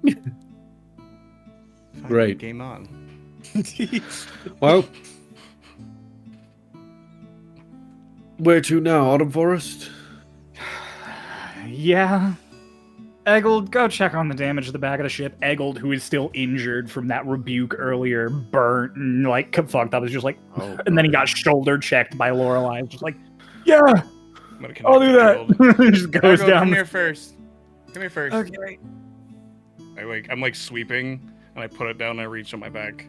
it. Great. Game on. Well, where to now? Autumn Forest? Yeah. Eggold, go check on the damage to the back of the ship. Eggold, who is still injured from that rebuke earlier, burnt and like fucked up, is just like, Oh, and then he got shoulder checked by Lorelei. Just like, yeah, I'm gonna connect I'll do the that. shield. He just goes Go, down. Come the- here first. Come here first. Okay. I'm like sweeping, and I put it down. And I reach on my back.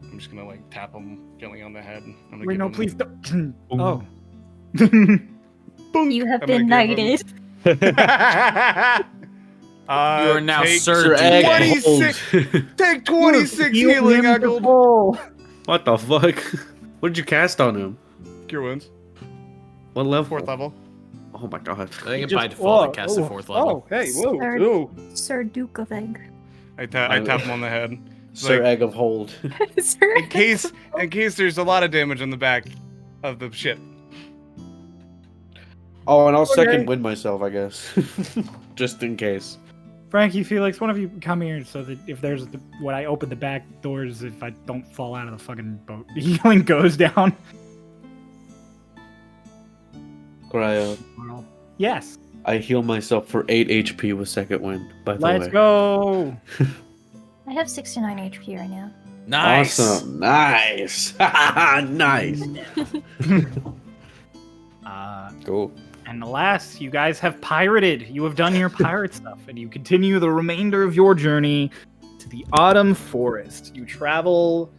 I'm just gonna like tap him gently on the head. I'm gonna Wait, give no, him- please don't. Oh. Boom. You have I'm been gonna give him- knighted. You are now take Sir Egg 26. Take 26 Heal healing, him to Eggold. full. What the fuck? What did you cast on him? Cure wounds. What level? 4th level. Oh my god. I think by default it casts a 4th level. Oh, hey, whoa, Sir, whoa. Sir Duke of Egg. I tap him on the head. It's Sir like, Egg of Hold. Sir. in case there's a lot of damage on the back of the ship. Oh, and I'll Okay. second win myself, I guess. Just in case. Frankie, Felix, one of you come here so that if there's when I open the back doors, if I don't fall out of the fucking boat, the healing goes down. Cryo. Yes. I heal myself for 8 HP with second wind, by the Let's way. go. I have 69 HP right now. Nice. Awesome. Nice. Nice. Cool. And alas, you guys have pirated. You have done your pirate stuff, and you continue the remainder of your journey to the Autumn Forest. You travel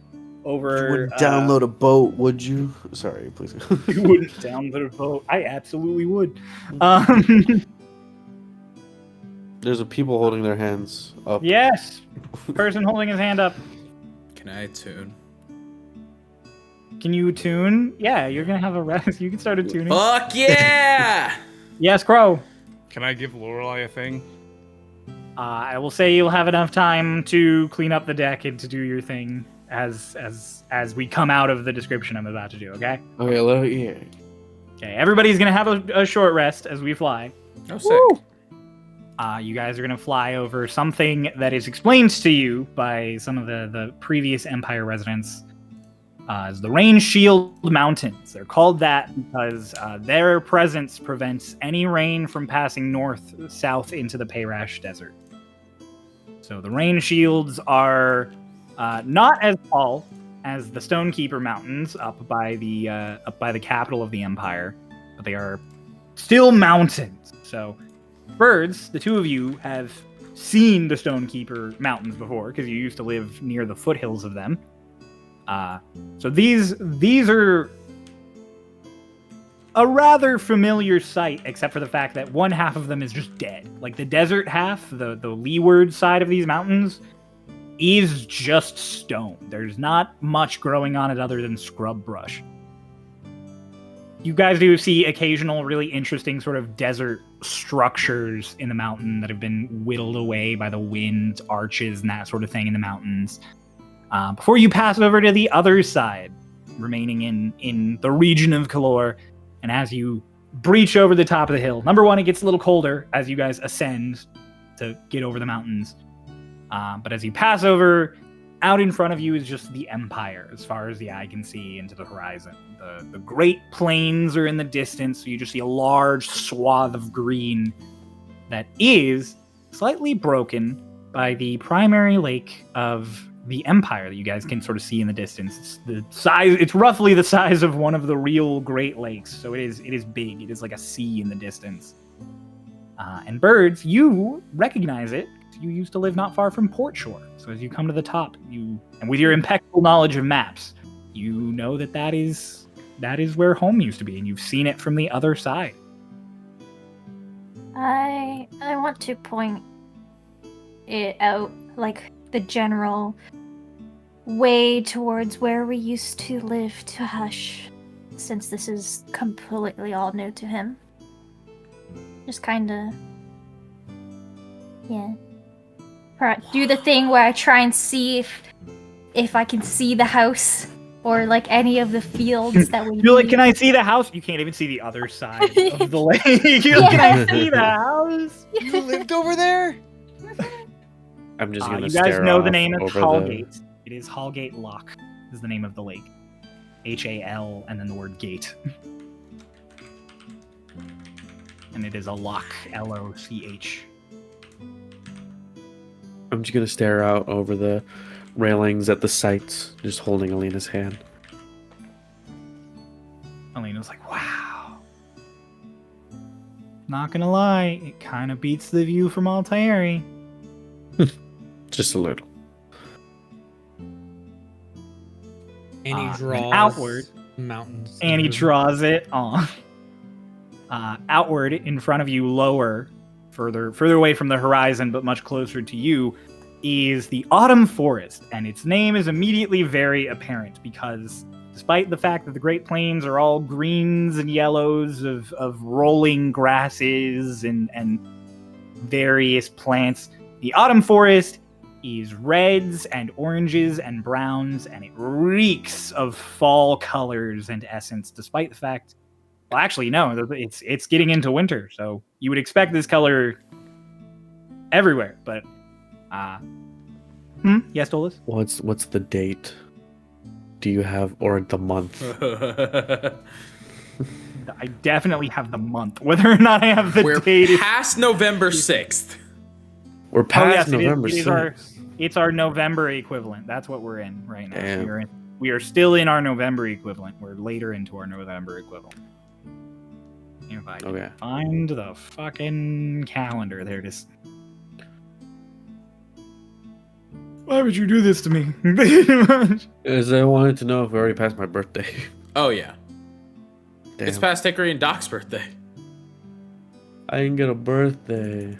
over. You wouldn't download a boat, would you? Sorry, please. You wouldn't download a boat. I absolutely would. There's a people holding their hands up. Yes. Person holding his hand up. Can I tune? Can you tune? Yeah, you're gonna have a rest. You can start a tuning. Fuck yeah! Yes, Crow. Can I give Lorelei a thing? I will say you'll have enough time to clean up the deck and to do your thing as we come out of the description I'm about to do. Okay. Okay, yeah. Okay. Everybody's gonna have a short rest as we fly. Oh, sick. You guys are gonna fly over something that is explained to you by some of the previous Empire residents as the Rain Shield Mountains. They're called that because their presence prevents any rain from passing south into the Payrash Desert. So the Rain Shields are not as tall as the Stonekeeper Mountains up by the capital of the Empire, but they are still mountains. So, birds, the two of you have seen the Stonekeeper Mountains before because you used to live near the foothills of them. So these are a rather familiar sight, except for the fact that one half of them is just dead. Like the desert half, the leeward side of these mountains, is just stone. There's not much growing on it other than scrub brush. You guys do see occasional really interesting sort of desert structures in the mountain that have been whittled away by the wind, arches, and that sort of thing in the mountains. Before you pass over to the other side, remaining in the region of Kalor, and as you breach over the top of the hill, number one, it gets a little colder as you guys ascend to get over the mountains. But as you pass over, out in front of you is just the Empire, as far as the eye can see into the horizon. The Great Plains are in the distance, so you just see a large swath of green that is slightly broken by the primary lake of the Empire that you guys can sort of see in the distance. It's the size. It's roughly the size of one of the real Great Lakes. So it is big. It is like a sea in the distance. And birds, you recognize it. You used to live not far from Port Shore. So as you come to the top, and with your impeccable knowledge of maps, you know that is where home used to be, and you've seen it from the other side. I want to point it out, like the general way towards where we used to live to Hush, since this is completely all new to him. Just kinda, yeah. Do the thing where I try and see if I can see the house or like any of the fields that we You're like, need. can I see the house? You can't even see the other side of the lake. You're Yeah. like, can I see the house? You lived over there? I'm just gonna You stare guys know the off name is over Hallgate. It is Hallgate Loch is the name of the lake. H-A-L and then the word gate. And it is a loch, L-O-C-H. I'm just gonna stare out over the railings at the sights, just holding Alina's hand. Alina's like, wow. Not gonna lie, it kind of beats the view from Altairi. Just a little. And he And draws outward. mountains. And he draws it on. Outward in front of you, lower, further away from the horizon, but much closer to you, is the Autumn Forest. And its name is immediately very apparent because despite the fact that the Great Plains are all greens and yellows of rolling grasses and various plants, the Autumn Forest is reds and oranges and browns, and it reeks of fall colors and essence, despite the fact, well, actually, no, it's getting into winter, so you would expect this color everywhere, but, yes, Dolus? What's the date? Do you have, or the month? I definitely have the month. Whether or not I have the We're date is... past November 6th. We're past it is- November it is 6th. It's our November equivalent. That's what we're in right now. Damn. We are still in our November equivalent. We're later into our November equivalent. If I can Okay. find the fucking calendar, there it is. Why would you do this to me? Is I wanted to know if we already passed my birthday. Oh yeah, Damn. it's past Hickory and Doc's birthday. I didn't get a birthday.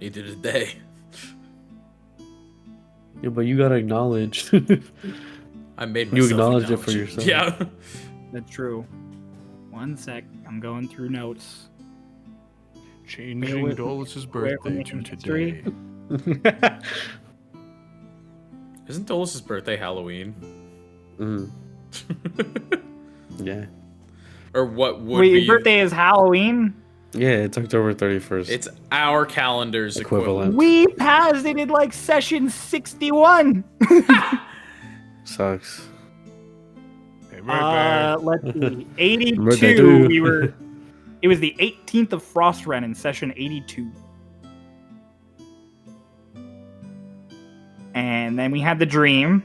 Neither did they. Yeah, but you gotta acknowledge. I made You myself acknowledge it for acknowledge yourself. Yeah. That's true. One sec. I'm going through notes. Bear Changing with me. Dolus's Bear with birthday me to in history. today. Isn't Dolus's birthday Halloween? Mm. Yeah. Or what would Wait, be? your birthday is Halloween? Yeah, it's October 31st. It's our calendar's Equivalent. equivalent. We passed it in like session 61. Sucks. Hey, right Let's see. Birthday 82. too. It was the 18th of Frostren in session 82. And then we had the dream.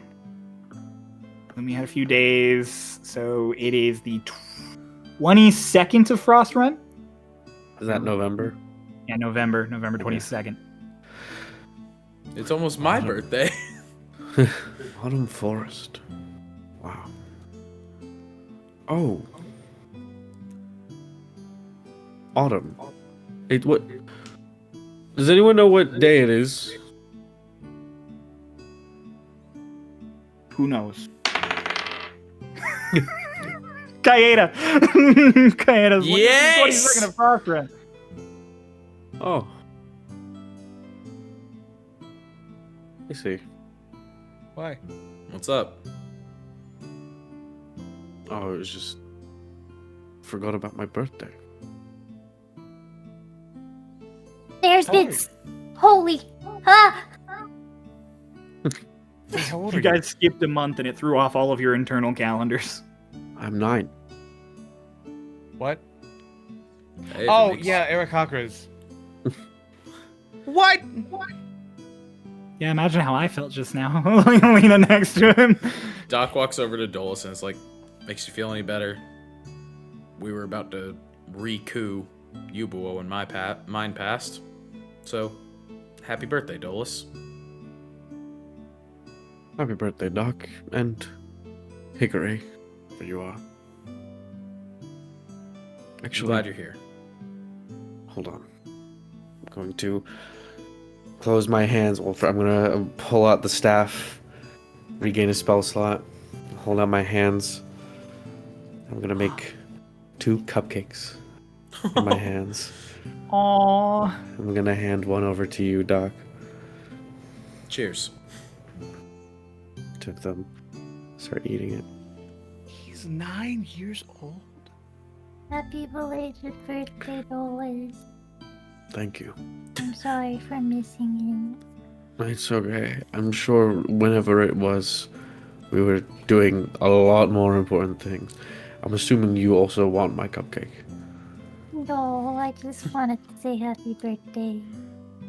Then we had a few days. So it is the 22nd of Frostrun. Is that November? Yeah, November 22nd. It's almost my birthday. Autumn Forest. Wow. Oh. Autumn. What? Does anyone know what day it is? Who knows? Kaeda. Kaeda's Yes! 22nd of Frostren. Oh. I see. Why? What's up? Oh, it was just forgot about my birthday. There's Vince. Holy. Ah! How old You are guys skipped a month and it threw off all of your internal calendars. I'm 9. What? Hey, if Oh, it makes- yeah, Eric Hakras. What? Yeah, imagine how I felt just now, leaning next to him. Doc walks over to Dolus and is like, makes you feel any better? We were about to re-coup Yubuo when mine passed. So, happy birthday, Dolus. Happy birthday, Doc, and Hickory, there you are. I'm Actually, glad you're here. hold on. I'm going to close my hands. Well, I'm gonna pull out the staff, regain a spell slot, hold out my hands. I'm gonna make 2 cupcakes in my hands. Aww. I'm gonna hand one over to you, Doc. Cheers. Took them. Start eating it. He's 9 years old. Happy belated birthday, Dolus. Thank you. I'm sorry for missing It's okay. I'm sure whenever it was, we were doing a lot more important things. I'm assuming you also want my cupcake. you. No, I just wanted to say happy birthday.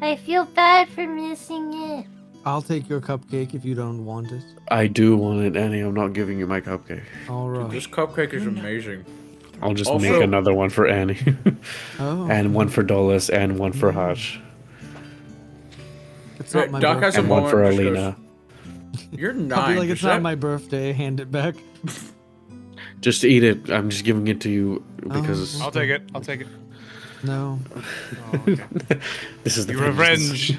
I feel bad for missing it. I'll take your cupcake if you don't want it. I do want it, Annie. I'm not giving you my cupcake. All right. This cupcake is amazing. I'll just Also- make another one for Annie. Oh, and one for Dolus, and one for Hush. it's not my Doc birthday. has a And one moment for where she Alina. You're I'll be 9. like, it's not my birthday. Hand it back. Just eat it. I'm just giving it to you because I'll take it. I'll take it. No. Oh, okay. this is the Your revenge.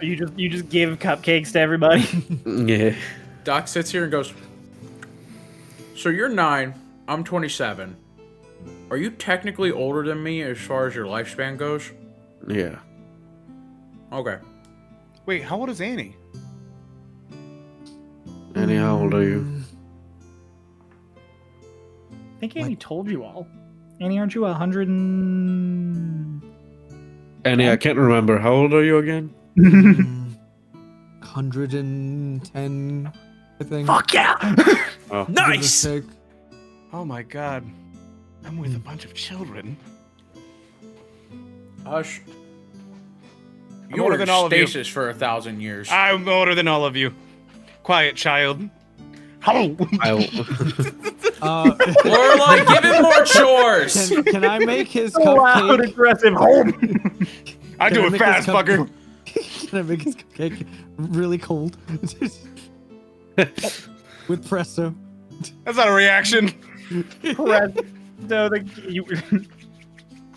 You just give cupcakes to everybody. Yeah. Doc sits here and goes, so you're 9, I'm 27. Are you technically older than me as far as your lifespan goes? Yeah. Okay. Wait, how old is Annie? Annie, how old are you? I think Annie told you all. Annie, aren't you 100 and... Annie, I can't remember. How old are you again? 110, I think. Fuck yeah! Oh. Give or Nice! take. Oh my god. I'm with a bunch of children. Hush. I'm You older were than in all of you. stasis for 1,000 years. I'm older than all of you. Quiet, child. Hello. Lorelai, give him more chores! Can I make his Loud, cupcake? aggressive home. I Can do I it make fast, his fucker. Can I make his cupcake really cold? With presto. That's not a reaction.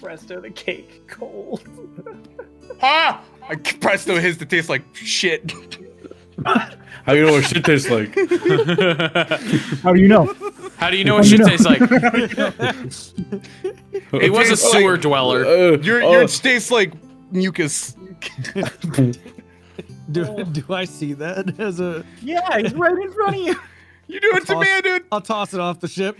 Presto the cake cold. Ah! I presto his to taste like shit. How do you know what shit tastes like? How do you know? How do you know what shit tastes like? He was a tastes sewer like- dweller. Yours tastes like mucus. Do I see that as a? Yeah, he's right in front of you. You do it to me, dude. I'll toss it off the ship.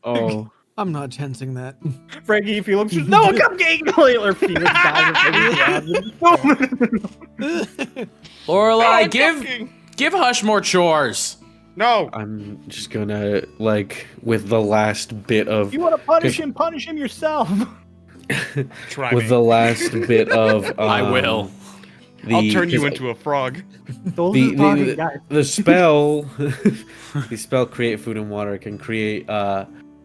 Oh. I'm not chancing that. Frankie, Felix, just, no, a cupcake! Or Felix dies. Lorelai, Cupcake. give Hush more chores. No. I'm just gonna, like, with the last bit of... You want to punish him yourself. Try with me. the last bit of... I will. I'll turn you into a frog. Those are talking guys. the spell... the spell Create Food and Water can create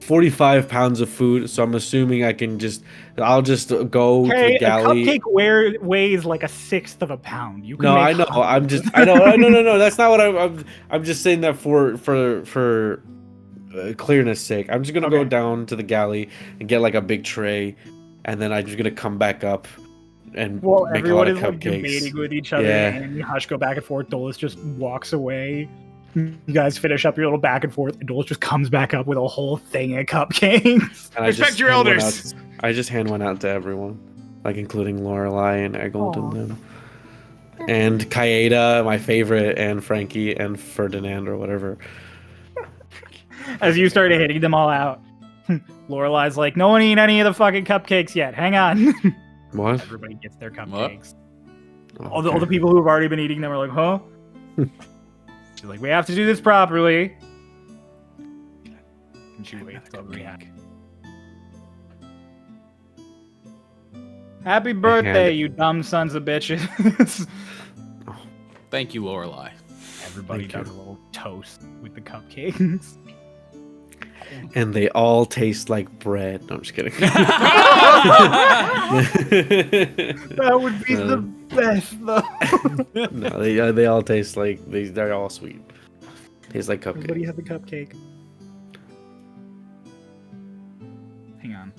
45 pounds of food, so I'm assuming I can just... I'll just go to Hey, the a galley... cupcake weighs like 1/6 of a pound. You can No, make I know. I'm just. I know. No. That's not what I'm just saying that for clearness sake. I'm just gonna go down to the galley and get like a big tray, and then I'm just gonna come back up and Well, make a lot everyone of is like cupcakes. debating with each other, Yeah. and Hush go back and forth. Dolus just walks away. You guys finish up your little back and forth, and Dolus just comes back up with a whole thing of cupcakes. And I Respect just your hand one elders. out- I just hand one out to everyone, like including Lorelai and Eggold and them, and Kaeda, my favorite, and Frankie and Ferdinand or whatever. As you start hitting them all out, Lorelai's like, "No one eat any of the fucking cupcakes yet. Hang on." What? Everybody gets their cupcakes. Oh, All the okay. people who have already been eating them are like, "Huh?" She's like, "We have to do this properly." And she waits till we have. Happy birthday, you dumb sons of bitches. Thank you, Lorelai. Everybody Thank does you. a little toast with the cupcakes. And they all taste like bread. No, I'm just kidding. That would be the best, though. No, they all taste like they're all sweet. Tastes like Everybody cupcakes. has a cupcake. Hang on.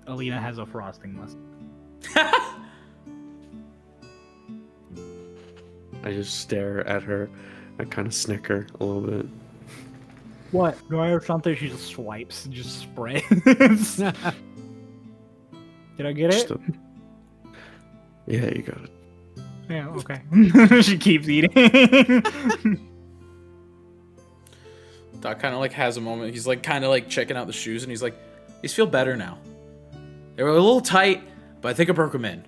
Alina has a frosting list. I just stare at her. I kind of snicker a little bit. What? Do I have something? She just swipes, just sprays. Did I get it? Just yeah, you got it. Yeah, okay. She keeps eating. Doc kind of like has a moment. He's like kind of like checking out the shoes, and he's like, "These feel better now. They were a little tight, but I think I broke them in."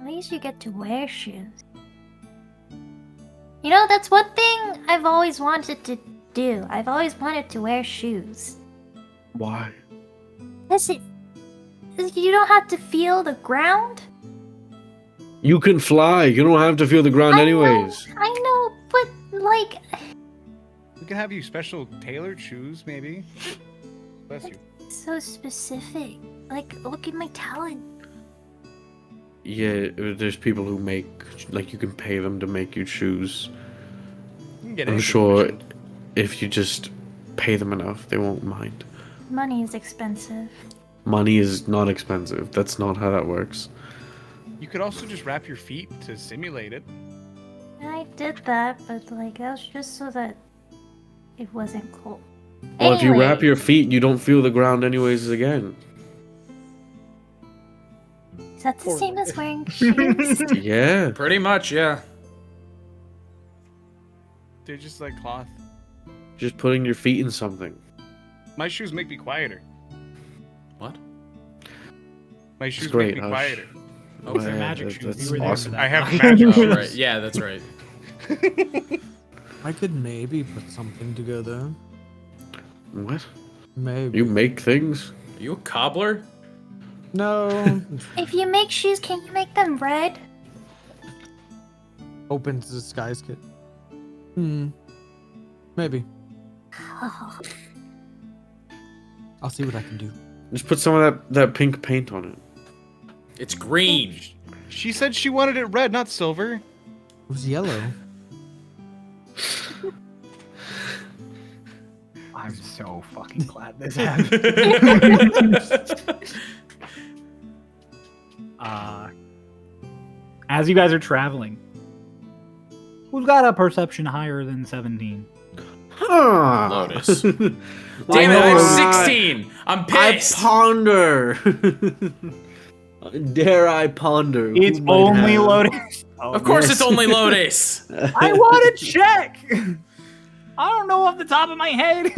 At least you get to wear shoes. You know, that's one thing I've always wanted to do. I've always wanted to wear shoes. Why? You don't have to feel the ground. You can fly. You don't have to feel the ground anyways. I know, but like, We could have you special tailored shoes, maybe. Bless you. so specific. Like, look at my talent. Yeah, there's people who make like you can pay them to make you shoes. You can get I'm anything sure commissioned. if you just pay them enough, they won't mind. Money is expensive. Money is not expensive. That's not how that works. You could also just wrap your feet to simulate it. I did that, but like, that was just so that it wasn't cold. Well, if you wrap Anyway. your feet, you don't feel the ground anyways again. Is that the same as wearing shoes? Yeah. Pretty much, yeah. They're just like cloth. Just putting your feet in something. My shoes make me quieter. What? My shoes great, make me Hush. quieter. Oh, they're Yeah, magic shoes. that's You were there for awesome. that. I have magic Oh, shoes. right. Yeah, that's right. I could maybe put something together. What? Maybe. You make things? Are you a cobbler? No. If you make shoes, can you make them red? Open to disguise kit. Maybe. Oh, I'll see what I can do. Just put some of that pink paint on it. It's green. She said she wanted it red, not silver. It was yellow. I'm so fucking glad this happened. As you guys are traveling, who's got a perception higher than 17? Huh. Lotus. Damn I it, know I I- have 16. I'm I pissed. ponder. Dare I ponder? who It's might only have- Lotus. Of course, it's only Lotus. I want to check. I don't know off the top of my head.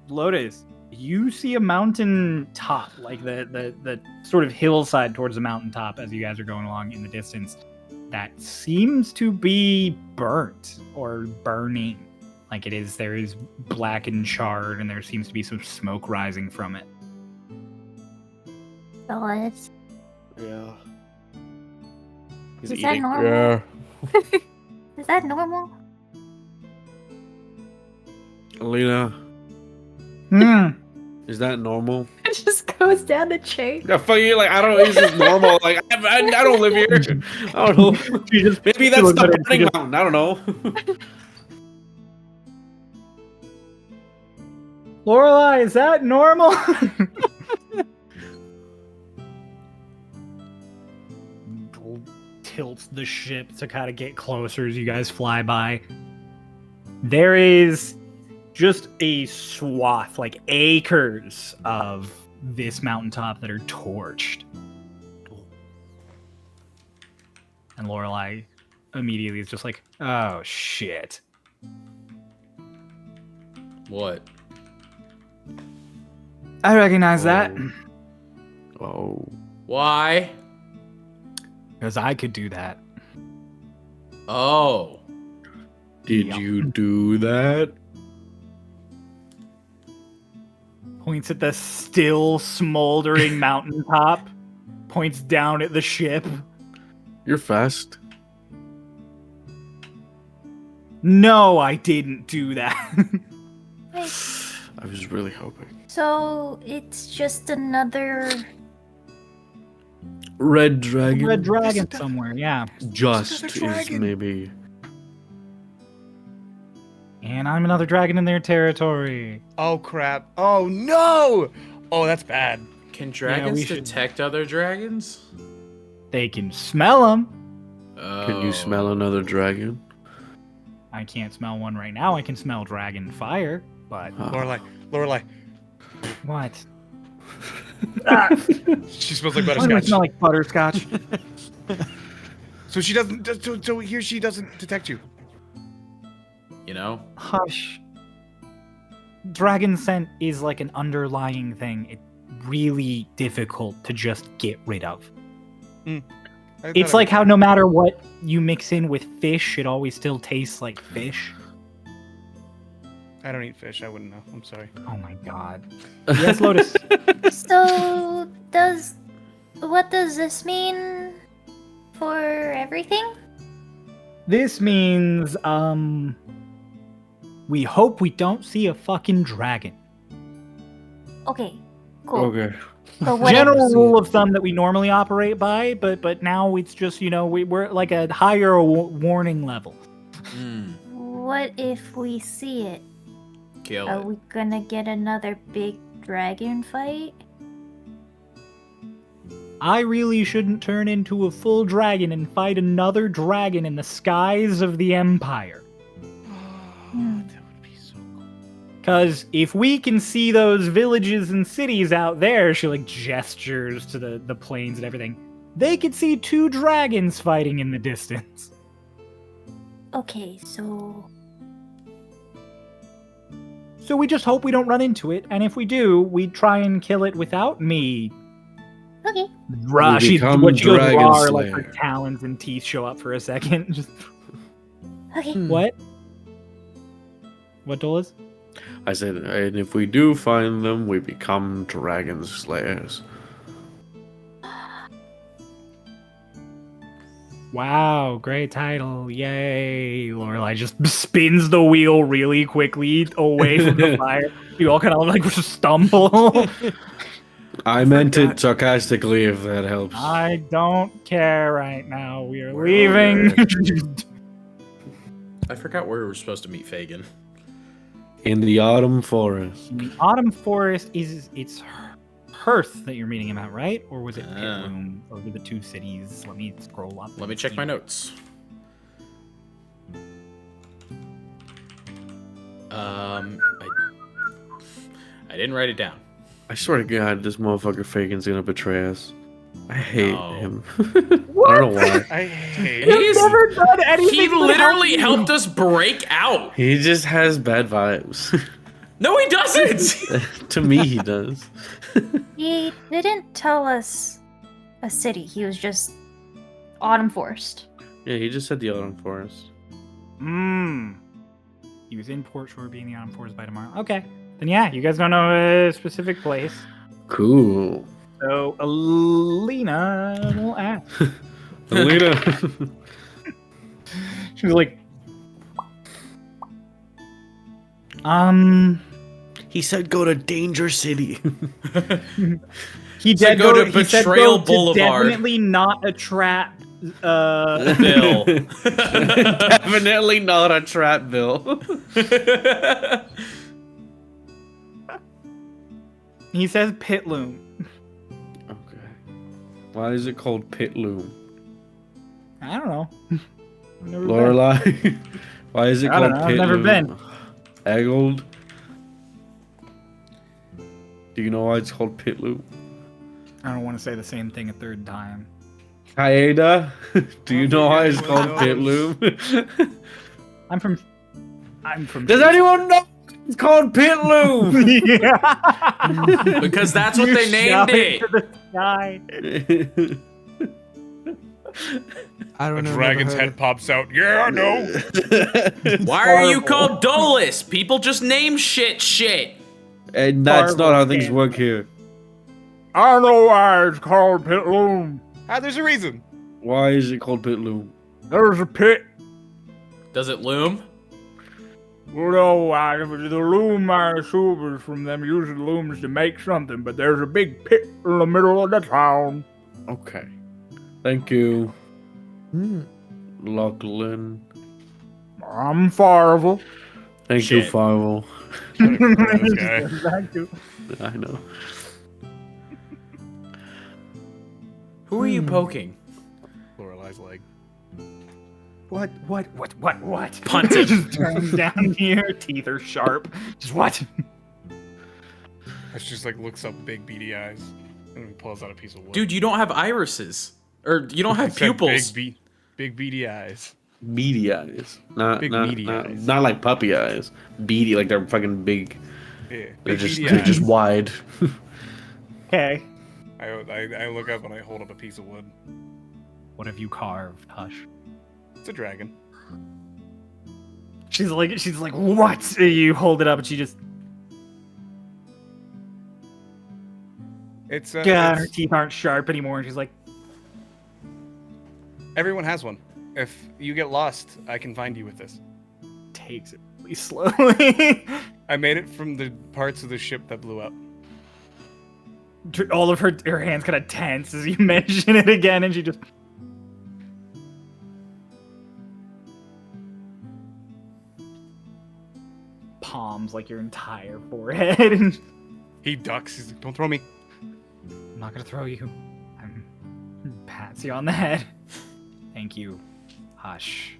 Lotus, you see a mountain top, like the sort of hillside towards the mountaintop as you guys are going along in the distance, that seems to be burnt or burning. Like there is black and charred, and there seems to be some smoke rising from it. so it's Yeah. He's Is that eating. normal? Yeah. is that normal? Alina, Hmm. is that normal? It just goes down the chain. Yeah, fuck you. Like I don't know. Is this normal? Like I don't live here. I don't know. Maybe that's looks the at it, she burning just- mountain. I don't know. Lorelai, is that normal? Tilts the ship to kind of get closer as you guys fly by. There is just a swath, like acres of this mountaintop that are torched. And Lorelai immediately is just like, oh shit. What? I recognize that. Oh. Why? Because I could do that. Oh. Did Yeah. you do that? Points at the still smoldering mountaintop. Points down at the ship. You're fast. No, I didn't do that. Wait, I was really hoping. so it's just another. Red dragon. Red dragon somewhere, yeah. Just Just is another dragon. maybe. And I'm another dragon in their territory. Oh crap! Oh no! Oh, that's bad. Can dragons we should- detect other dragons? They can smell them. Can you smell another dragon? I can't smell one right now. I can smell dragon fire, but Lorelai, what? she smells like Why do I butterscotch. smell like butterscotch? So she doesn't. So here she doesn't detect you. You know? Hush. Dragon scent is like an underlying thing. It's really difficult to just get rid of. It's like how no matter what you mix in with fish, it always still tastes like fish. I don't eat fish. I wouldn't know. I'm sorry. Oh my god. Yes, Lotus. So what does this mean for everything? This means, we hope we don't see a fucking dragon. Okay, cool. Okay. But what General if, rule of thumb that we normally operate by, but now it's just, we're at like a higher warning level. what if we see it? Kill Are it. we gonna get another big dragon fight? I really shouldn't turn into a full dragon and fight another dragon in the skies of the Empire. That would be so cool. Because if we can see those villages and cities out there, she like gestures to the plains and everything, they could see two dragons fighting in the distance. Okay, so So we just hope we don't run into it, and if we do, we try and kill it without me. okay. Rush, We she become goes Dragon rawr, like her Slayer. talons and teeth show up for a second. Just Okay. what? What, Dolas? I said, and if we do find them, we become dragon slayers. Wow, great title. Yay. Lorelai just spins the wheel really quickly away from the fire. You all kind of like stumble. I meant it sarcastically, if that helps. I don't care right now. We are leaving. I forgot where we were supposed to meet Fagin. In the autumn forest. The Autumn Forest it's Hearth that you're meeting him at, right? Or was it Pitloom? Those are the two cities. Let me scroll up. Let me check my notes. I didn't write it down. I swear to God, this motherfucker Fagin's gonna betray us. I hate No. him. I don't know why. I hate He's never done anything. He but literally help you. helped us break out. He just has bad vibes. No, he doesn't. To me, he does. He didn't tell us a city. He was just Autumn Forest. Yeah, he just said the autumn forest. He was in Port Shore being the Autumn Forest by tomorrow. Okay. Then yeah, you guys don't know a specific place. Cool. So Alina will ask. Alina. She was like, He said go to Danger City. he Said did go to he said Betrayal go to Boulevard. definitely not a trap. Bill. Definitely not a trap, Bill. He says Pitloom. Okay. Why is it called Pitloom? I don't know. I've never been. Lorelai. Why is it I don't called know, Pitloom? I've never been. Eggold. Do you know why it's called Pitloom? I don't want to say the same thing a third time. Kaeda. Do you know why it's called Pitloom? I'm from. Does anyone know it's called Pitloom? Yeah. Because that's what they named Shout it. to the sky. I don't A know. dragon's never heard head pops out. Yeah, I know. Why are you called Dolus? People just name shit. And that's not how Horrible things game. work here. I know why it's called Pit Loom. Ah, there's a reason. Why is it called pit loom? There's a pit. Does it loom? Well, no, the loom I assume is from them using looms to make something, but there's a big pit in the middle of the town. Okay. Thank you, Hmm. Lachlan. I'm Farvel. Thank you, Shit. Farvel. This guy. Thank you. I know. Who are you poking? Lorelei's leg. What? Punt it. Just turns down here, teeth are sharp. Just what? It's just like looks up big beady eyes and pulls out a piece of wood. Dude, you don't have irises. Or you don't I have said pupils. Big beady eyes. Beady eyes. Not Big not, beady not, eyes. not like puppy eyes. Beady, like they're fucking big. Yeah, They're big just beady they're eyes. just wide. Okay. I look up and I hold up a piece of wood. What have you carved, Hush? It's a dragon. She's like, what? You hold it up and she just, It's, God, her it's teeth aren't sharp anymore. And she's like, everyone has one. If you get lost, I can find you with this. takes it really slowly. I made it from the parts of the ship that blew up. All of her hands kind of tense as you mention it again, and she just. Palms like your entire forehead, and He ducks. He's like, "Don't throw me." I'm not gonna throw you. I'm pats you on the head. Thank you. Hush.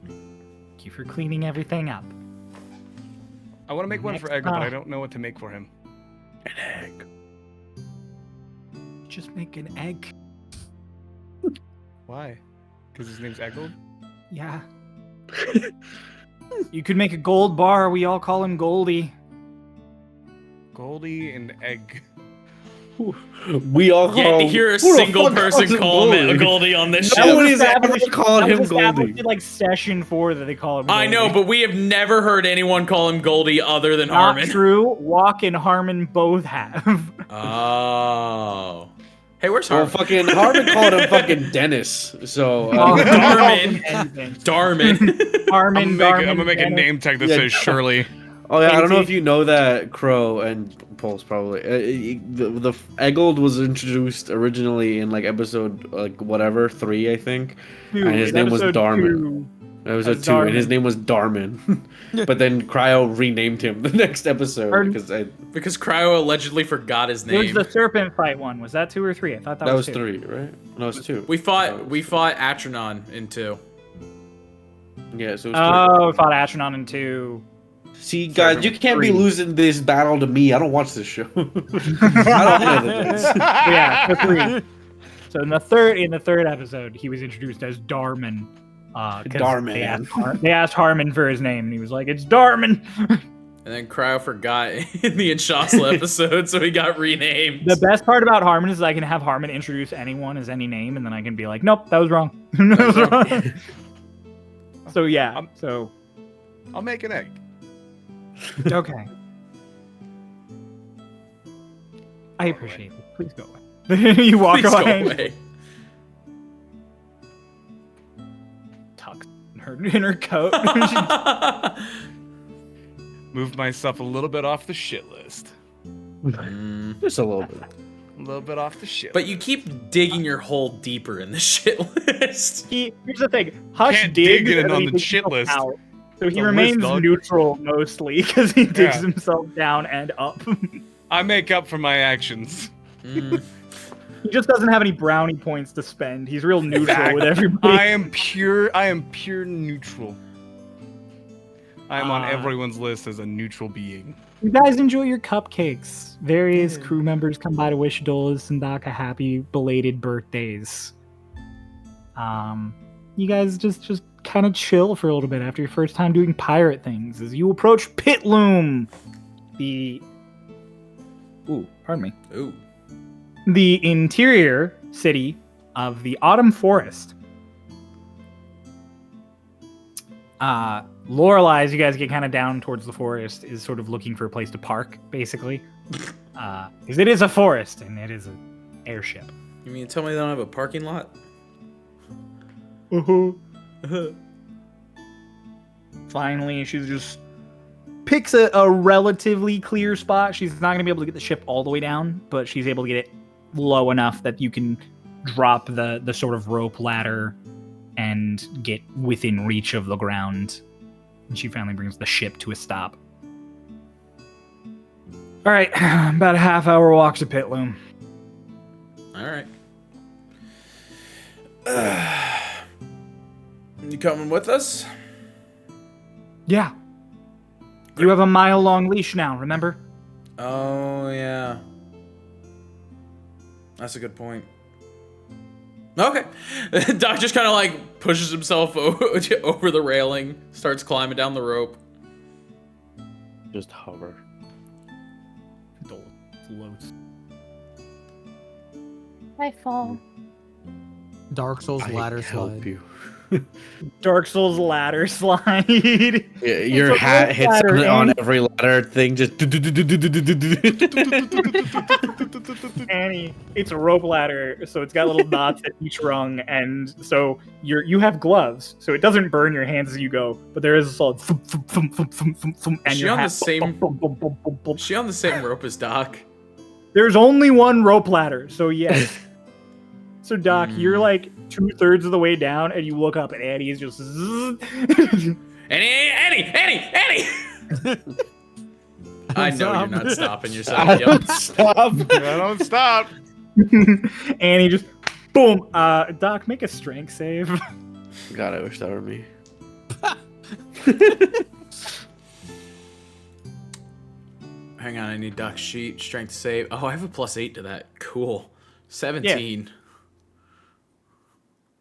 Thank you for cleaning everything up. I want to make one for Next Eggle, but I up. don't know what to make for him. An egg. Just make an egg. Why? Because his name's Eggle? Yeah. You could make a gold bar. We all call him Goldie. Goldie and Egg. We all call. Yet to hear a who the single fuck person calls him call him Goldie? Goldie on this No show. one has ever established- called that him was established Goldie. in, like session 4 that they call him Goldie. I know, but we have never heard anyone call him Goldie other than Not Harmon. true. Walk and Harmon both have. Oh. Hey, where's Well, Harmon? fucking Harmon called him fucking Dennis. So Oh, Darman. anything. Darman. Harmon, I'm Darman, gonna make a Dennis. name tag that Yeah. says Shirley. oh yeah, I don't know Casey. if you know that Crow and Pulse probably. The Eggold was introduced originally in like episode like whatever 3 I think. Dude, and his in name was episode Darman. 2, Episode As 2, and his Darman. name was Darman. But then Cryo renamed him the next episode Pardon? because Because Cryo allegedly forgot his There was name. the serpent fight one. Was that 2 or 3? I thought that, that was 2. 3, right? No, it was 2. We fought Atronon in 2. Yeah, so it was 3. Oh, we fought Astronaut in 2. See, guys, you can't be 3. losing this battle to me. I don't watch this show. I don't play the games. Yeah, for 3. So in the third episode, he was introduced as Darman. 'Cause Darman. They asked Harmon for his name, and he was like, "It's Darman." And then Cryo forgot in the Inshasla episode, so he got renamed. The best part about Harmon is I can have Harmon introduce anyone as any name, and then I can be like, "Nope, that was wrong." That was wrong. So yeah, so I'll make an egg. okay. I appreciate it. Please go away. You walk Please away. go away. Tucked in her coat. Move myself a little bit off the shit list. Just a little bit. A little bit off the shit. But you keep digging your hole deeper in the shit list. Here's the thing. Hush Can't digs dig in and then on he the digs shit himself list. out. So he The remains list, dog. neutral mostly because he digs Yeah. himself down and up. I make up for my actions. Mm. He just doesn't have any brownie points to spend. He's real neutral with everybody. I am pure neutral. I am on everyone's list as a neutral being. You guys enjoy your cupcakes. Various crew members come by to wish Dolus and Doc a happy belated birthdays. You guys just kind of chill for a little bit after your first time doing pirate things as you approach Pitloom, Ooh. the interior city of the Autumn Forest. Lorelei, as you guys get kind of down towards the forest, is sort of looking for a place to park, basically. Because it is a forest and it is an airship. You mean tell me they don't have a parking lot? Finally, she just picks a relatively clear spot. She's not going to be able to get the ship all the way down, but she's able to get it low enough that you can drop the sort of rope ladder and get within reach of the ground. And she finally brings the ship to a stop. All right, about a half-hour walk to Pitloom. All right. You coming with us? Yeah. You have a mile-long leash now, remember? Oh, yeah. That's a good point. Okay. Doc just kind of like pushes himself over the railing, starts climbing down the rope. Just hover. Floats. I fall. Dark Souls I ladder help slide. you. Dark Souls ladder slide. Yeah, your a hat rope hits ladder, on Annie. every ladder thing. Just. Annie, it's a rope ladder, so it's got little knots at each rung, and so you have gloves, so it doesn't burn your hands as you go, but there is a solid thump, thump, thump, thump, thump, thump, thump, and Is she your on the hat same- bump, bump, bump, bump, bump, bump. Is she on the same rope as Doc? There's only one rope ladder, so yes. So Doc, you're like 2/3 of the way down, and you look up, and Annie is just. Annie! I know you're not stopping yourself. I Yep. don't stop. I don't stop. Annie just boom. Doc, make a strength save. God, I wish that were me. Hang on, I need Doc's sheet. Strength save. Oh, I have a +8 to that. Cool. 17.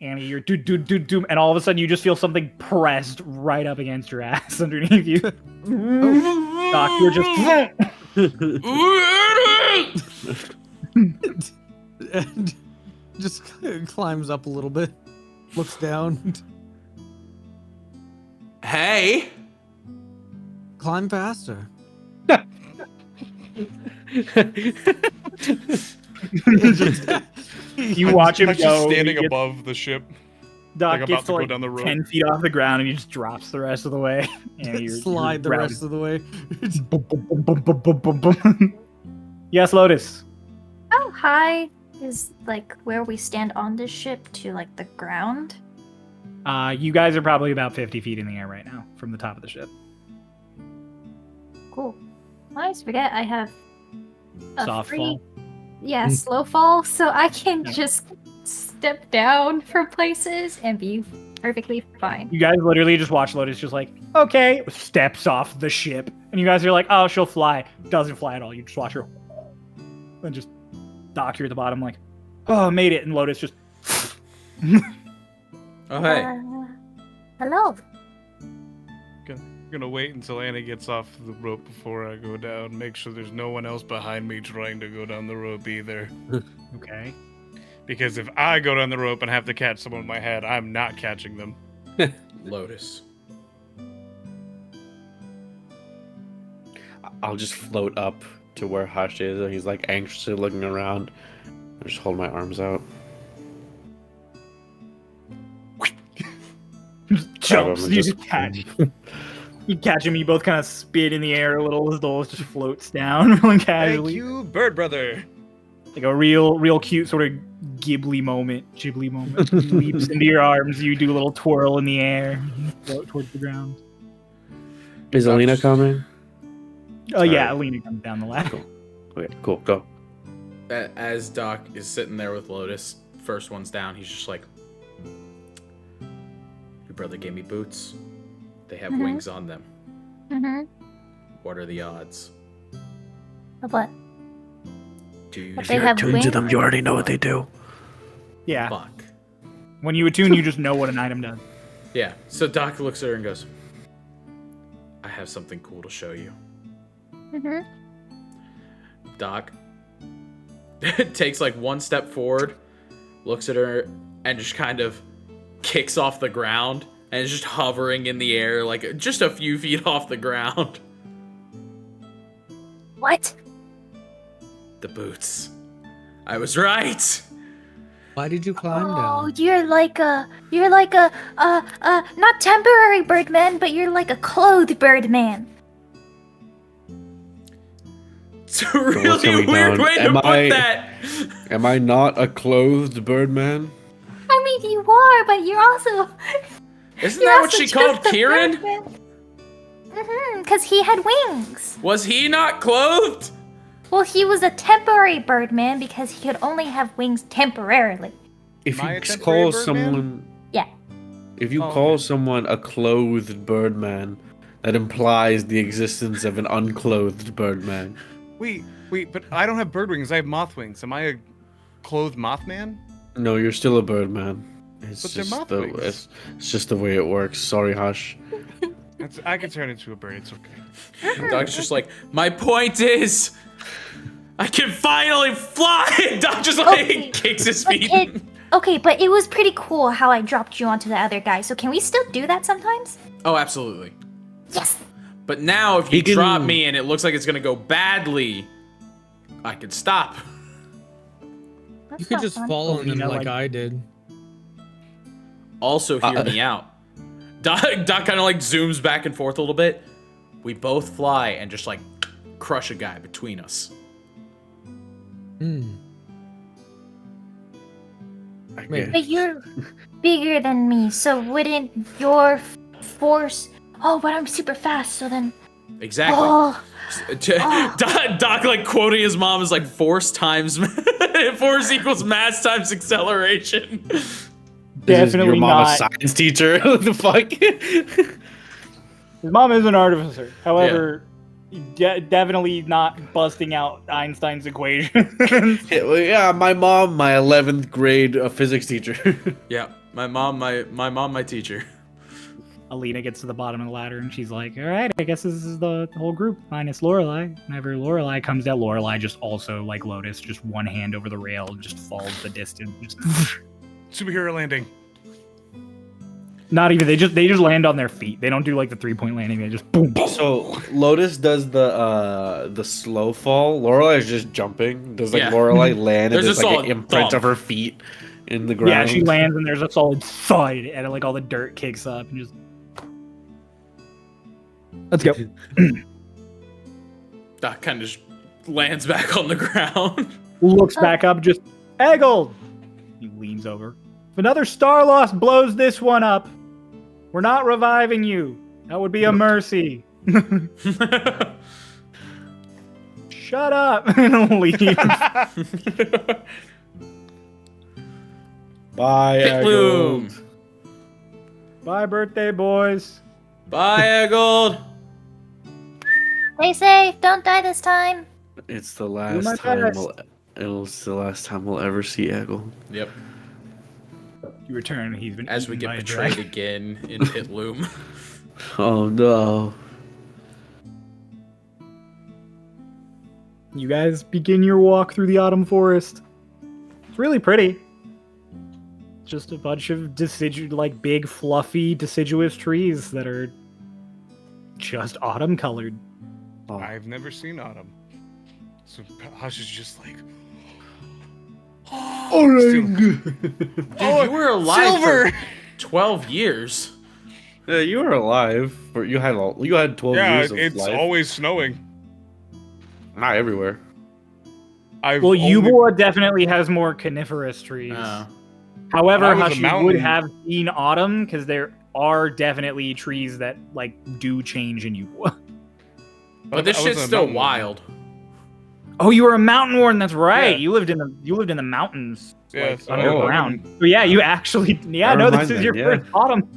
Annie, you're doom, and all of a sudden you just feel something pressed right up against your ass underneath you. Doc, you're just. And just climbs up a little bit, looks down, Hey! climb faster. You watch him I'm go. just standing he gets- above the ship. Doc like, about gets to to go like down the rope. 10 feet off the ground and he just drops the rest of the way. And you're Slide the rest of the way. Boom, boom, boom, boom, boom, boom, boom, boom. Yes, Lotus. How high is like where we stand on this ship to like the ground? You guys are probably about 50 feet in the air right now from the top of the ship. Cool. I always forget I have a Soft free, fall. yeah, slow fall, so I can just step down from places and be perfectly fine. You guys literally just watch Lotus just like, okay, steps off the ship. And you guys are like, oh, she'll fly. Doesn't fly at all. You just watch her and just dock here at the bottom like, oh, made it. And Lotus just... Oh, hey. Hello. I'm gonna wait until Annie gets off the rope before I go down. Make sure there's no one else behind me trying to go down the rope either. Okay. Because if I go down the rope and have to catch someone with my head, I'm not catching them. Lotus. I'll just float up to where Hush is, and he's like anxiously looking around. I just hold my arms out. Jumps. him and You just- just catch. You catch him. You both kind of spin in the air a little as Lotus just floats down really Thank casually. you, bird brother. Like a real cute sort of Ghibli moment. He leaps into your arms. You do a little twirl in the air, float towards the ground. Is Alina coming? Oh yeah, Alina comes down the ladder. Okay, cool, go. As Doc is sitting there with Lotus, first one's down, he's just like, your brother gave me boots. They have wings on them. Mm-hmm. What are the odds? What? Do you But they have wings? you already know what they do. Yeah. fuck? When you attune, you just know what an item does. Yeah, so Doc looks at her and goes, I have something cool to show you. Mm-hmm. Doc takes like one step forward, looks at her, and just kind of kicks off the ground and it's just hovering in the air, like just a few feet off the ground. What? The boots. I was right. Why did you climb Oh, down? you're like a not temporary Birdman, but you're like a clothed Birdman. It's a what's really going weird down? way to Am put I- that. Am I not a clothed Birdman? I mean, you are, but you're also. Isn't you're that what also she just called a Kieran? Birdman. Because he had wings. Was he not clothed? Well, he was a temporary Birdman because he could only have wings temporarily. If Am I you a temporary call Birdman? someone, Yeah. if you Oh, call okay. someone a clothed Birdman, that implies the existence of an unclothed Birdman. Wait, but I don't have bird wings. I have moth wings. Am I a clothed Mothman? No, you're still a Birdman. It's But they're just moth the wings. it's just the way it works. Sorry, Hush. I can turn into a bird. It's okay. And Doc's just like, my point is, I can finally fly. Doc just like Okay. kicks his But feet. okay, but it was pretty cool how I dropped you onto the other guy. So can we still do that sometimes? Oh, absolutely. Yes. But now, if you He can- drop me and it looks like it's gonna go badly, I could stop. That's You could not just fun. fall on them Alina, like like- I did. Also, hear me out. Doc kind of like zooms back and forth a little bit. We both fly and just like crush a guy between us. Hmm. I Wait. guess. But you're bigger than me, so wouldn't your force? Oh, but I'm super fast, so then. Exactly. Oh, Doc like quoting his mom is like force times force equals mass times acceleration. This is Definitely your mom a not. science teacher. What the fuck? His mom is an artificer. However, definitely not busting out Einstein's equations. Yeah, my mom, my 11th grade physics teacher. Yeah, my mom, my teacher. Alina gets to the bottom of the ladder and she's like, "All right, I guess this is the whole group minus Lorelai." Whenever Lorelai comes down, Lorelai just also like Lotus, just one hand over the rail, just falls the distance. Just Superhero landing. not even they just land on their feet. They don't do like the 3-point landing. They just boom. boom. So Lotus does the slow fall. Lorelai is just jumping. Does like Yeah. Lorelai land There's and a there's like solid an imprint thump. of her feet in the ground? Yeah, she lands and there's a solid thud, and like all the dirt kicks up and just. Let's go. Doc kind of just lands back on the ground. Looks back up, just Eggle. He leans over. If another Starloss blows this one up, we're not reviving you. That would be a mercy. Shut up and leave. Bye, Bloom. Aggold. Bye, birthday boys. Bye, Eggold. stay safe. Don't die this time. It's the my last time best. it's the last time we'll ever see Eggle. Yep. You return. He's been As we eaten get by a betrayed dragon. again in Pit Loom. Oh no. You guys begin your walk through the autumn forest. It's really pretty. Just a bunch of like big, fluffy, deciduous trees that are just autumn colored. Oh. I've never seen autumn. So Hush is just like, Dude, you were alive silver! for 12 years. Yeah, you were alive. You had 12 Yeah, years of it's life. always snowing. Not everywhere. Well, Eubor definitely has more coniferous trees. Oh. However, I was a Hush, you mountain- would have seen autumn because there are definitely trees that like do change in Eubor. But this I was shit's a still mountain wild. Oh, you were a mountain warden. That's right. Yeah. You lived in the mountains, Yeah, like so underground. So yeah, you actually. Yeah, Never no, this mind is then, your yeah. first autumn.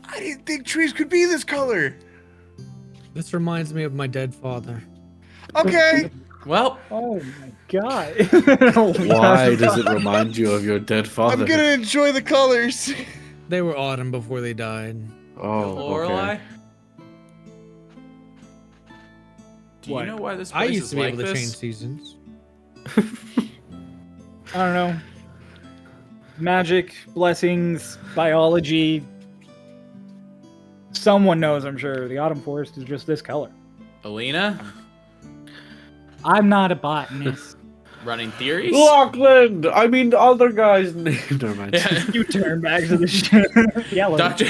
I didn't think trees could be this color. This reminds me of my dead father. Okay. Well, Oh my god. Why does it remind you of your dead father? I'm gonna enjoy the colors. They were autumn before they died. Oh, Lorelai? okay. Do What? you know why this I place used is to be like able to change this? seasons. I don't know. Magic, blessings, biology. Someone knows, I'm sure. The autumn forest is just this color. Alina, I'm not a botanist. running theories. Lachlan! I mean, the other guy's name. Never mind. Yeah. You turn back to the ship. Yellow. Doctor.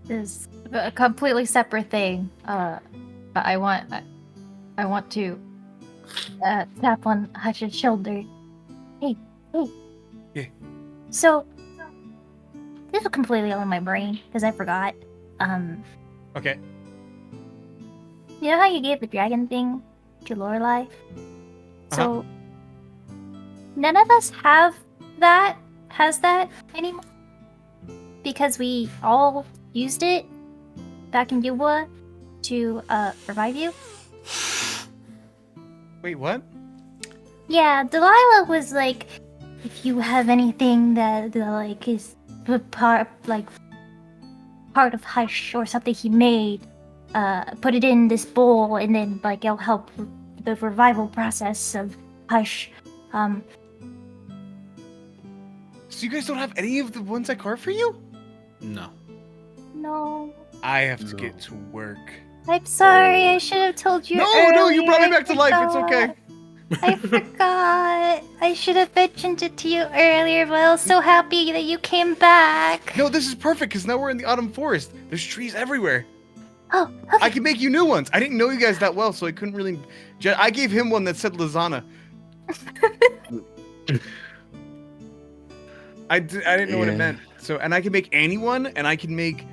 This is a completely separate thing. But I want to tap on Hush's shoulder. Hey. Yeah. So this was completely on my brain because I forgot. Okay. You know how you gave the dragon thing to Lorelai? So none of us has that anymore. Because we all used it back in Yuba to revive you. Wait, what? Yeah, Delilah was like, if you have anything that like is part of Hush or something he made, put it in this bowl and then like it'll help the revival process of Hush. So you guys don't have any of the ones I carved for you? No. No, I have to get to work. I'm sorry. I should have told you. No, you brought me earlier. back to life. It's okay. I forgot. I should have mentioned it to you earlier, but I was so happy that you came back. No, this is perfect because now we're in the autumn forest. There's trees everywhere. Oh, okay. I can make you new ones. I didn't know you guys that well, so I couldn't really. I gave him one that said Lizana. I didn't know what it meant. So, and I can make anyone, and I can make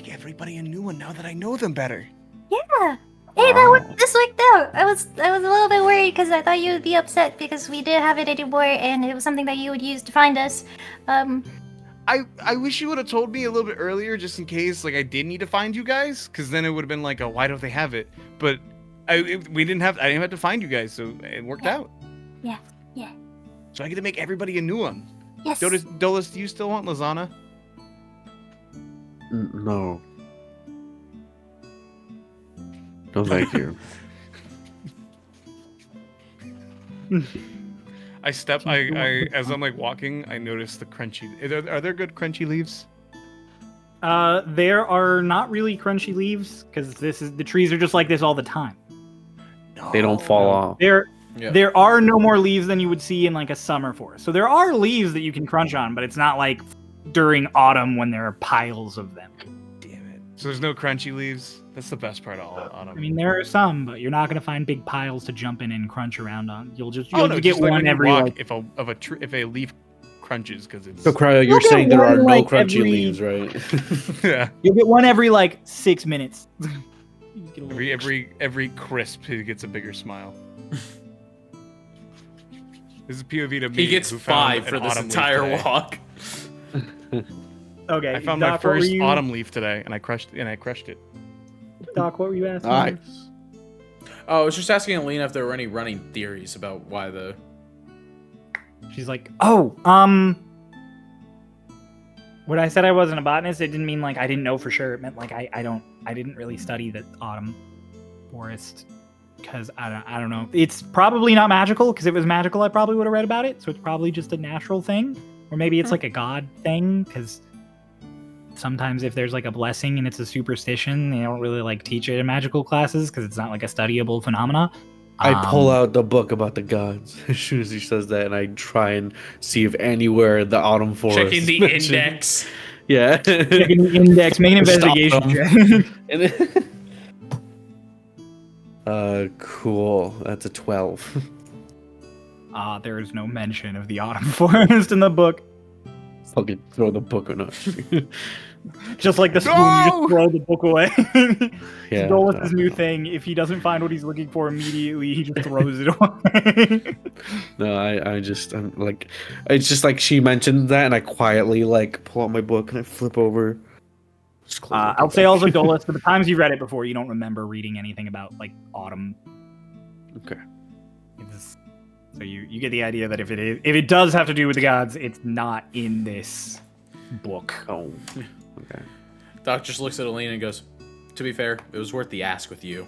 everybody a new one now that I know them better. Yeah. Hey, this worked out. I was a little bit worried because I thought you would be upset because we didn't have it anymore, and it was something that you would use to find us. I wish you would have told me a little bit earlier, just in case like I did need to find you guys, because then it would have been like, oh, why don't they have it? But I didn't have to find you guys, so it worked out. Yeah. So I get to make everybody a new one. Yes. Dolus, do you still want Lizana? No. No, thank you. I as I'm like walking, I notice the crunchy. Are there good crunchy leaves? There are not really crunchy leaves because the trees are just like this all the time. They don't fall off. There are no more leaves than you would see in like a summer forest. So there are leaves that you can crunch on, but it's not like during autumn when there are piles of them. Damn it! So there's no crunchy leaves. That's the best part of all autumn. I mean, there are some, but you're not going to find big piles to jump in and crunch around on. You'll get just like one when you every walk, like, if a leaf crunches because it's So, Cryo, you're You'll get saying there are one, no like, crunchy every- leaves, right? yeah. you'll get one every like 6 minutes. Every crisp, he gets a bigger smile. This is POV to me. He gets who found 5 for an this autumn leaf entire today. walk. Okay, I found Doc, my what first were you- autumn leaf today, and I crushed it. Doc, what were you asking? Nice. Oh, I was just asking Alina if there were any running theories about why the. She's like, when I said I wasn't a botanist, it didn't mean like I didn't know for sure. It meant like I didn't really study the autumn forest because I don't know. It's probably not magical because if it was magical, I probably would have read about it. So it's probably just a natural thing, or maybe it's like a god thing because sometimes if there's like a blessing and it's a superstition, they don't really like teach it in magical classes because it's not like a studyable phenomena. I pull out the book about the gods as soon as he says that, and I try and see if anywhere in the autumn forest. Checking the is mentioned. index. Yeah. Checking the index, make an Stop investigation check. And then- cool. That's a 12. There is no mention of the autumn forest in the book. Fucking throw the book on us. Just like the spoon, you No! just throw the book away. Yeah. Dolus' new thing. If he doesn't find what he's looking for immediately, he just throws it away. No, I'm like, it's just like she mentioned that, and I quietly like pull out my book and I flip over. Just close the I'll book. say also, Dolus, for the times you've read it before, you don't remember reading anything about like autumn. Okay. So you get the idea that if it does have to do with the gods, it's not in this book. Oh. Okay. Doc just looks at Alina and goes, "To be fair, it was worth the ask with you."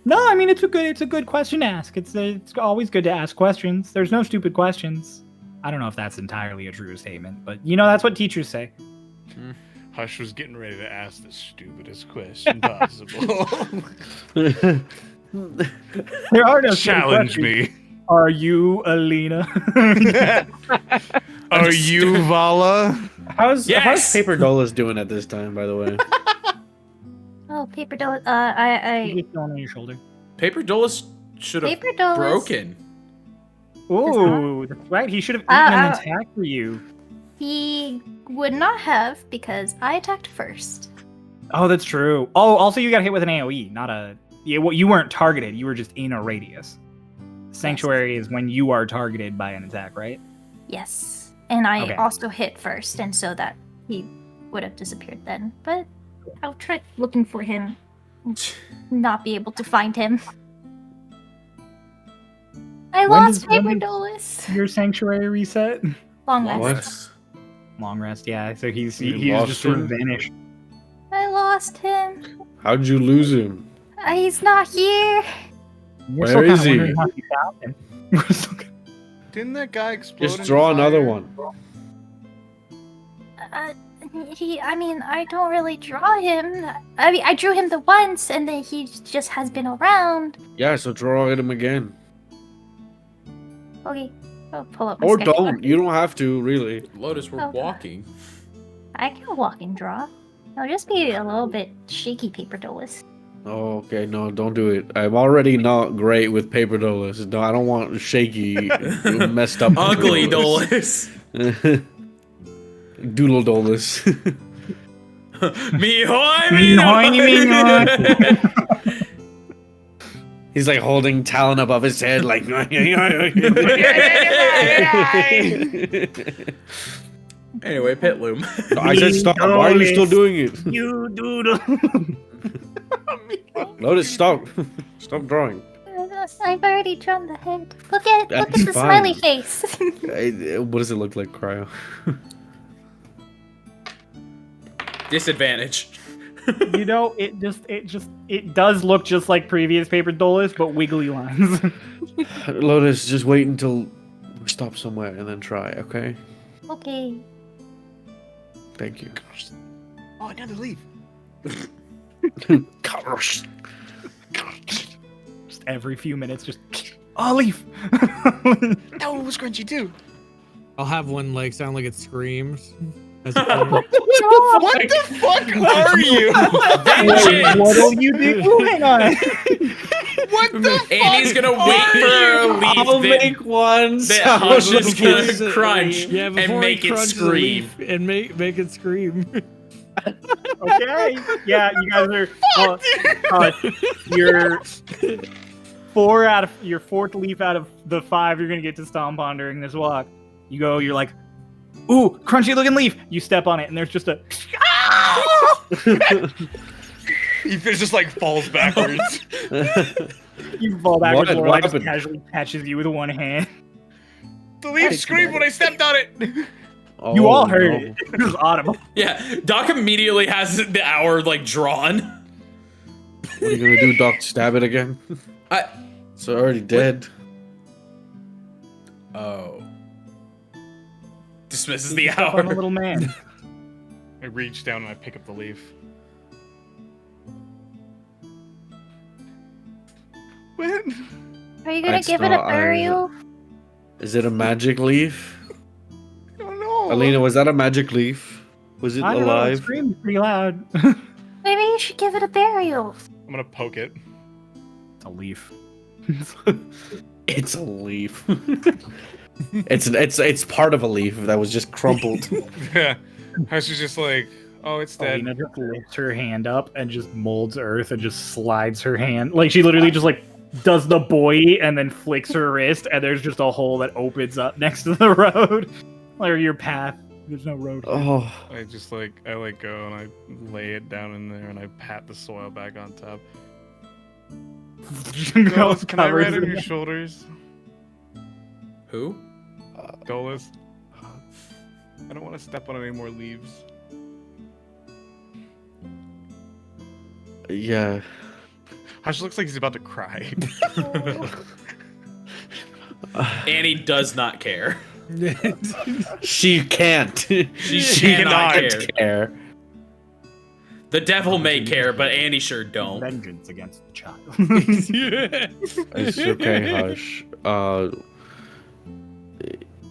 No, I mean it's a good question to ask. It's always good to ask questions. There's no stupid questions. I don't know if that's entirely a true statement, but that's what teachers say. Hush was getting ready to ask the stupidest question possible. There are no stupid Challenge questions. me. Are you Alina? Are you Vala? How's Yes! Paper Dolus doing at this time, by the way? Oh, paper doll. You I get thrown on your shoulder. Paper Dolus should have paper dolls. broken. Ooh, that's right. He should have eaten an attack for you. He would not have because I attacked first. Oh, that's true. Oh, also you got hit with an AOE, not a. Yeah, well, you weren't targeted. You were just in a radius. Sanctuary is when you are targeted by an attack, right? Yes, and I Okay. also hit first, and so that he would have disappeared then. But I'll try looking for him. Not be able to find him. I When lost does- when Paper does- Dolus. Your sanctuary reset. Long rest. What? Long rest, yeah. So he's You lost just sort of him? vanished. I lost him. How'd you lose him? He's not here. We're Where still kinda is he? wondering how you found him. We're still Didn't that guy explode? Just in draw another fire? one. I mean, I don't really draw him. I mean, I drew him the once, and then he just has been around. Yeah, so draw him again. Okay, I'll pull up my Or sketchbook. don't. You don't have to, really. Lotus, we're Oh. walking. I can walk and draw. It'll just be a little bit shaky, Paper Dolus. Oh, okay. No, don't do it. I'm already not great with Paper Dolus. No, I don't want shaky, messed up. Ugly Dolus. Doodle Dolus. Me hoy, Me hoy, me He's like holding Talon above his head, like. Anyway, Pitloom. I said stop. Why are you still doing it? You doodle. Lotus, stop. Stop drawing. I've already drawn the head. Look at That's the fine. smiley face. What does it look like, Cryo? Disadvantage. It does look just like previous Paper Dolus, but wiggly lines. Lotus, just wait until we stop somewhere and then try, okay? Okay. Thank you. Oh, another leaf. Gosh. Just every few minutes, just leaf. That one was crunchy too. I'll have one like sound like it screams. As it comes. What the fuck are you? Vengeance! What'll you do? Hang on. What the Annie's fuck gonna wait for a leaf I'll that, make one. that Hush is gonna crunch Yeah, and before make he it crunches the scream. leaf and make it scream. Okay. Yeah, you guys are. You're your fourth leaf out of the 5 you're gonna get to stomp on during this walk. You're like, ooh, crunchy looking leaf. You step on it, and there's just a. Ethan just like falls backwards. You fall backwards, What Lorelai just happened? casually catches you with one hand. The leaf screamed when I stepped on it. You all Oh, heard no. it. It was audible. Yeah, Doc immediately has the hour like drawn. What are you gonna do, Doc? Stab it again? I It's already dead. oh. Dismisses the Step on the hour. little man. I reach down and I pick up the leaf. What? Are you gonna That's give it a not burial? Is it a magic leaf? I don't know. Alina, was that a magic leaf? Was it I don't know. It alive? screams pretty loud. Maybe you should give it a burial. I'm gonna poke it. It's a leaf. It's a leaf. it's part of a leaf that was just crumpled. Yeah. Hush is just like, oh, it's dead. Alina just lifts her hand up and just molds earth and just slides her hand. Like she literally just like does the buoy and then flicks her wrist and there's just a hole that opens up next to the road. Or your path. There's no road. Oh, I just like, I let go and I lay it down in there and I pat the soil back on top. Dolus, can I ride on your shoulders? Who? Dolus. I don't want to step on any more leaves. yeah. Hush looks like he's about to cry. Annie does not care. She can't. She cannot cannot care. The devil may care, but Annie sure don't. Vengeance against the child. It's okay, Hush.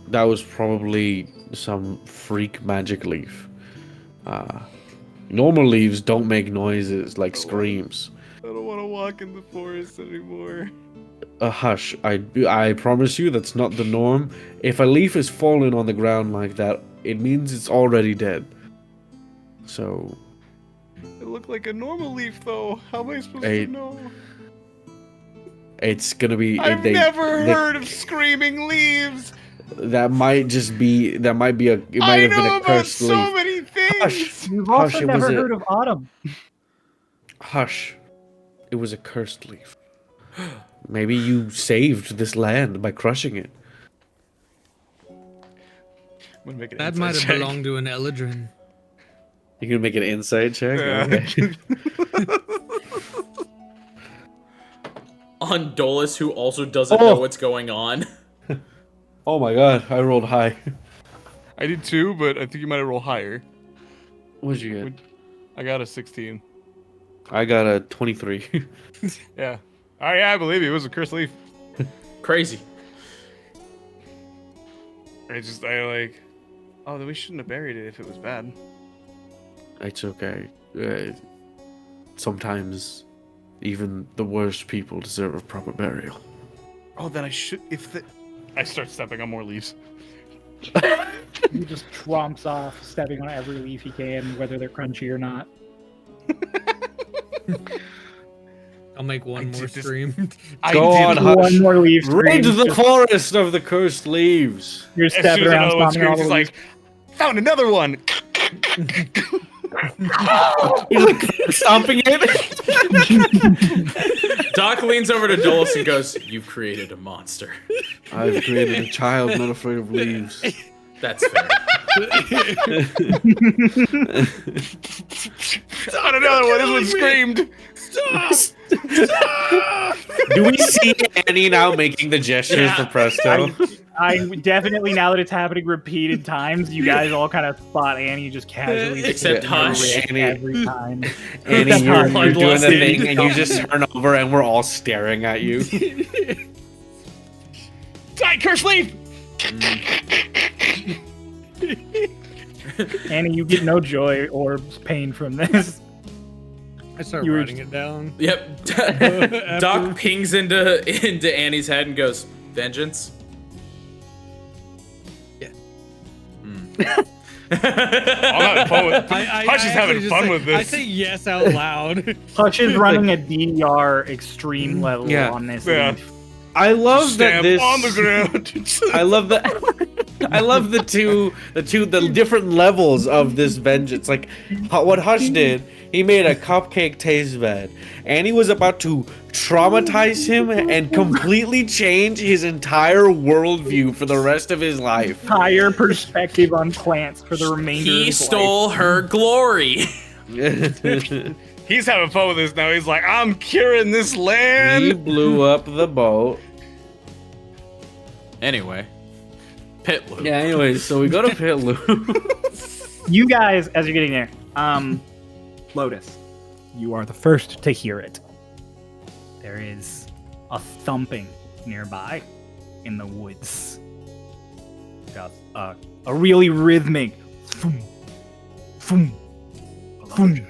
That was probably some freak magic leaf. Normal leaves don't make noises like screams. I don't want to walk in the forest anymore. Hush, I promise you that's not the norm. If a leaf is falling on the ground like that, it means it's already dead. So... It looked like a normal leaf, though. How am I supposed Hey, to know? it's gonna be... I've never heard of screaming leaves. That might just be... That might be a... It might I have been know a about cursed so leaf. many things. Hush. You've Hush, also it was never a- heard of autumn. Hush. It was a cursed leaf. Maybe you saved this land by crushing it. I'm gonna make an That inside might have check. belonged to an Eldrin. You can make an insight check? Yeah. Okay. On Dolus, who also doesn't know what's going on. Oh my god, I rolled high. I did too, but I think you might have rolled higher. What'd you get? I got a 16. I got a 23. Yeah. Oh yeah, I believe you. It was a cursed leaf. Crazy. I like. Oh, then we shouldn't have buried it if it was bad. It's okay. Sometimes even the worst people deserve a proper burial. Oh, then I should. I start stepping on more leaves. He just tromps off, stepping on every leaf he can, whether they're crunchy or not. I'll make one more did this- stream. Go on, Hush. One more leaf. Rid scream, the just- forest of the cursed leaves. You're As soon stepping as around, another one stomping all screams, the he's leaves. like, found another one. You're like stomping it. Doc leans over to Dolus and goes, "You've created a monster." I've created a child not afraid of leaves. That's fair. Found another one. This one screamed. Do we see Annie now making the gestures for Presto? I definitely, now that it's happening repeated times, you guys all kind of spot Annie just casually. Except sitting on the Hush. ridge every time. Annie, That's you're how doing the bloodlusted. thing, and you just turn over, and we're all staring at you. Die, cursed leaf. Annie, you get no joy or pain from this. I start You were writing it down. Yep. Doc pings into Annie's head and goes, "Vengeance." Yeah. I'm having fun with. Hush is having actually fun just with say- I this. say yes out loud. Hush is running a DDR extreme level Yeah. on this. Yeah. leaf. I love that Stamp this. on the ground. I love that. I love the different levels of this vengeance. Like what Hush did, he made a cupcake taste bad. Annie was about to traumatize him and completely change his entire worldview for the rest of his life. Higher perspective on plants for the remainder of He his stole her glory. He's having fun with this now. He's like, I'm curing this He land. blew up the boat. Anyway, pit loop. Yeah, anyways, so we go to Pit Loop. life. You guys, as you're getting there, Lotus, you are the first to hear it. There is a thumping nearby in the woods. A really rhythmic thum, thum, thum,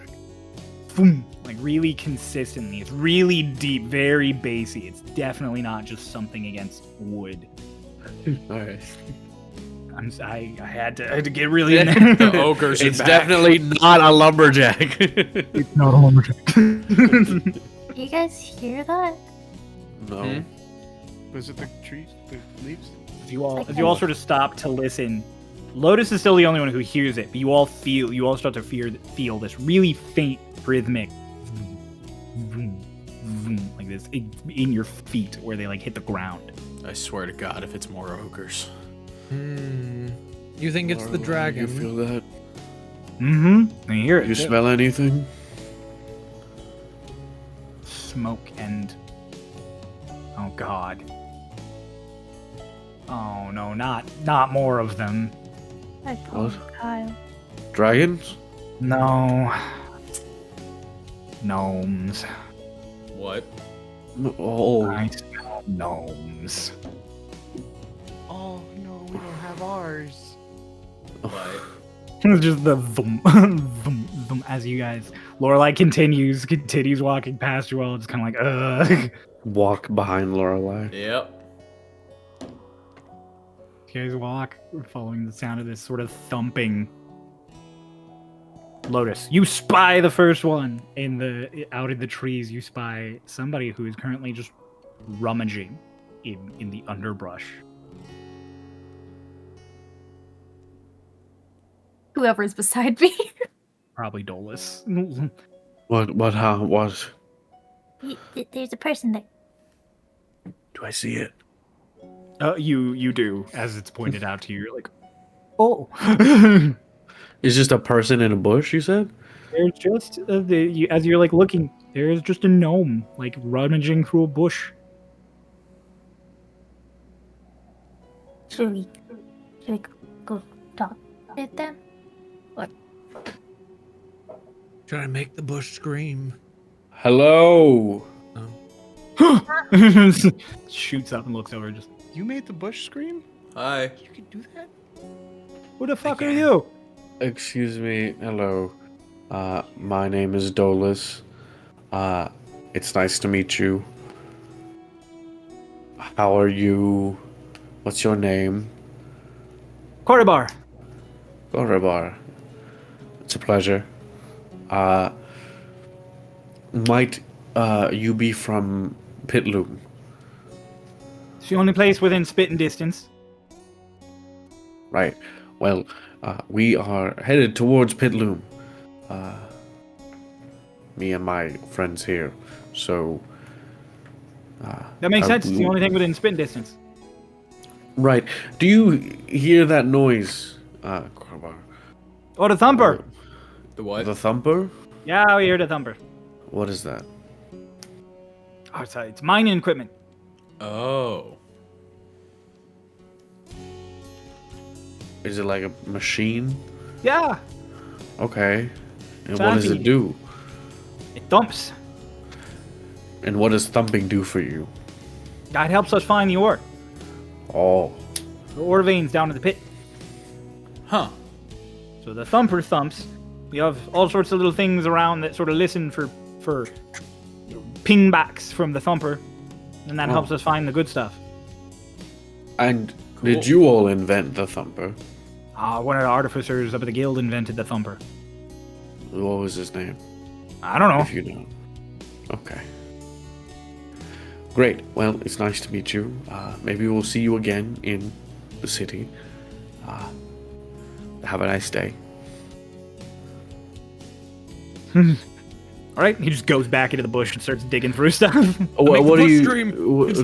thum, like really consistently. It's really deep, very bassy. It's definitely not just something against wood. Alright. I had to get really in there. The ogres are It's back. definitely not a lumberjack. It's not a lumberjack. You guys hear that? No. Was it the trees, the leaves? If you all sort of stop to listen, Lotus is still the only one who hears it, but you all start to feel this really faint rhythmic vroom, vroom, like this in your feet where they like hit the ground. I swear to God, if it's more ogres. You think it's the dragon? You feel that? Mm-hmm. I hear it. You too. smell anything? smoke and... Oh god. Oh no, not more of them. I told Kyle. Dragons? No. Gnomes. What? Oh, I smell gnomes. Oh no, we don't have ours. What? It's just the thump, thump, thump as you guys. Lorelai continues walking past you all. It's kind of like, ugh. walk behind Lorelei. Yep. You guys walk, following the sound of this sort of thumping. Lotus, you spy the first one out in the trees. You spy somebody who is currently just rummaging in the underbrush. Whoever is beside me. Probably Dolus. What? There's a person there. Do I see it? You do, as it's pointed out to you. You're like, oh. It's just a person in a bush, you said? There's just as you're like looking, there's just a gnome like rummaging through a bush. Should we go talk with them? What? Trying to make the bush scream. Hello. Shoots up and looks over. Just, You made the bush scream? Hi. You can do that? who the fuck are you? Excuse me. Hello. My name is Dolus. It's nice to meet you. How are you? What's your name? Cordobar. Gorabar. It's a pleasure. Might you be from Pitloom? It's the only place within spitting distance. Right. Well, we are headed towards Pitloom. Me and my friends here. So. That makes sense. It's the only thing within spitting distance. Right. Do you hear that noise, Gorabar? Oh, the thumper. The what? The thumper? Yeah, we hear the thumper. What is that? Oh, it's mining equipment. Oh. Is it like a machine? Yeah, Okay. And what does it do? it thumps. And what does thumping do for you? That helps us find the ore. Oh. The ore veins down in the pit. Huh. So the thumper thumps. We have all sorts of little things around that sort of listen for ping backs from the thumper, and that helps us find the good stuff. And did you all invent the thumper? One of the artificers up at the guild invented the thumper. What was his name? I don't know. If you know. Okay. Great. Well, it's nice to meet you. Maybe we'll see you again in the city. Have a nice day. All right, he just goes back into the bush and starts digging through stuff. What are you?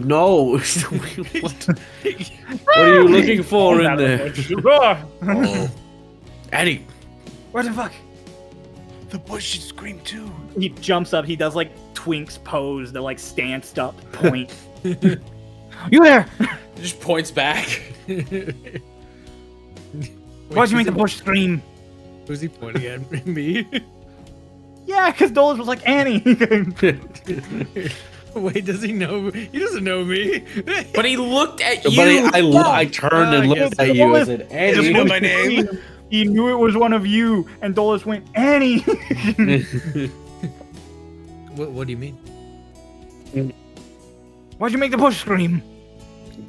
No. What are you looking for in there? Oh. Eddie. What the fuck? The bush should scream too. He jumps up. He does like Twink's pose, the like stanced up point. You there? He just points back. Why'd you make the bush scream? Was he pointing at me? Yeah, because Dolus was like, Annie. Wait, does he know? He doesn't know me. But he looked at you. But I turned and looked at you and said, Does he Eddie. know my name? He knew it was one of you, and Dolus went, Annie. What do you mean? Why'd you make the bush scream?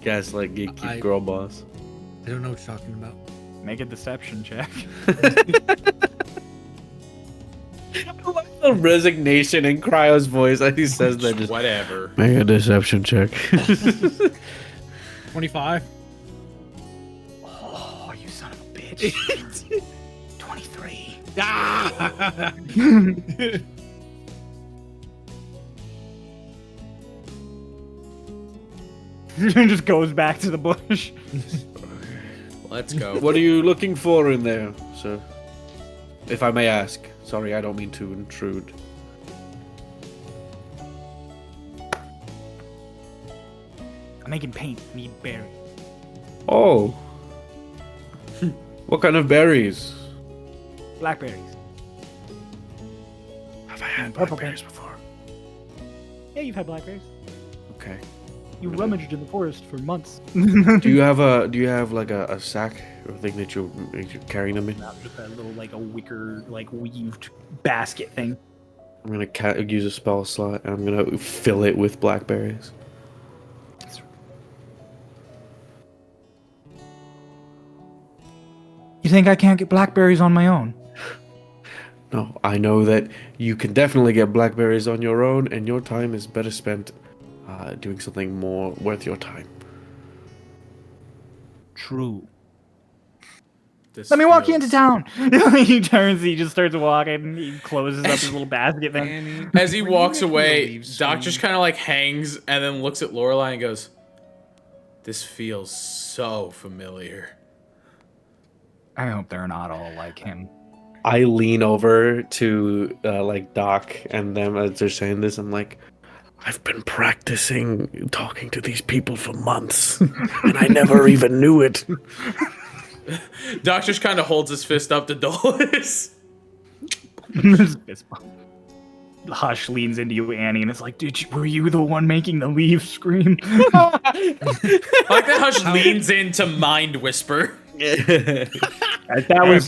Gaslight gatekeep girl boss. I don't know what you're talking about. Make a deception check. The resignation in Cryo's voice as he says that. Just Whatever. make a deception check. 25. Oh, you son of a bitch. 23. Ah! Just goes back to the bush. Let's go. What are you looking for in there, sir? If I may ask. Sorry, I don't mean to intrude. I'm making paint. I need berries. Oh. What kind of berries? Blackberries. Have I had Purple blackberries paint. before? Yeah, you've had blackberries. Okay. You rummaged in the forest for months. Do you have like a sack or thing that you're carrying them in? Not just a little like a wicker like weaved basket thing. I'm gonna use a spell slot and I'm gonna fill it with blackberries. You think I can't get blackberries on my own? No, I know that you can definitely get blackberries on your own, and your time is better spent doing something more worth your time. True. This Let me walk you feels- into town. He turns. He just starts walking. He closes up his little basket thing. Annie, As he were you walks making the away, leaves Doc swing? just kind of like hangs and then looks at Lorelai and goes, "This feels so familiar." I hope they're not all like him. I lean over to like Doc and them as they're saying this. I'm like, I've been practicing talking to these people for months, and I never even knew it. Doc just kind of holds his fist up to Dolus. Hush leans into you, Annie, and it's like, were you the one making the leaves scream? Like that Hush leans into Mind Whisper. that was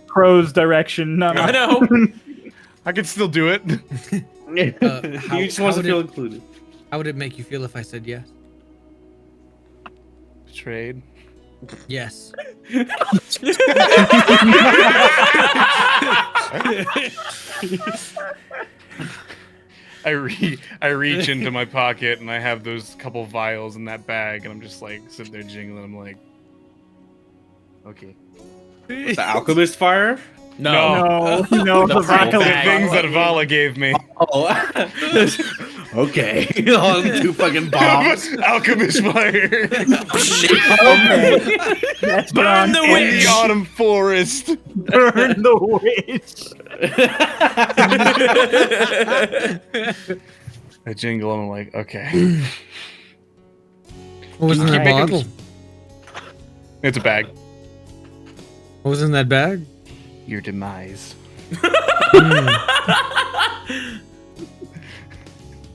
Crow's direction. Not I know. I can still do it. He just wants to feel included. How would it make you feel if I said yes? Trade. Yes. I reach into my pocket and I have those couple vials in that bag and I'm just like sitting there jingling. I'm like, okay. The alchemist fire? No. No, The the purple vial bag. Things that Vala gave me. Oh, okay. On 2 fucking bombs. Alchemist fire. Okay. That's Burn the In witch. the autumn forest. Burn the witch. I jingle and I'm like, okay. What was in Keep that making- bottle? It's a bag. What was in that bag? Your demise.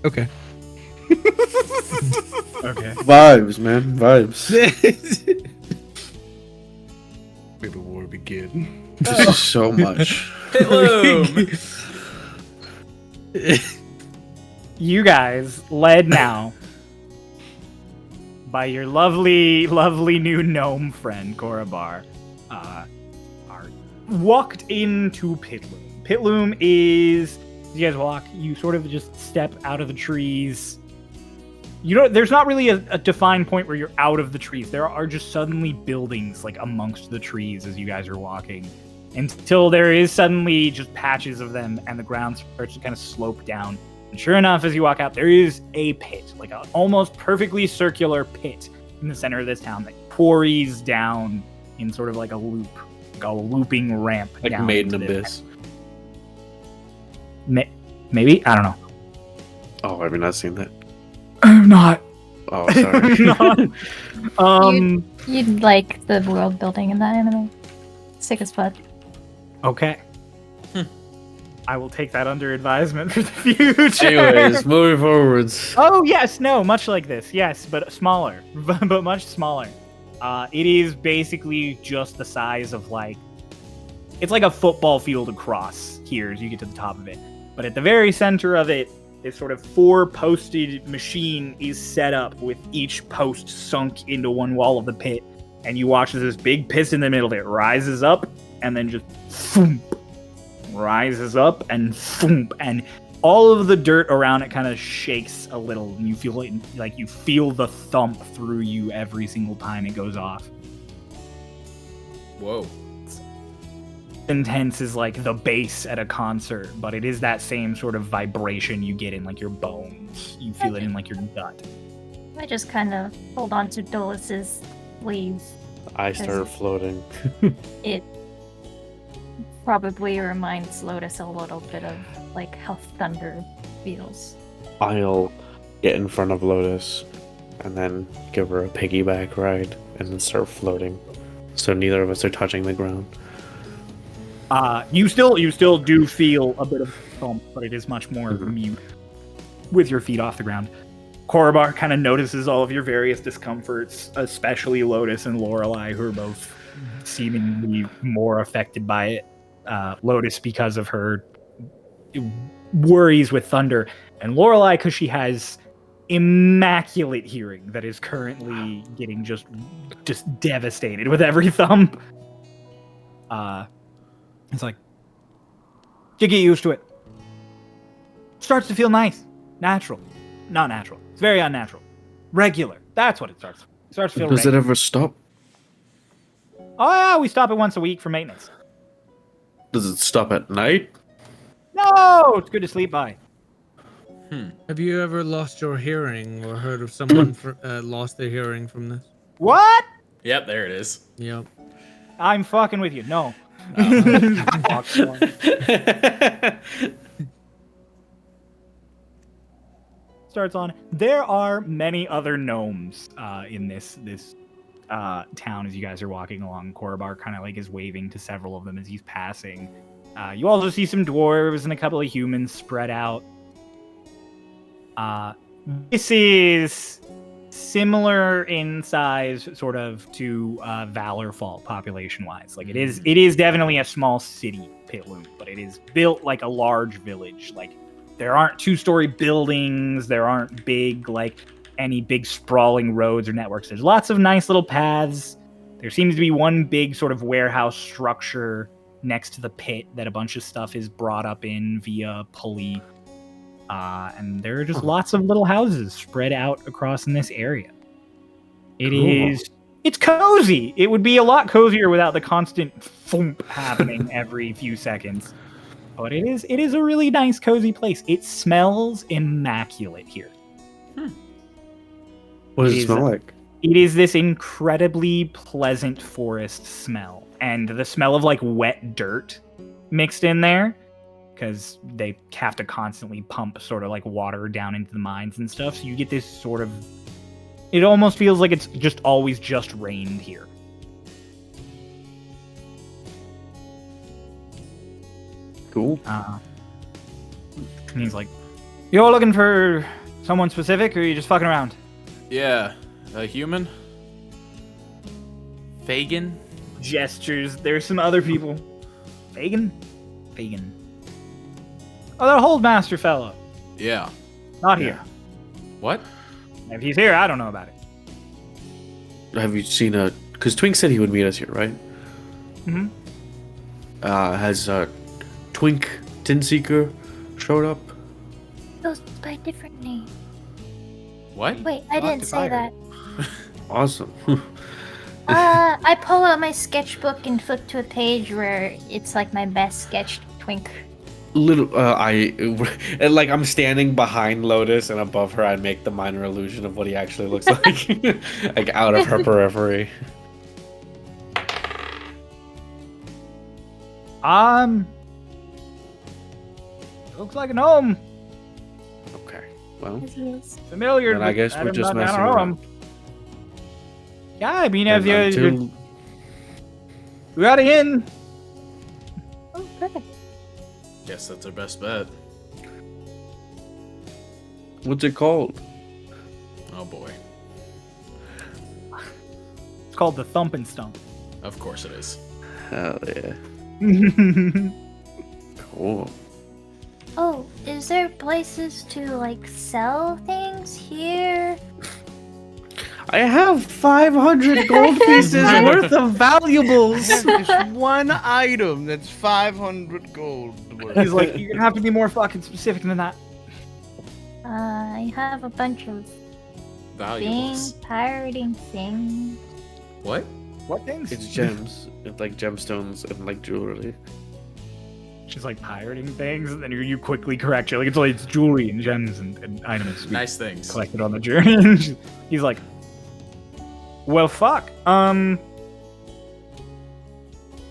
Okay. Okay. Vibes, man. Vibes. May the war begin. This is so much. Pitloom. You guys, led now by your lovely, lovely new gnome friend, Korabar, are walked into Pitloom. Pitloom is, as you guys walk, you sort of just step out of the trees. You don't. There's not really a defined point where you're out of the trees. There are just suddenly buildings like amongst the trees as you guys are walking, until there is suddenly just patches of them, and the ground starts to kind of slope down. And sure enough, as you walk out, there is a pit, like an almost perfectly circular pit in the center of this town that quarries down in sort of like a loop, like a looping ramp. Like down Made in into Abyss. Maybe? I don't know. Oh, I've not seen that. I'm not. Oh, sorry. not. You'd like the world building in that anime. Sick as fuck. Okay. I will take that under advisement for the future. Anyways, moving forwards. Oh yes, no, much like this, yes, but smaller, but much smaller. It is basically just the size of like, it's like a football field across here as you get to the top of it. But at the very center of it, this sort of 4-posted machine is set up with each post sunk into one wall of the pit, and you watch as this big piss in the middle of it rises up and then just thump, rises up and thump, and all of the dirt around it kind of shakes a little, and you feel it, like you feel the thump through you every single time it goes off. Whoa. Intense is like the bass at a concert, but it is that same sort of vibration you get in like your bones. You feel it in like your gut. I just kind of hold on to Dolus's sleeves. I started floating. It probably reminds Lotus a little bit of like how thunder feels. I'll get in front of Lotus, and then give her a piggyback ride, and then start floating. So neither of us are touching the ground. You still do feel a bit of thump, but it is much more mute with your feet off the ground. Korobar kind of notices all of your various discomforts, especially Lotus and Lorelei, who are both seemingly more affected by it. Lotus because of her worries with thunder, and Lorelei because she has immaculate hearing that is currently getting just devastated with every thump. It's like, you get used to it. Starts to feel nice, natural, not natural. It's very unnatural, regular. That's what it starts. It starts to feel. Does it ever stop? Oh yeah, we stop it once a week for maintenance. Does it stop at night? No, it's good to sleep by. Have you ever lost your hearing or heard of someone lost their hearing from this? What? Yep, there it is. Yep. I'm fucking with you. No. Starts on. There are many other gnomes in this town as you guys are walking along. Korobar kind of like is waving to several of them as he's passing. You also see some dwarves and a couple of humans spread out. This is similar in size, sort of, to Valorfall population-wise. Like it is definitely a small city, Pitloom, but it is built like a large village. Like there aren't two-story buildings, there aren't any big sprawling roads or networks. There's lots of nice little paths. There seems to be one big sort of warehouse structure next to the pit that a bunch of stuff is brought up in via pulley. And there are just lots of little houses spread out across in this area. It's cozy. It would be a lot cozier without the constant thump happening every few seconds. But it is a really nice, cozy place. It smells immaculate here. What does it smell like? It is this incredibly pleasant forest smell. And the smell of like wet dirt mixed in there. Because they have to constantly pump sort of like water down into the mines and stuff. So you get this sort of... It almost feels like it's just always just rained here. Cool. And he's like, you're looking for someone specific, or are you just fucking around? Yeah, a human? Fagin? Gestures. There's some other people. Fagin? Oh, that Holdmaster fellow. Yeah. Not here. What? If he's here, I don't know about it. Have you seen a... Because Twink said he would meet us here, right? Mm-hmm. Has Twink Tinseeker showed up? Goes by a different name. What? Wait, I didn't say that. Awesome. I pull out my sketchbook and flip to a page where it's like my best sketched Twink. I'm standing behind Lotus, and above her I make the minor illusion of what he actually looks like. Like out of her periphery. Looks like a gnome. Okay, well, As he is. Familiar. then I guess we're just messing know around. him. Yeah, I mean, if And you we got in. Oh, perfect. Guess that's our best bet. What's it called? Oh boy. It's called the Thump and Stump. Of course it is. Hell yeah. Cool. Oh, is there places to like sell things here? I have 500 gold pieces worth of valuables. Just one item that's 500 gold worth. He's like, you're gonna have to be more fucking specific than that. I have a bunch of Valuables. pirating things. What? What things? It's gems. It's like gemstones and like jewelry. She's like pirating things, and then you quickly correct her. Like it's jewelry and gems and items we Nice things. collected on the journey. He's like, well, fuck.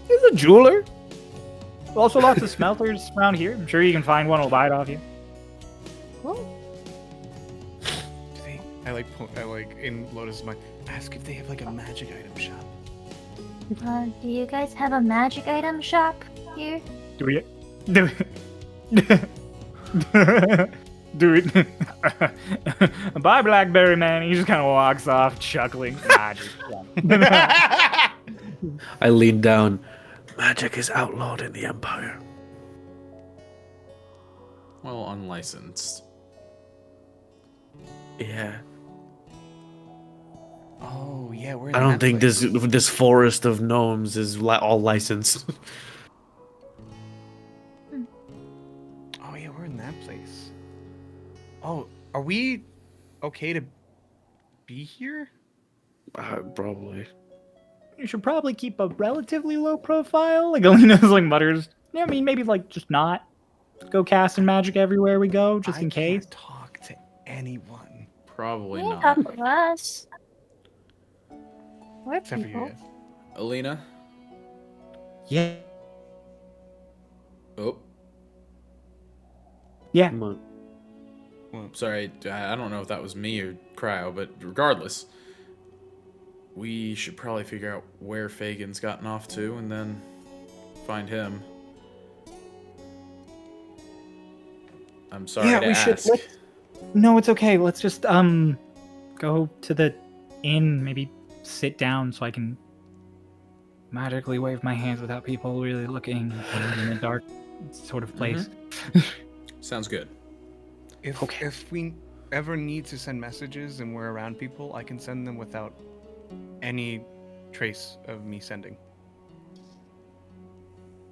He's a jeweler. Also, lots of smelters around here. I'm sure you can find one who'll buy it off you. See, I I like in Lotus's mind, ask if they have like a magic item shop. Do you guys have a magic item shop here? Do we? Do it. Bye, Blackberry Man. He just kind of walks off, chuckling. I lean down. Magic is outlawed in the Empire. Well, unlicensed. Yeah. Oh yeah, we're. I don't think this forest of gnomes is all licensed. Oh yeah, we're in that place. Oh, are we okay to be here? Probably. You should probably keep a relatively low profile. Like Alina's like mutters. Yeah, I mean maybe like just not go casting magic everywhere we go, just in case. Can't talk to anyone. Probably You not. talk to us. We're Except for you people. guys. Alina? Yeah. Oh, Yeah. Come on. sorry. I don't know if that was me or Cryo, but regardless, we should probably figure out where Fagin's gotten off to and then find him. I'm sorry Yeah, to we ask. should. No, it's okay. Let's just go to the inn. Maybe sit down so I can magically wave my hands without people really looking in a dark sort of place. Sounds good. If we ever need to send messages and we're around people, I can send them without any trace of me sending.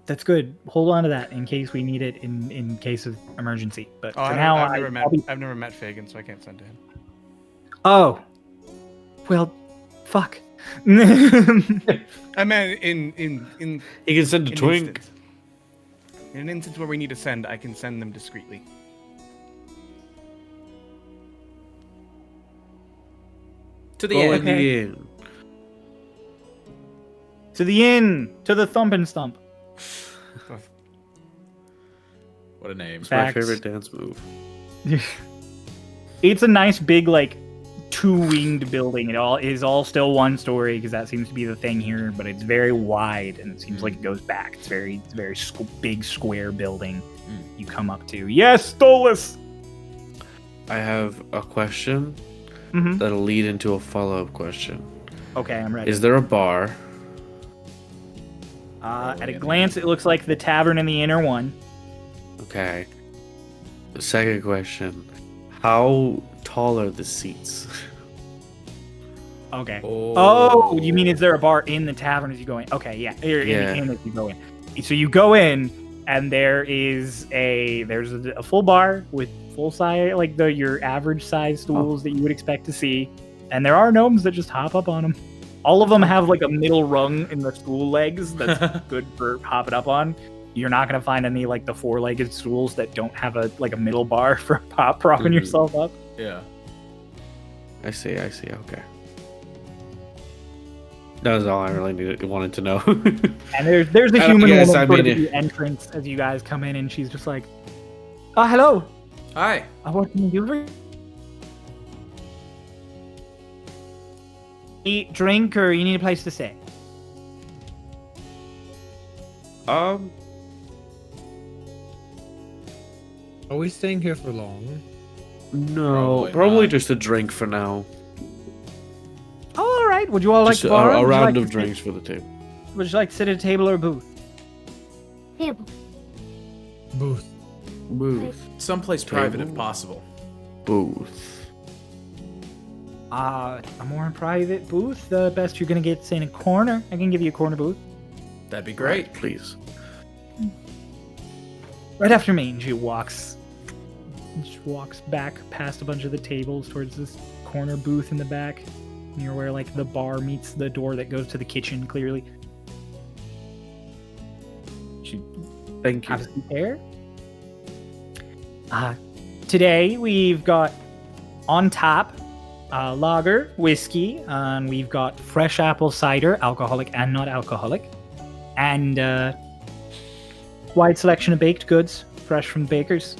That's good. Hold on to that in case we need it in case of emergency. But Oh, for now, I've I'll never met Fagin, so I can't send to him. Oh, well, fuck. I meant in He can send a an twink. instance. In an instance where we need to send, I can send them discreetly. To the Go end. in the inn. To the inn, to the thump and stump. What a name. It's my Facts. favorite dance move. It's a nice big like two-winged building. It is all still one story because that seems to be the thing here, but it's very wide and it seems like it goes back. It's very big square building you come up to. Yes, Stolas. I have a question Mhm. that'll lead into a follow-up question. Okay, I'm ready. Is there a bar? At a glance, it looks like the tavern and the inn are one. Okay. The second question. How tall are the seats? Okay. Oh. Oh, you mean is there a bar in the tavern as you go in? Okay, yeah. Or in Yeah. the inn as you go in. So you go in, and there's a full bar with full size, like your average size stools that you would expect to see, and there are gnomes that just hop up on them. All of them have like a middle rung in the stool legs that's good for hopping up on. You're not gonna find any like the four-legged stools that don't have a middle bar for propping yourself up. Yeah. I see. Okay. That was all I really wanted to know. And there's a I human guess, woman I sort of mean, at the entrance as you guys come in, and she's just like, "Oh, hello. Hi. What can I do for you? Eat, drink, or you need a place to stay?" Are we staying here for long? No, Probably probably not. just a drink for now. Oh, all right. Would you all like Just to a, borrow? a Would you round like of to drinks for the table. Would you like to sit at a table or a booth? Table. Booth. Booth. Someplace private if Table. possible. Booth. A more private booth. The best you're gonna get is in a corner. I can give you a corner booth. That'd be great. Please. Right after me, and she walks back past a bunch of the tables towards this corner booth in the back, near where like the bar meets the door that goes to the kitchen. Clearly, she Thank you. have a seat there. Today we've got on tap lager, whiskey, and we've got fresh apple cider, alcoholic and not alcoholic, and wide selection of baked goods, fresh from the bakers.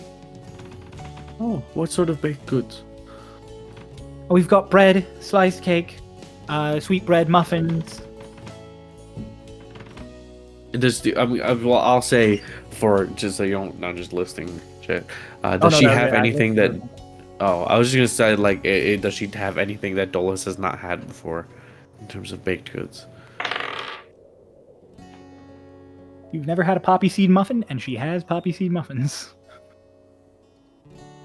Oh, what sort of baked goods? We've got bread, sliced cake, sweet bread, muffins. Well, I'll say for just so you don't not just listing shit. Does no, she no, have I- anything that? Oh, I was just gonna say like, does she have anything that Dolus has not had before, in terms of baked goods? You've never had a poppy seed muffin, and she has poppy seed muffins.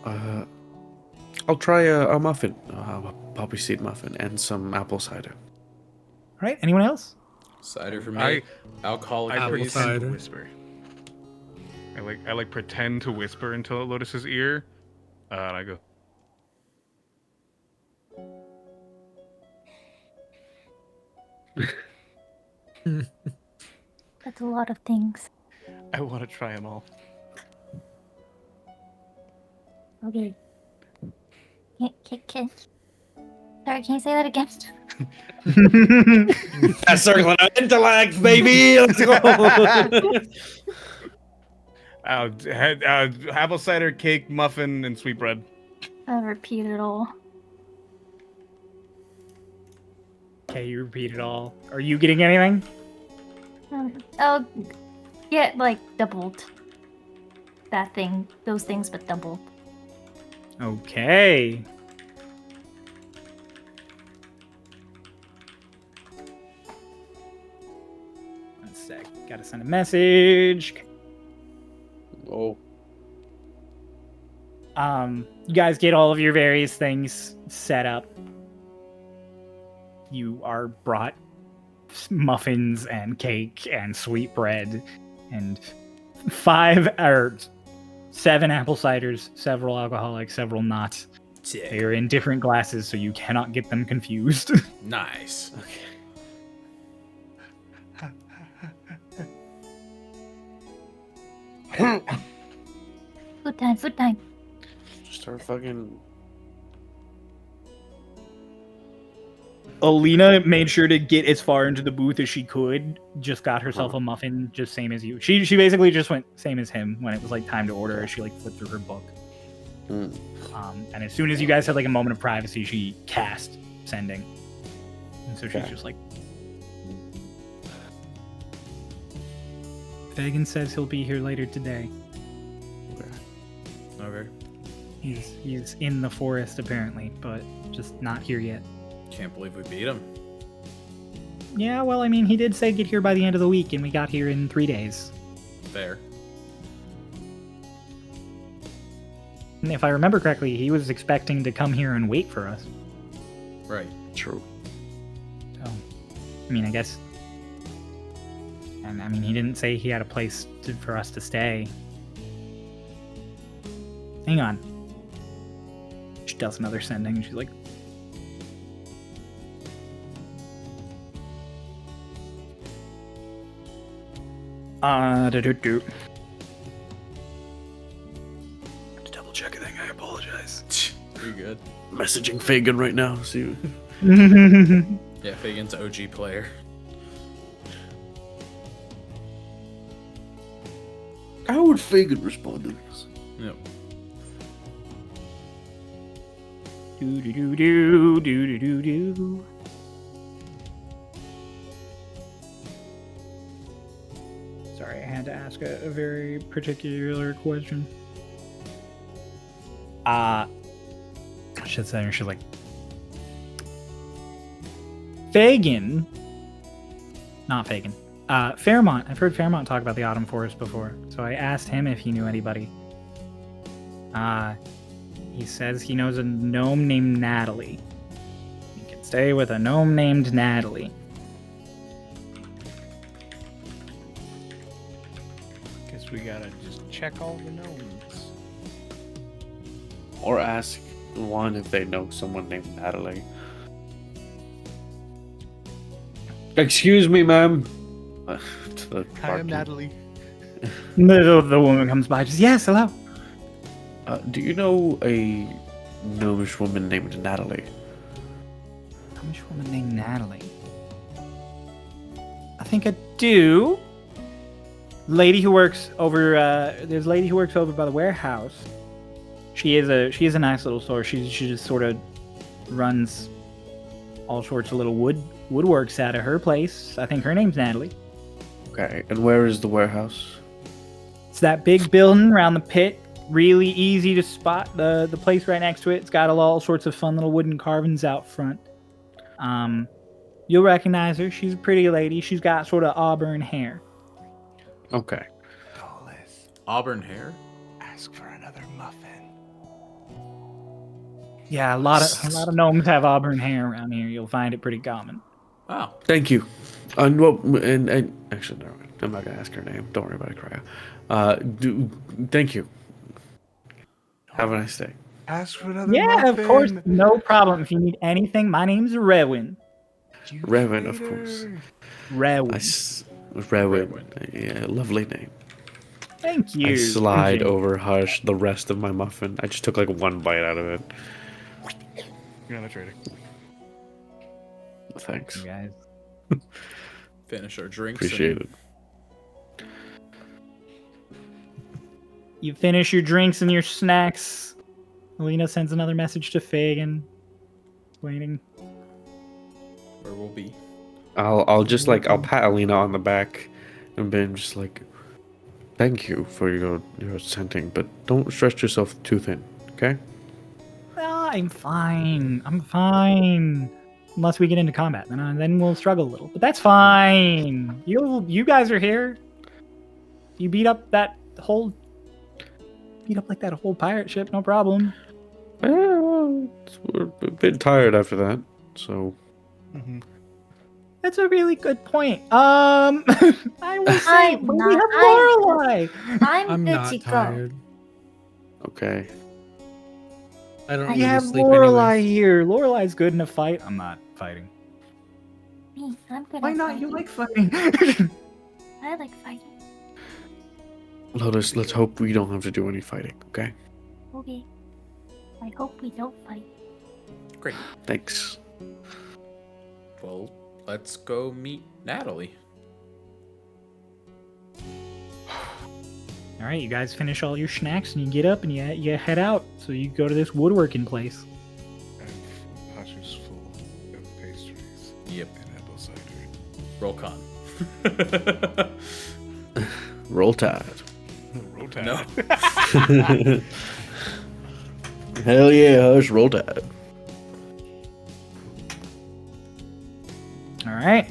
I'll try a muffin, a poppy seed muffin, and some apple cider. All right. Anyone else? Cider for me. I Alcoholic. Apple pretend cider. to whisper. I like pretend to whisper into Lotus's ear, and I go. That's a lot of things. I want to try them all. Okay. Sorry, can you say that again? That's circling of intellect, baby. Let's go. Apple cider cake, muffin, and sweet bread. I'll repeat it all. Okay, you repeat it all. Are you getting anything? I'll get like doubled. That thing, those things, but doubled. Okay. One sec. Gotta send a message. Oh, You guys get all of your various things set up. You are brought muffins and cake and sweet bread and 5 or 7 apple ciders, several alcoholic, several not. Sick. They are in different glasses, so you cannot get them confused. Nice. Food time, food time. start fucking. Alina made sure to get as far into the booth as she could. Just got herself a muffin, just same as you. She basically just went same as him when it was like time to order. She like flipped through her book. Mm. And as soon as you guys had like a moment of privacy, she cast sending. And so she's Okay. just like. Fagan says he'll be here later today. Okay. He's in the forest apparently, but just not here yet. Can't believe we beat him. Yeah, well, I mean, he did say get here by the end of the week, and we got here in 3 days. Fair. And if I remember correctly, he was expecting to come here and wait for us. Right. True. So, I mean, I guess. And I mean, he didn't say he had a place for us to stay. Hang on. She does another sending, and she's like, do. To double check a thing, I apologize. You're good. Messaging Fagan right now. See. Yeah, Fagan's OG player. How would Fagan respond to this? Yep. Do. Sorry, I had to ask a very particular question. She's like, Fagin. Not Fagin. Fairmont. I've heard Fairmont talk about the Autumn Forest before, so I asked him if he knew anybody. He says he knows a gnome named Natalie. You can stay with a gnome named Natalie. Guess we gotta just check all the gnomes. Or ask one if they know someone named Natalie. Excuse me, ma'am. To the Hi, I'm barkeep. Natalie. The woman comes by, just, yes, hello. Do you know a gnomish woman named Natalie? Gnomish woman named Natalie. I think I do. Lady who works over. There's a lady who works over by the warehouse. She is a nice little store. She just sort of runs all sorts of little woodworks out of her place. I think her name's Natalie. Okay, and where is the warehouse? It's that big building around the pit. Really easy to spot. The place right next to it. It's got all sorts of fun little wooden carvings out front. You'll recognize her. She's a pretty lady. She's got sort of auburn hair. Okay. Auburn hair? Ask for another muffin. Yeah, a lot of gnomes have auburn hair around here. You'll find it pretty common. Wow. Thank you. And actually, never mind. I'm not gonna ask her name. Don't worry about it, Cryo. Thank you. Have a nice day. Ask for another Yeah, muffin. of course. No problem. If you need anything, my name's Rewin. Revin, of course. Rewin. Revin. Yeah, lovely name. Thank you. I slide Appreciate it. over Hush the rest of my muffin. I just took like one bite out of it. You're not trading. Thanks. You guys. Finish our drinks. Appreciate it. You finish your drinks and your snacks. Alina sends another message to Fagin. Waiting. Where we'll be. I'll just like I'll pat Alina on the back and then just like thank you for your scenting, but don't stretch yourself too thin, okay? I'm fine. I'm fine. Unless we get into combat, then we'll struggle a little. But that's fine. You guys are here. You beat up like that whole pirate ship, no problem. Well, we're a bit tired after that, so. That's a really good point. I will say I'm we not- have Lorelei. I'm I'm good not to go. tired. Okay. I don't We need to have sleep Lorelei anyways. here. Lorelei's good in a fight. I'm not fighting. Me, I'm good Why at not? You fighting. like fighting. I like fighting. Lotus, let's hope we don't have to do any fighting, okay? Okay. I hope we don't fight. Great. Thanks. Well, let's go meet Natalie. All right, you guys finish all your snacks and you get up and you head out. So you go to this woodworking place. And Pasha's full of pastries. Yep. And apple cider. Roll con. Roll Tide. Roll Tide. No. Hell yeah, Hush, Roll Tide. All right.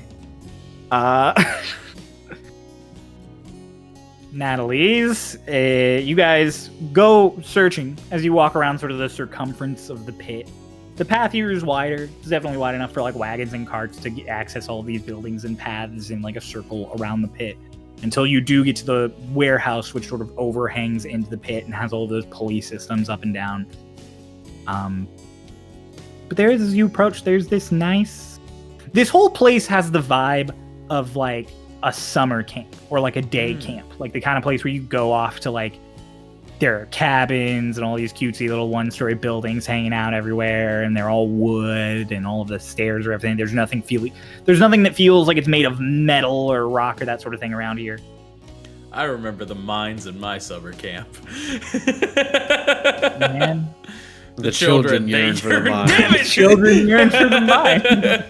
Natalie's. You guys go searching as you walk around sort of the circumference of the pit. The path here is wider. It's definitely wide enough for like wagons and carts to access all these buildings and paths in like a circle around the pit. Until you do get to the warehouse, which sort of overhangs into the pit and has all those pulley systems up and down. But there is, as you approach, there's this nice... This whole place has the vibe of like a summer camp or like a day camp, like the kind of place where you go off to like, there are cabins and all these cutesy little one-story buildings hanging out everywhere, and they're all wood and all of the stairs or everything. There's nothing that feels like it's made of metal or rock or that sort of thing around here. I remember the mines in my summer camp. Man, The children they yearn for the yearn. mine. Damn it, children yearn for the mine.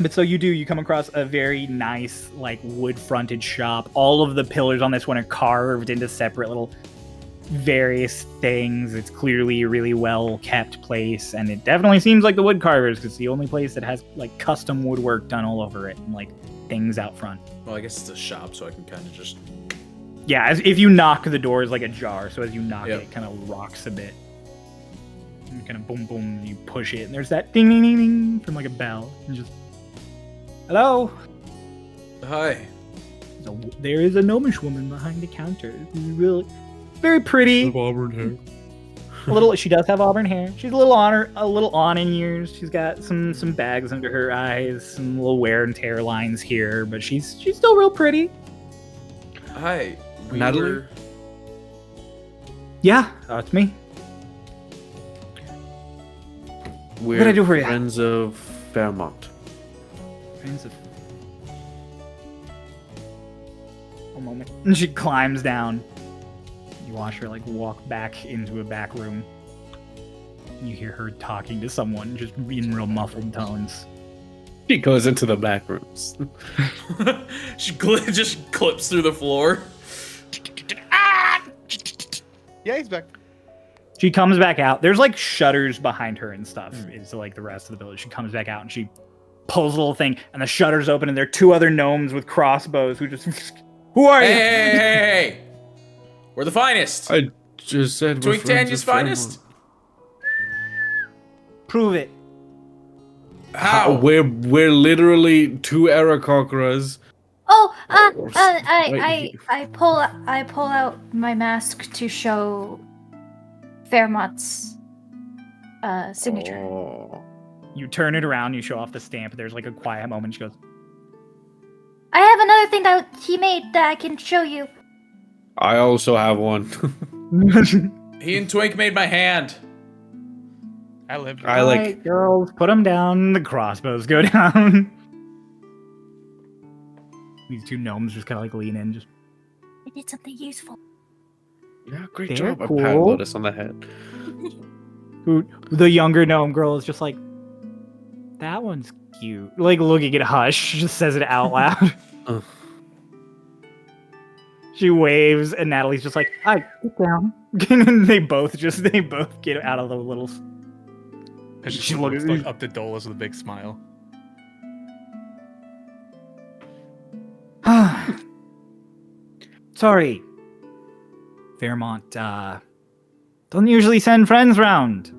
But so you come across a very nice, like, wood-fronted shop. All of the pillars on this one are carved into separate little various things. It's clearly a really well-kept place, and it definitely seems like the wood carvers, because it's the only place that has, like, custom woodwork done all over it, and, like, things out front. Well, I guess it's a shop, so I can kind of just... Yeah, if you knock, the door is like ajar, so as you knock Yep. it kind of rocks a bit. And kind of boom, boom, you push it, and there's that ding, ding, ding, ding from like a bell. And just, hello? Hi. There is a gnomish woman behind the counter. She's really, very pretty. Auburn hair. She does have auburn hair. She's a little on in years. She's got some bags under her eyes, some little wear and tear lines here, but she's still real pretty. Hi. Natalie? Yeah, that's me. We're can I do for you? friends of Fairmont. Friends of... A moment. And she climbs down. You watch her like walk back into a back room. You hear her talking to someone, just in real muffled tones. She goes into the back rooms. She just clips through the floor. Yeah, he's back. She comes back out. There's like shutters behind her and stuff into like the rest of the village. She comes back out and she pulls a little thing, and the shutters open, and there are two other gnomes with crossbows who just. Who are you? Hey! We're the finest. I just said Twink Tanya's finest? Prove it. How? We're literally two Aarakocras. Oh, Wait, I pull out my mask to show Fairmont's signature. Oh. You turn it around, you show off the stamp. There's like a quiet moment. She goes, I have another thing that he made that I can show you. I also have one. He and Twink made my hand. I lived. I like. "Alright, girls, put them down. The crossbows go down." These two gnomes just kind of like lean in, just. I did something useful. Yeah, great They're job. I cool. pat Lotus on the head. Who the younger gnome girl is just like, that one's cute. Like looking at Hush, just says it out loud. Ugh. She waves, and Natalie's just like, "Hi, get down." And they both get out of the little. And She she looks looks like up to Dolus with a big smile. Sorry, Fairmont. Don't usually send friends round.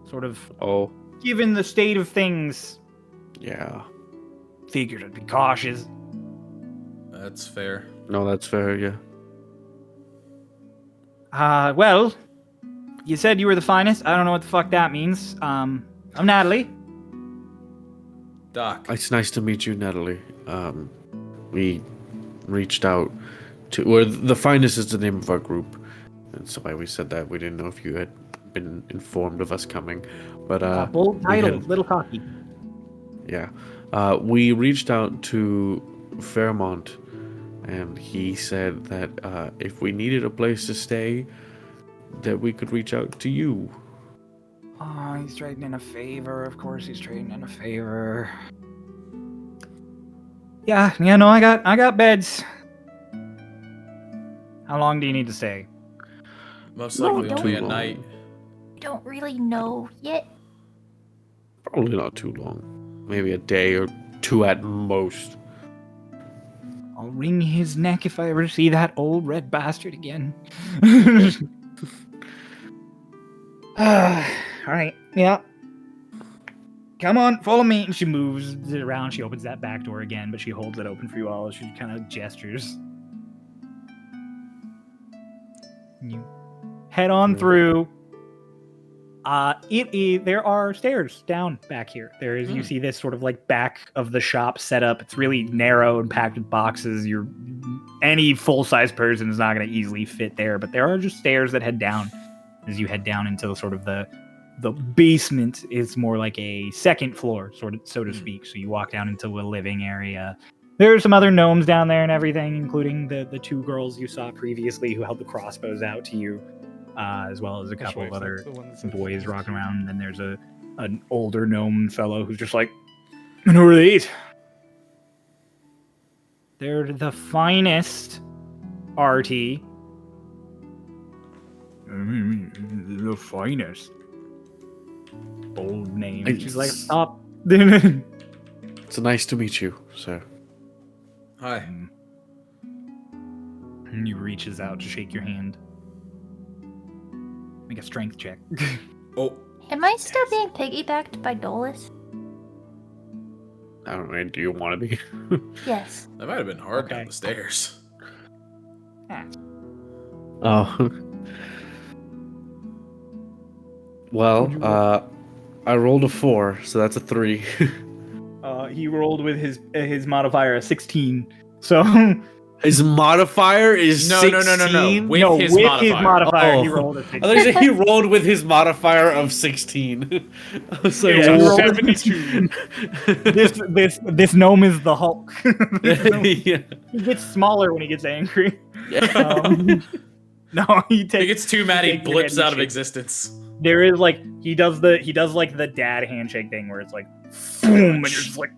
Sort of, Oh, given the state of things, yeah. figured I'd be cautious. That's fair. No, that's fair. Yeah. Well, you said you were the finest. I don't know what the fuck that means. I'm Natalie. Doc. It's nice to meet you, Natalie. We reached out to. Well, the finest is the name of our group, and so why we said that. We didn't know if you had been informed of us coming, but Bold we title, had- little cocky. Yeah. We reached out to Fairmont, and he said that if we needed a place to stay, that we could reach out to you. Oh, he's trading in a favor. Of course, he's trading in a favor. Yeah, no, I got beds. How long do you need to stay? Most No, likely don't. only a Too long. night. I don't really know yet. Probably not too long. Maybe a day or two at most. I'll wring his neck if I ever see that old red bastard again. All right, yeah. Come on, follow me. And she moves it around. She opens that back door again, but she holds it open for you all. She kind of gestures. You head on through. There are stairs down back here. There is, you see this sort of like back of the shop set up. It's really narrow and packed with boxes. Any full-size person is not going to easily fit there, but there are just stairs that head down. As you head down into sort of the basement is more like a second floor, sort of, so to speak. So you walk down into a living area. There are some other gnomes down there and everything, including the two girls you saw previously who held the crossbows out to you, as well as a couple of other boys rocking around. And then there's an older gnome fellow who's just like, "And who are these?" They're the finest, Artie. The finest. Bold name. She's like, "Stop." It's nice to meet you, sir. Hi. And he reaches out to shake your hand. Make a strength check. Oh. Am I still being piggybacked by Dolus? I don't know. Do you want to be? Yes. That might have been hard Okay. down the stairs. Oh. Well, I rolled a 4, so that's a 3. He rolled with his modifier a 16. So His modifier is No. 16? With no, his with modifier. his modifier, Oh. he rolled a I 16. thought you said he rolled with his modifier of 16. I was like, Yeah, whoa. 72. this gnome is the Hulk. Yeah. He gets smaller when he gets angry. Yeah. No, he He takes. gets too mad, he takes your blips hand, out of he existence. There is like he does like the dad handshake thing where it's like boom and you're just like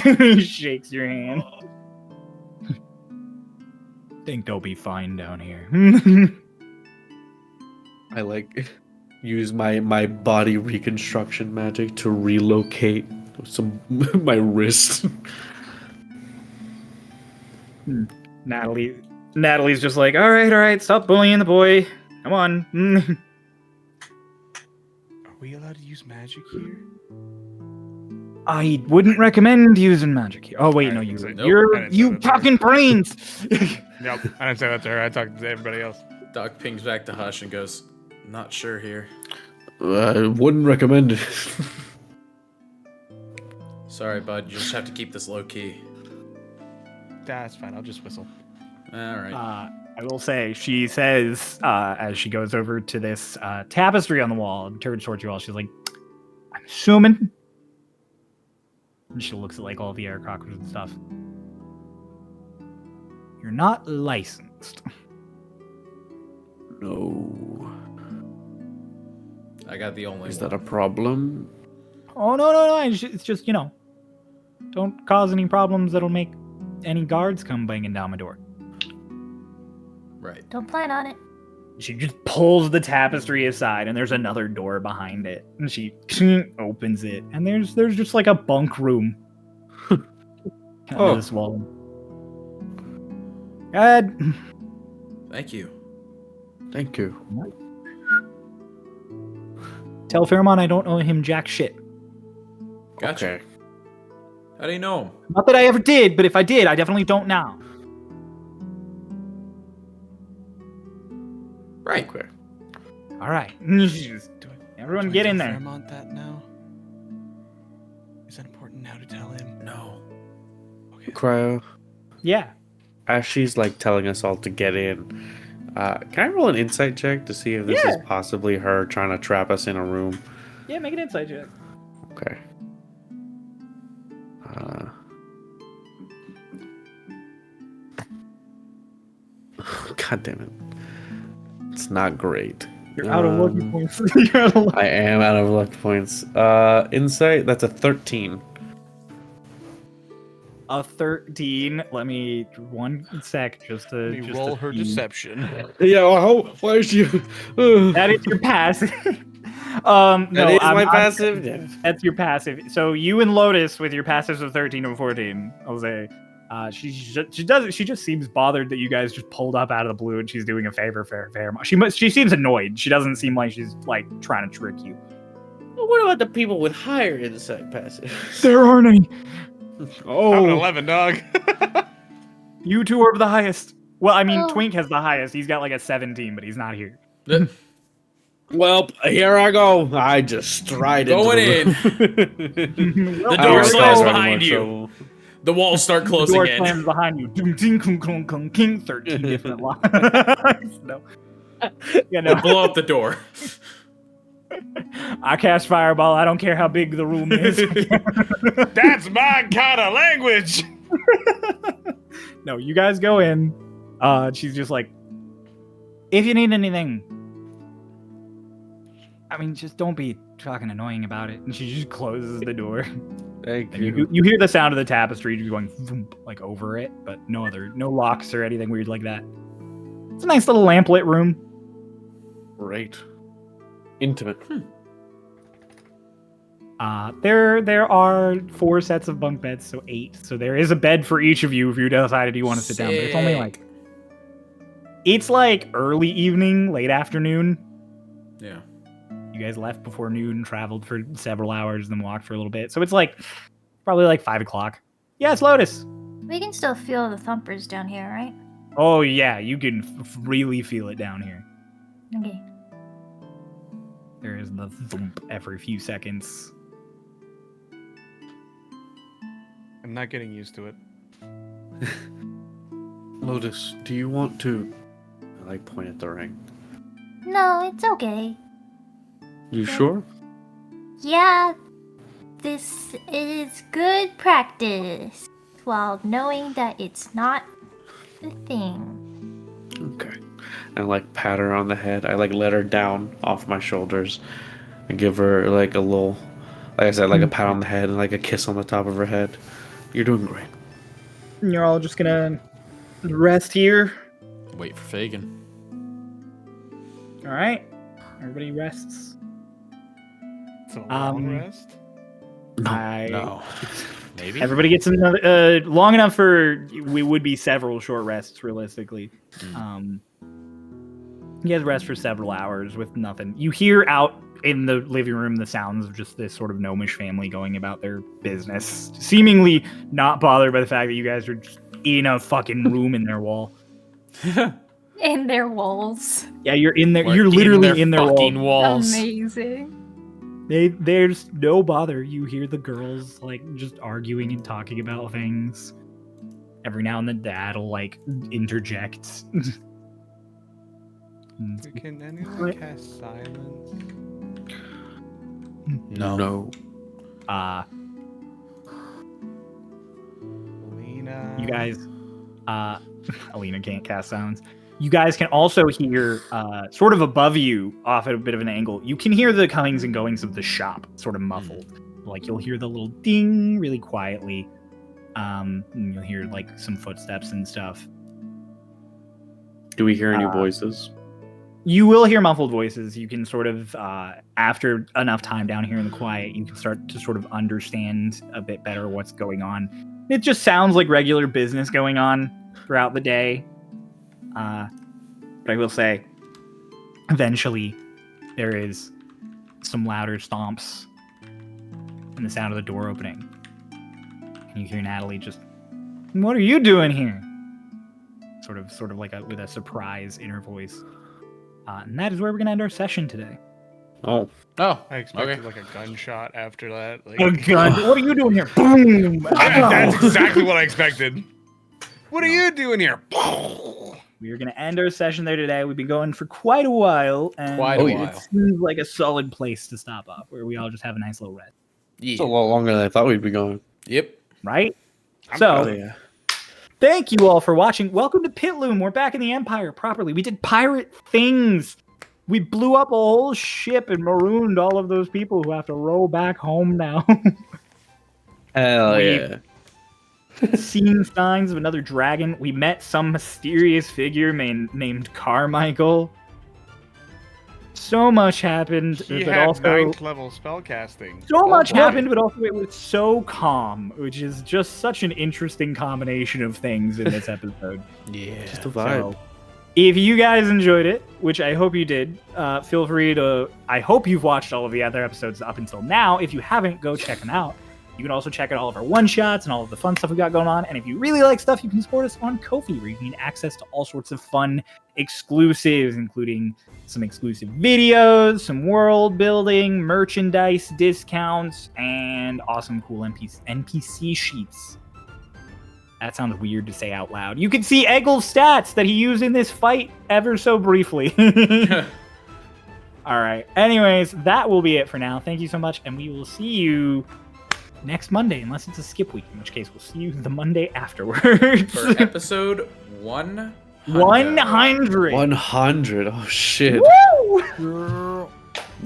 he shakes your hand. Think they'll be fine down here. I like use my body reconstruction magic to relocate some my wrist. Natalie's just like, all right, stop bullying the boy. Come on. Are we allowed to use magic here? I wouldn't recommend using magic here. Oh wait, no, I didn't say- nope, I you're didn't say you that to her. fucking brains. Nope, I didn't say that to her. I talked to everybody else. Doc pings back to Hush and goes, not sure here. I wouldn't recommend it. Sorry, bud, you just have to keep this low key. That's fine. I'll just whistle. Alright. I will say, she says, as she goes over to this tapestry on the wall and turns towards you all, she's like, I'm assuming. And she looks at like all the aircrackers and stuff. You're not licensed. No. I got the only Is one. that a problem? Oh, no. It's just, don't cause any problems that'll make any guards come banging down my door. Right. Don't plan on it. She just pulls the tapestry aside, and there's another door behind it. And she opens it, and there's just like a bunk room. Oh. This wall. Good. Thank you. Thank you. Tell Fairmont I don't owe him jack shit. Gotcha. Okay. How do you know him? Not that I ever did, but if I did, I definitely don't now. Right. Okay. All right. Everyone get in there. Fairmont that now? Is that important now to tell him? No. Okay. Cryo, Yeah. as she's like telling us all to get in, can I roll an insight check to see if this is possibly her trying to trap us in a room? Yeah, make an insight check. Okay. God damn it. It's not great. You're out of lucky points. You're out of lucky. I am out of luck points. Insight, that's a 13. A 13. Let me 1 sec just to Let me roll her deception. Yeah, why is you? That is your passive. That no, is my passive? Yeah. That's your passive. So you and Lotus with your passives of 13 and 14, Jose. She just seems bothered that you guys just pulled up out of the blue and she's doing a favor for Fairmont. She seems annoyed. She doesn't seem like she's like trying to trick you. Well, what about the people with higher insight passive? There aren't any. I'm an Oh, 11, dog. you two are the highest. Well, I mean, Oh. Twink has the highest. He's got like a 17, but he's not here. Well, here I go. I just stride Going into The Well, door there we slams go. behind you. The walls start The closing door in. slams behind you. Ding, ding, kung, kung, kung, king. 13 different lines. No. Yeah, no. Blow up the door. I cast fireball. I don't care how big the room is. That's my kind of language. No, you guys go in. She's just like, if you need anything, I mean, just don't be fucking annoying about it. And she just closes the door. Thank And you. you hear the sound of the tapestry just going vroom, like over it, but no locks or anything weird like that. It's a nice little lamplit room. Great. Intimate. There are 4 sets of bunk beds, so 8. So there is a bed for each of you if you decided you want to sit down. But it's only Sick. it's like early evening, late afternoon. Yeah. You guys left before noon, traveled for several hours, then walked for a little bit. So it's like probably like 5 o'clock. Yeah, it's Lotus. We can still feel the thumpers down here, right? Oh yeah, you can really feel it down here. Okay. There is the thump every few seconds. I'm not getting used to it. Lotus, do you want to... I like point at the ring. No, it's okay. You sure? Yeah, this is good practice while knowing that it's not a thing. Okay. and like pat her on the head. I like let her down off my shoulders and give her like a little, like I said, like a pat on the head and like a kiss on the top of her head. You're doing great. And you're all just gonna rest here. Wait for Fagin. All right. Everybody rests. It's a long Um, rest. No. Maybe? Everybody gets another long enough for we would be several short rests realistically. You guys rest for several hours with nothing. You hear out in the living room the sounds of just this sort of gnomish family going about their business, seemingly not bothered by the fact that you guys are just in a fucking room in their wall. In their walls. Yeah, you're in there. We're You're literally in their fucking walls. walls. Amazing. There's no bother. You hear the girls like just arguing and talking about things. Every now and then, Dad'll like interject. Can anyone cast silence? No. Alina. You guys, Alina can't cast silence. You guys can also hear, sort of above you, off at a bit of an angle, you can hear the comings and goings of the shop, sort of muffled. Like you'll hear the little ding really quietly. And you'll hear like some footsteps and stuff. Do we hear any voices? You will hear muffled voices. You can sort of, after enough time down here in the quiet, you can start to sort of understand a bit better what's going on. It just sounds like regular business going on throughout the day. But I will say, eventually, there is some louder stomps and the sound of the door opening. And you hear Natalie just, "What are you doing here?" Sort of like with a surprise in her voice. And that is where we're gonna end our session today. Oh. Oh. I expected Okay. like a gunshot after that. Like, Oh God! What are you doing here? Boom! That's exactly what I expected. what are you doing here? We are going to end our session there today. We've been going for quite a while, and Quite a it while. seems like a solid place to stop up, where we all just have a nice little rest, It's a lot longer than I thought we'd be going. Yep. right? I'm So, proud. Yeah. thank you all for watching. Welcome to Pitloom. We're back in the Empire properly. We did pirate things. We blew up a whole ship and marooned all of those people who have to row back home now. Hell We- yeah. Seen signs of another dragon. We met some mysterious figure named Carmichael. So much happened, He but had also 9th level spellcasting. so much boy. happened, but also it was so calm, which is just such an interesting combination of things in this episode. Yeah. Just a vibe. So, if you guys enjoyed it, which I hope you did, feel free to. I hope you've watched all of the other episodes up until now. If you haven't, go check them out. You can also check out all of our one-shots and all of the fun stuff we got going on. And if you really like stuff, you can support us on Ko-fi, where you can get access to all sorts of fun exclusives, including some exclusive videos, some world building, merchandise discounts, and awesome cool NPC sheets. That sounds weird to say out loud. You can see Eggl's stats that he used in this fight ever so briefly. All right. Anyways, that will be it for now. Thank you so much, and we will see you next Monday, unless it's a skip week, in which case we'll see you the Monday afterwards. For episode 100. 100. 100. Oh shit. Woo!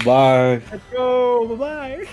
Bye. Let's go. Bye-bye.